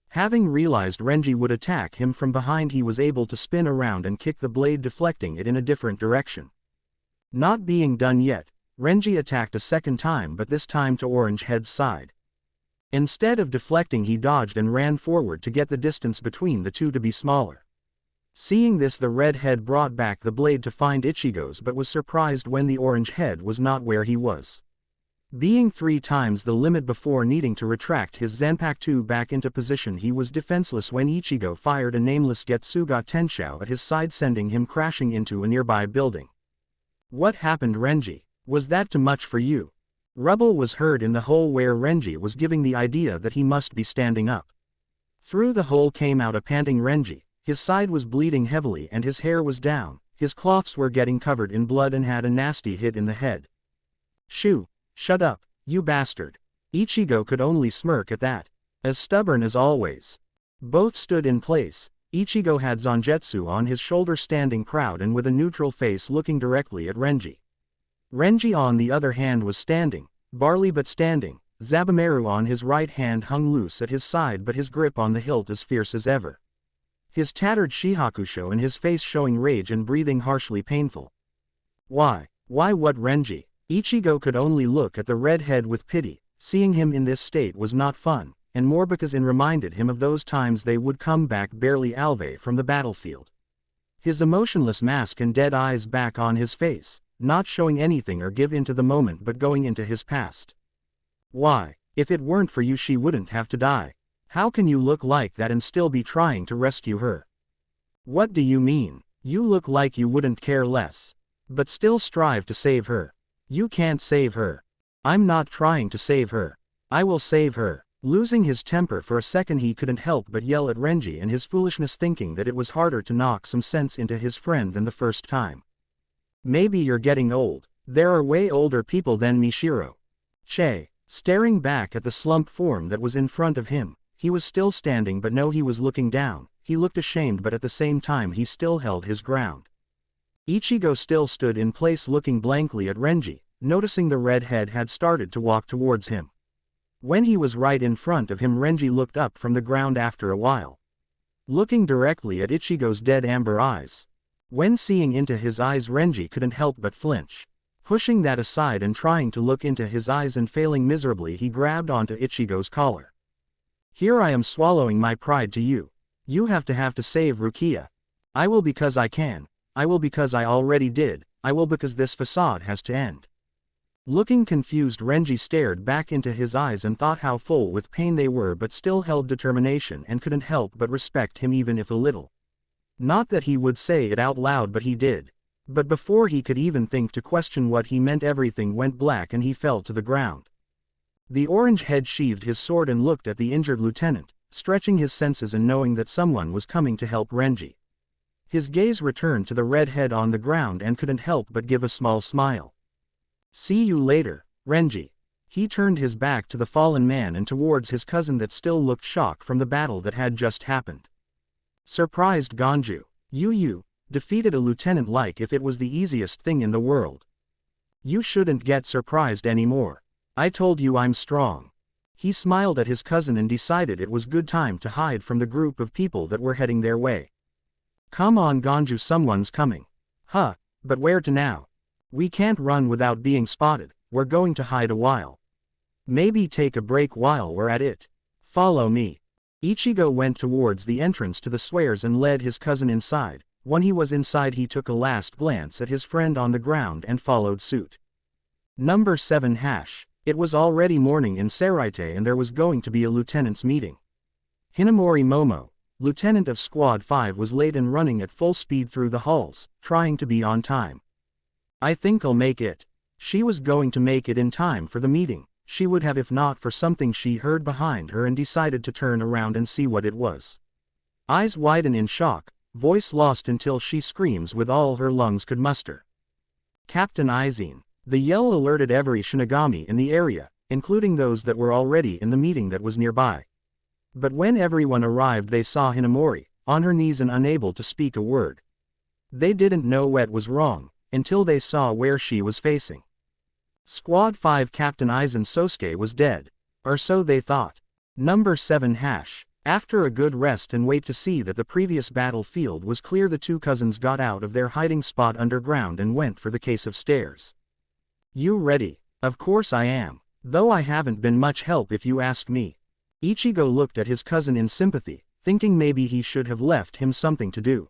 Having realized Renji would attack him from behind, he was able to spin around and kick the blade, deflecting it in a different direction. Not being done yet, Renji attacked a second time, but this time to Orange Head's side. Instead of deflecting, he dodged and ran forward to get the distance between the two to be smaller. Seeing this, the red head brought back the blade to find Ichigo's but was surprised when the orange head was not where he was. Being 3 times the limit before needing to retract his Zanpakuto back into position, he was defenseless when Ichigo fired a nameless Getsuga Tenshou at his side, sending him crashing into a nearby building. What happened, Renji? Was that too much for you? Rubble was heard in the hole where Renji was giving the idea that he must be standing up. Through the hole came out a panting Renji. His side was bleeding heavily and his hair was down, his cloths were getting covered in blood and had a nasty hit in the head. Shoo! Shut up, you bastard. Ichigo could only smirk at that. As stubborn as always. Both stood in place. Ichigo had Zangetsu on his shoulder, standing proud and with a neutral face looking directly at Renji. Renji on the other hand was standing, barely but standing. Zabumaru on his right hand hung loose at his side, but his grip on the hilt as fierce as ever. His tattered shihakusho and his face showing rage and breathing harshly painful. Why what, Renji? Ichigo could only look at the redhead with pity. Seeing him in this state was not fun, and more because it reminded him of those times they would come back barely alive from the battlefield. His emotionless mask and dead eyes back on his face, not showing anything or give into the moment but going into his past. Why, if it weren't for you she wouldn't have to die. How can you look like that and still be trying to rescue her? What do you mean? You look like you wouldn't care less. But still strive to save her. You can't save her. I'm not trying to save her. I will save her. Losing his temper for a second, he couldn't help but yell at Renji and his foolishness, thinking that it was harder to knock some sense into his friend than the first time. Maybe you're getting old. There are way older people than me, Shiro. Che. Staring back at the slump form that was in front of him, he was still standing, but no, he was looking down. He looked ashamed, but at the same time he still held his ground. Ichigo still stood in place looking blankly at Renji, noticing the redhead had started to walk towards him. When he was right in front of him, Renji looked up from the ground after a while, looking directly at Ichigo's dead amber eyes. When seeing into his eyes, Renji couldn't help but flinch. Pushing that aside and trying to look into his eyes and failing miserably, he grabbed onto Ichigo's collar. Here I am swallowing my pride to you. You have to save Rukia. I will because I can. I will because I already did. I will because this facade has to end. Looking confused, Renji stared back into his eyes and thought how full with pain they were, but still held determination and couldn't help but respect him, even if a little. Not that he would say it out loud, but he did. But before he could even think to question what he meant, everything went black and he fell to the ground. The orange head sheathed his sword and looked at the injured lieutenant, stretching his senses and knowing that someone was coming to help Renji. His gaze returned to the red head on the ground and couldn't help but give a small smile. See you later, Renji. He turned his back to the fallen man and towards his cousin that still looked shocked from the battle that had just happened. Surprised Ganju. You defeated a lieutenant like if it was the easiest thing in the world. You shouldn't get surprised anymore. I told you I'm strong. He smiled at his cousin and decided it was good time to hide from the group of people that were heading their way. Come on Ganju, someone's coming. Huh, but where to now? We can't run without being spotted. We're going to hide a while. Maybe take a break while we're at it. Follow me. Ichigo went towards the entrance to the swears and led his cousin inside. When he was inside, he took a last glance at his friend on the ground and followed suit. Number 7 hash. It was already morning in Seraite and there was going to be a lieutenant's meeting. Hinamori Momo, lieutenant of Squad 5, was late and running at full speed through the halls, trying to be on time. I think I'll make it. She was going to make it in time for the meeting. She would have if not for something she heard behind her and decided to turn around and see what it was. Eyes widen in shock, voice lost until she screams with all her lungs could muster. Captain Aizen. The yell alerted every Shinigami in the area, including those that were already in the meeting that was nearby. But when everyone arrived, they saw Hinamori, on her knees and unable to speak a word. They didn't know what was wrong, until they saw where she was facing. Squad 5 Captain Aizen Sosuke was dead. Or so they thought. Number 7 hash. After a good rest and wait to see that the previous battlefield was clear, the two cousins got out of their hiding spot underground and went for the case of stairs. You ready? Of course I am. Though I haven't been much help if you ask me. Ichigo looked at his cousin in sympathy, thinking maybe he should have left him something to do.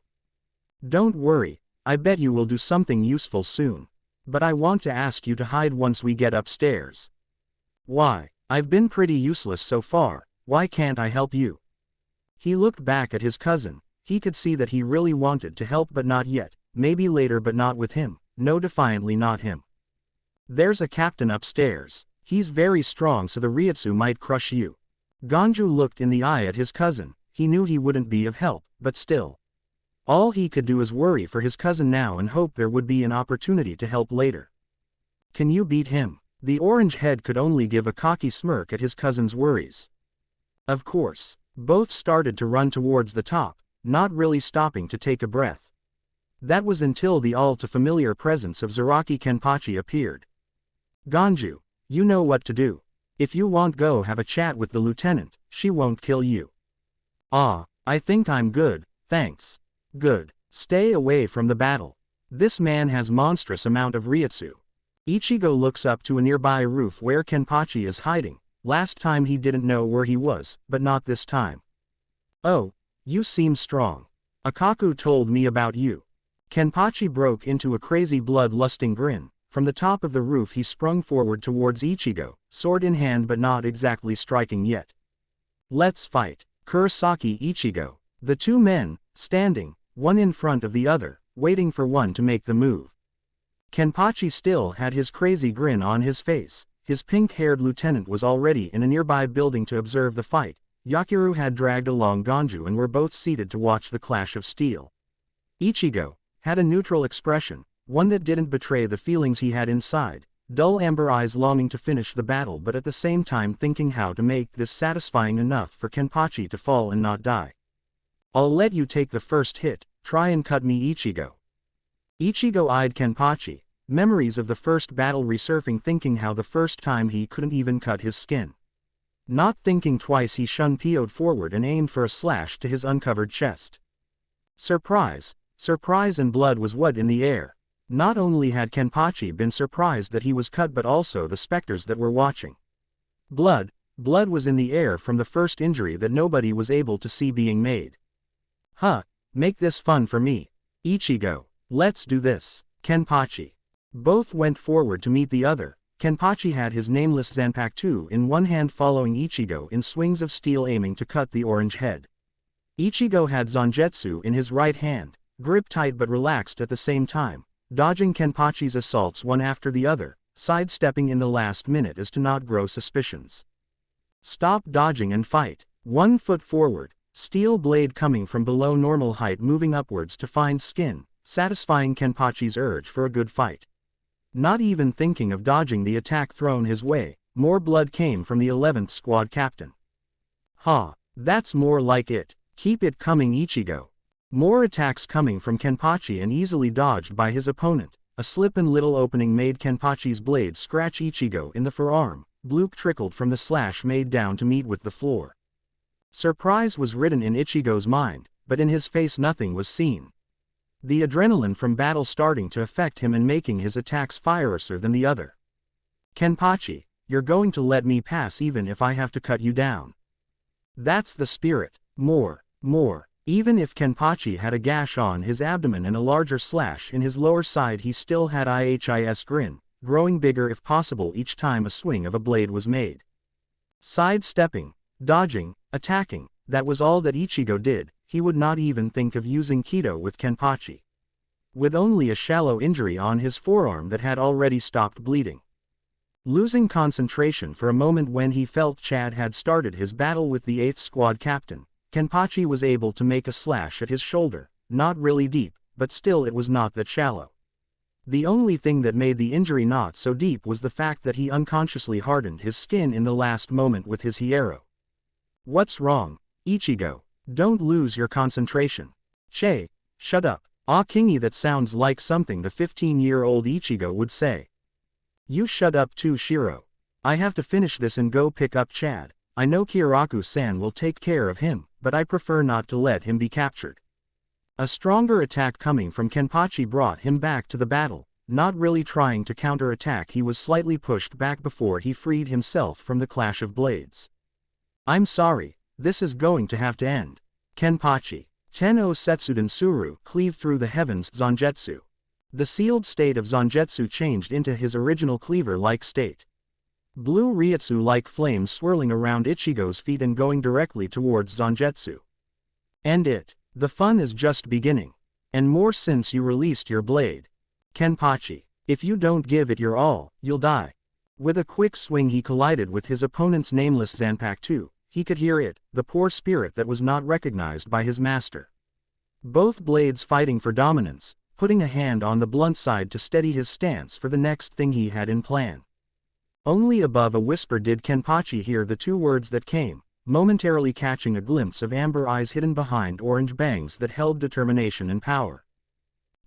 Don't worry, I bet you will do something useful soon. But I want to ask you to hide once we get upstairs. Why, I've been pretty useless so far, why can't I help you? He looked back at his cousin. He could see that he really wanted to help but not yet, maybe later but not with him, no, defiantly not him. There's a captain upstairs. He's very strong, so the Ryutsu might crush you. Ganju looked in the eye at his cousin. He knew he wouldn't be of help, but still. All he could do is worry for his cousin now and hope there would be an opportunity to help later. Can you beat him? The orange head could only give a cocky smirk at his cousin's worries. Of course. Both started to run towards the top, not really stopping to take a breath. That was until the all-too-familiar presence of Zaraki Kenpachi appeared. Ganju, you know what to do. If you want, go have a chat with the lieutenant, she won't kill you. Ah, I think I'm good, thanks. Good. Stay away from the battle. This man has monstrous amount of Ryutsu. Ichigo looks up to a nearby roof where Kenpachi is hiding. Last time he didn't know where he was, but not this time. Oh, you seem strong. Akaku told me about you. Kenpachi broke into a crazy blood-lusting grin. From the top of the roof he sprung forward towards Ichigo, sword in hand but not exactly striking yet. Let's fight. Kurosaki Ichigo. The two men, standing, one in front of the other, waiting for one to make the move. Kenpachi still had his crazy grin on his face. His pink-haired lieutenant was already in a nearby building to observe the fight. Yakiru had dragged along Ganju and were both seated to watch the clash of steel. Ichigo had a neutral expression, one that didn't betray the feelings he had inside, dull amber eyes longing to finish the battle but at the same time thinking how to make this satisfying enough for Kenpachi to fall and not die. I'll let you take the first hit, try and cut me, Ichigo. Ichigo eyed Kenpachi. Memories of the first battle resurfing, thinking how the first time he couldn't even cut his skin. Not thinking twice he shun-PO'd forward and aimed for a slash to his uncovered chest. Surprise and blood was what in the air. Not only had Kenpachi been surprised that he was cut but also the specters that were watching. Blood was in the air from the first injury that nobody was able to see being made. Huh, make this fun for me. Ichigo, let's do this. Kenpachi. Both went forward to meet the other. Kenpachi had his nameless Zanpakuto in one hand following Ichigo in swings of steel aiming to cut the orange head. Ichigo had Zangetsu in his right hand, grip tight but relaxed at the same time, dodging Kenpachi's assaults one after the other, sidestepping in the last minute as to not grow suspicions. Stop dodging and fight. 1 foot forward, steel blade coming from below normal height moving upwards to find skin, satisfying Kenpachi's urge for a good fight. Not even thinking of dodging the attack thrown his way, more blood came from the 11th squad captain. Ha, that's more like it. Keep it coming, Ichigo. More attacks coming from Kenpachi and easily dodged by his opponent. A slip and little opening made Kenpachi's blade scratch Ichigo in the forearm. Blood trickled from the slash made down to meet with the floor. Surprise was written in Ichigo's mind, but in his face nothing was seen. The adrenaline from battle starting to affect him and making his attacks fiercer than the other. Kenpachi, you're going to let me pass even if I have to cut you down. That's the spirit. More. Even if Kenpachi had a gash on his abdomen and a larger slash in his lower side, he still had his grin, growing bigger if possible each time a swing of a blade was made. Sidestepping, dodging, attacking, that was all that Ichigo did. He would not even think of using Kido with Kenpachi. With only a shallow injury on his forearm that had already stopped bleeding. Losing concentration for a moment when he felt Chad had started his battle with the 8th squad captain, Kenpachi was able to make a slash at his shoulder, not really deep, but still it was not that shallow. The only thing that made the injury not so deep was the fact that he unconsciously hardened his skin in the last moment with his hierro. What's wrong, Ichigo? Don't lose your concentration. Che, shut up. Ah, Kingy, that sounds like something the 15-year-old Ichigo would say. You shut up too, Shiro. I have to finish this and go pick up Chad. I know Kiraku-san will take care of him, but I prefer not to let him be captured. A stronger attack coming from Kenpachi brought him back to the battle. Not really trying to counter-attack, he was slightly pushed back before he freed himself from the clash of blades. I'm sorry. This is going to have to end. Kenpachi. Ten-O Setsuden Suru cleaved through the heavens. Zangetsu. The sealed state of Zangetsu changed into his original cleaver-like state. Blue Ryutsu like flames swirling around Ichigo's feet and going directly towards Zangetsu. End it. The fun is just beginning. And more since you released your blade. Kenpachi. If you don't give it your all, you'll die. With a quick swing he collided with his opponent's nameless Zanpakuto. He could hear it, the poor spirit that was not recognized by his master. Both blades fighting for dominance, putting a hand on the blunt side to steady his stance for the next thing he had in plan. Only above a whisper did Kenpachi hear the two words that came, momentarily catching a glimpse of amber eyes hidden behind orange bangs that held determination and power.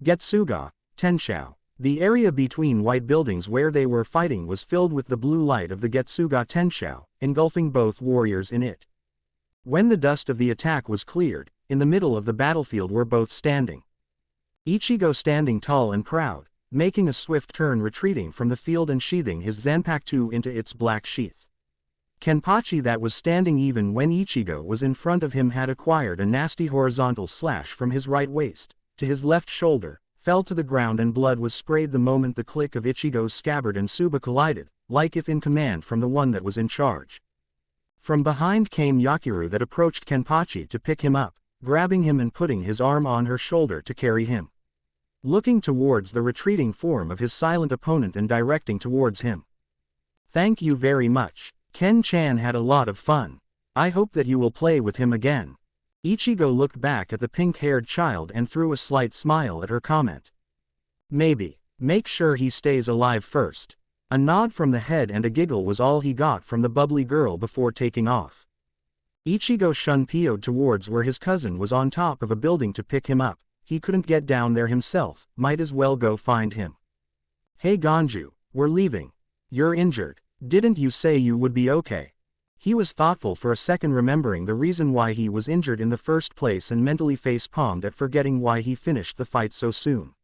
Getsuga, Tenshou. The area between white buildings where they were fighting was filled with the blue light of the Getsuga Tenshou, engulfing both warriors in it. When the dust of the attack was cleared, in the middle of the battlefield were both standing. Ichigo standing tall and proud, making a swift turn retreating from the field and sheathing his Zanpakuto into its black sheath. Kenpachi that was standing even when Ichigo was in front of him had acquired a nasty horizontal slash from his right waist, to his left shoulder, fell to the ground and blood was sprayed the moment the click of Ichigo's scabbard and Tsuba collided, like if in command from the one that was in charge. From behind came Yakiru that approached Kenpachi to pick him up, grabbing him and putting his arm on her shoulder to carry him. Looking towards the retreating form of his silent opponent and directing towards him. Thank you very much. Ken-chan had a lot of fun. I hope that you will play with him again. Ichigo looked back at the pink-haired child and threw a slight smile at her comment. Maybe. Make sure he stays alive first. A nod from the head and a giggle was all he got from the bubbly girl before taking off. Ichigo shun-pioed towards where his cousin was on top of a building to pick him up. He couldn't get down there himself, might as well go find him. Hey Ganju, we're leaving. You're injured. Didn't you say you would be okay? He was thoughtful for a second, remembering the reason why he was injured in the first place and mentally face-palmed at forgetting why he finished the fight so soon.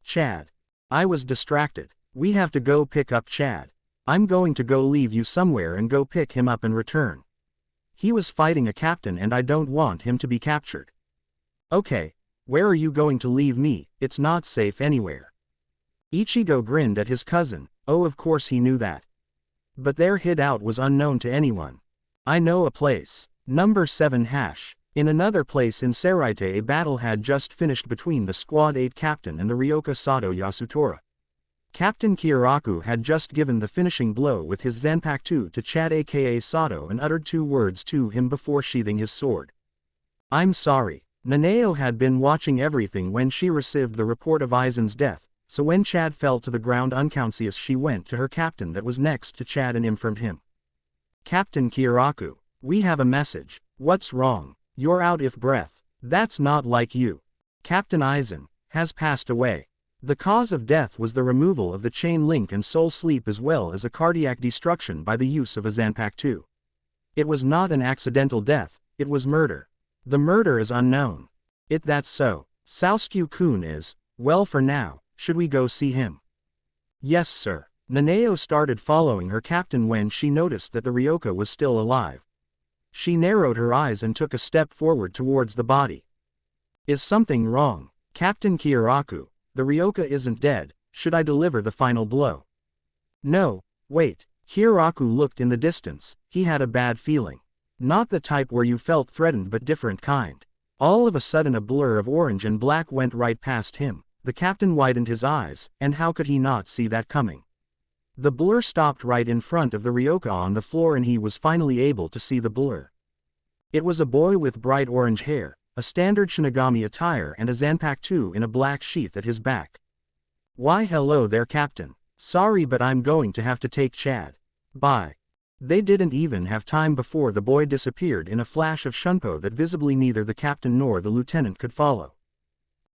Chad. I was distracted. We have to go pick up Chad. I'm going to go leave you somewhere and go pick him up and return. He was fighting a captain and I don't want him to be captured. Okay. Where are you going to leave me? It's not safe anywhere. Ichigo grinned at his cousin. Oh, of course he knew that. But their hideout was unknown to anyone. I know a place. Number 7 hash. In another place in Seraite a battle had just finished between the Squad 8 captain and the Ryoka Sato Yasutora. Captain Kyoraku had just given the finishing blow with his Zanpakuto to Chad aka Sato and uttered 2 words to him before sheathing his sword. I'm sorry. Nanao had been watching everything when she received the report of Aizen's death, so when Chad fell to the ground unconscious she went to her captain that was next to Chad and informed him. Captain Kyoraku, we have a message. What's wrong? You're out of breath. That's not like you. Captain Aizen has passed away. The cause of death was the removal of the chain link and soul sleep as well as a cardiac destruction by the use of a Zanpakuto. It was not an accidental death, it was murder. The murder is unknown. That's so. Sasuke-kun is, well for now, should we go see him? Yes sir. Nanao started following her captain when she noticed that the Ryoka was still alive. She narrowed her eyes and took a step forward towards the body. Is something wrong? Captain Kyoraku, the Ryoka isn't dead, should I deliver the final blow? No, wait. Kyoraku looked in the distance, he had a bad feeling. Not the type where you felt threatened but different kind. All of a sudden a blur of orange and black went right past him, the captain widened his eyes, and how could he not see that coming? The blur stopped right in front of the Ryoka on the floor and he was finally able to see the blur. It was a boy with bright orange hair, a standard Shinigami attire and a Zanpakuto in a black sheath at his back. Why hello there captain. Sorry but I'm going to have to take Chad. Bye. They didn't even have time before the boy disappeared in a flash of shunpo that visibly neither the captain nor the lieutenant could follow.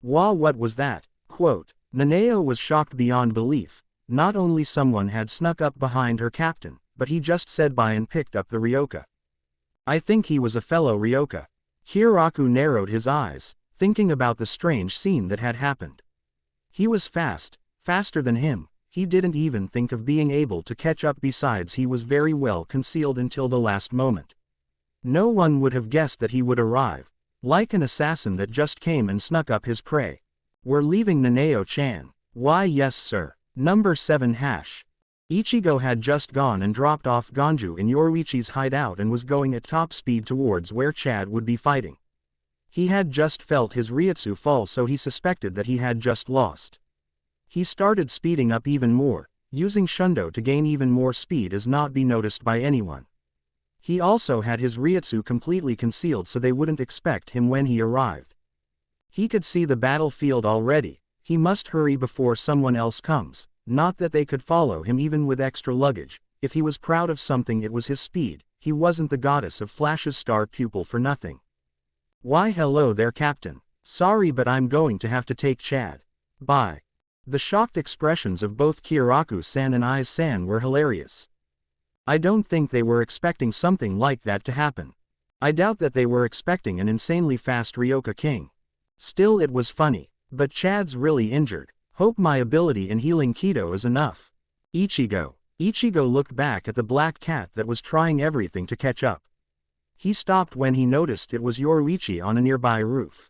Wow, what was that? Quote, Nanao was shocked beyond belief. Not only someone had snuck up behind her captain, but he just said bye and picked up the Ryoka. I think he was a fellow Ryoka. Kyoraku narrowed his eyes, thinking about the strange scene that had happened. He was fast, faster than him. He didn't even think of being able to catch up, besides he was very well concealed until the last moment. No one would have guessed that he would arrive, like an assassin that just came and snuck up his prey. We're leaving Nanao-chan. Why yes sir. Number 7 hash. Ichigo had just gone and dropped off Ganju in Yoruichi's hideout and was going at top speed towards where Chad would be fighting. He had just felt his Ryutsu fall, so he suspected that he had just lost. He started speeding up even more, using Shundo to gain even more speed as not be noticed by anyone. He also had his Ryutsu completely concealed so they wouldn't expect him when he arrived. He could see the battlefield already. He must hurry before someone else comes. Not that they could follow him even with extra luggage. If he was proud of something, it was his speed. He wasn't the goddess of Flash's star pupil for nothing. Why hello there, Captain. Sorry, but I'm going to have to take Chad. Bye. The shocked expressions of both Kiraku-san and Aiz-san were hilarious. I don't think they were expecting something like that to happen. I doubt that they were expecting an insanely fast Ryoka King. Still, it was funny. But Chad's really injured. Hope my ability in healing Kido is enough. Ichigo. Ichigo looked back at the black cat that was trying everything to catch up. He stopped when he noticed it was Yoruichi on a nearby roof.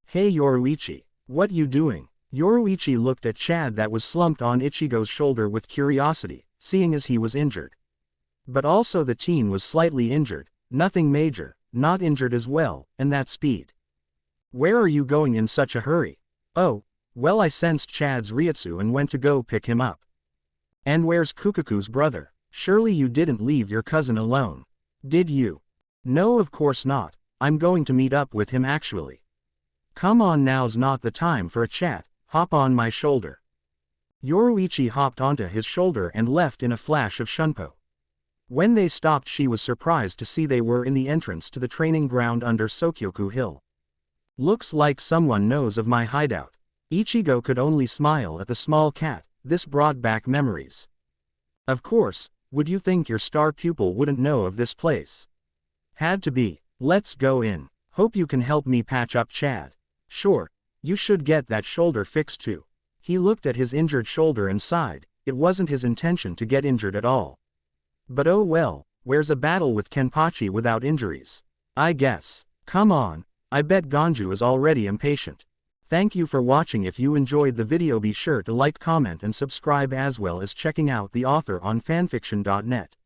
Hey Yoruichi. What you doing? Yoruichi looked at Chad that was slumped on Ichigo's shoulder with curiosity, seeing as he was injured. But also the teen was slightly injured, nothing major, not injured as well, and that speed. Where are you going in such a hurry? Oh, well, I sensed Chad's Ryutsu and went to go pick him up. And where's Kukaku's brother? Surely you didn't leave your cousin alone. Did you? No, of course not. I'm going to meet up with him actually. Come on, now's not the time for a chat, hop on my shoulder. Yoruichi hopped onto his shoulder and left in a flash of Shunpo. When they stopped, she was surprised to see they were in the entrance to the training ground under Sokyoku Hill. Looks like someone knows of my hideout. Ichigo could only smile at the small cat. This brought back memories. Of course, would you think your star pupil wouldn't know of this place? Had to be. Let's go in. Hope you can help me patch up Chad. Sure. You should get that shoulder fixed too. He looked at his injured shoulder and sighed. It wasn't his intention to get injured at all. But oh well, where's a battle with Kenpachi without injuries? I guess. Come on. I bet Ganju is already impatient. Thank you for watching. If you enjoyed the video, be sure to like, comment and subscribe, as well as checking out the author on fanfiction.net.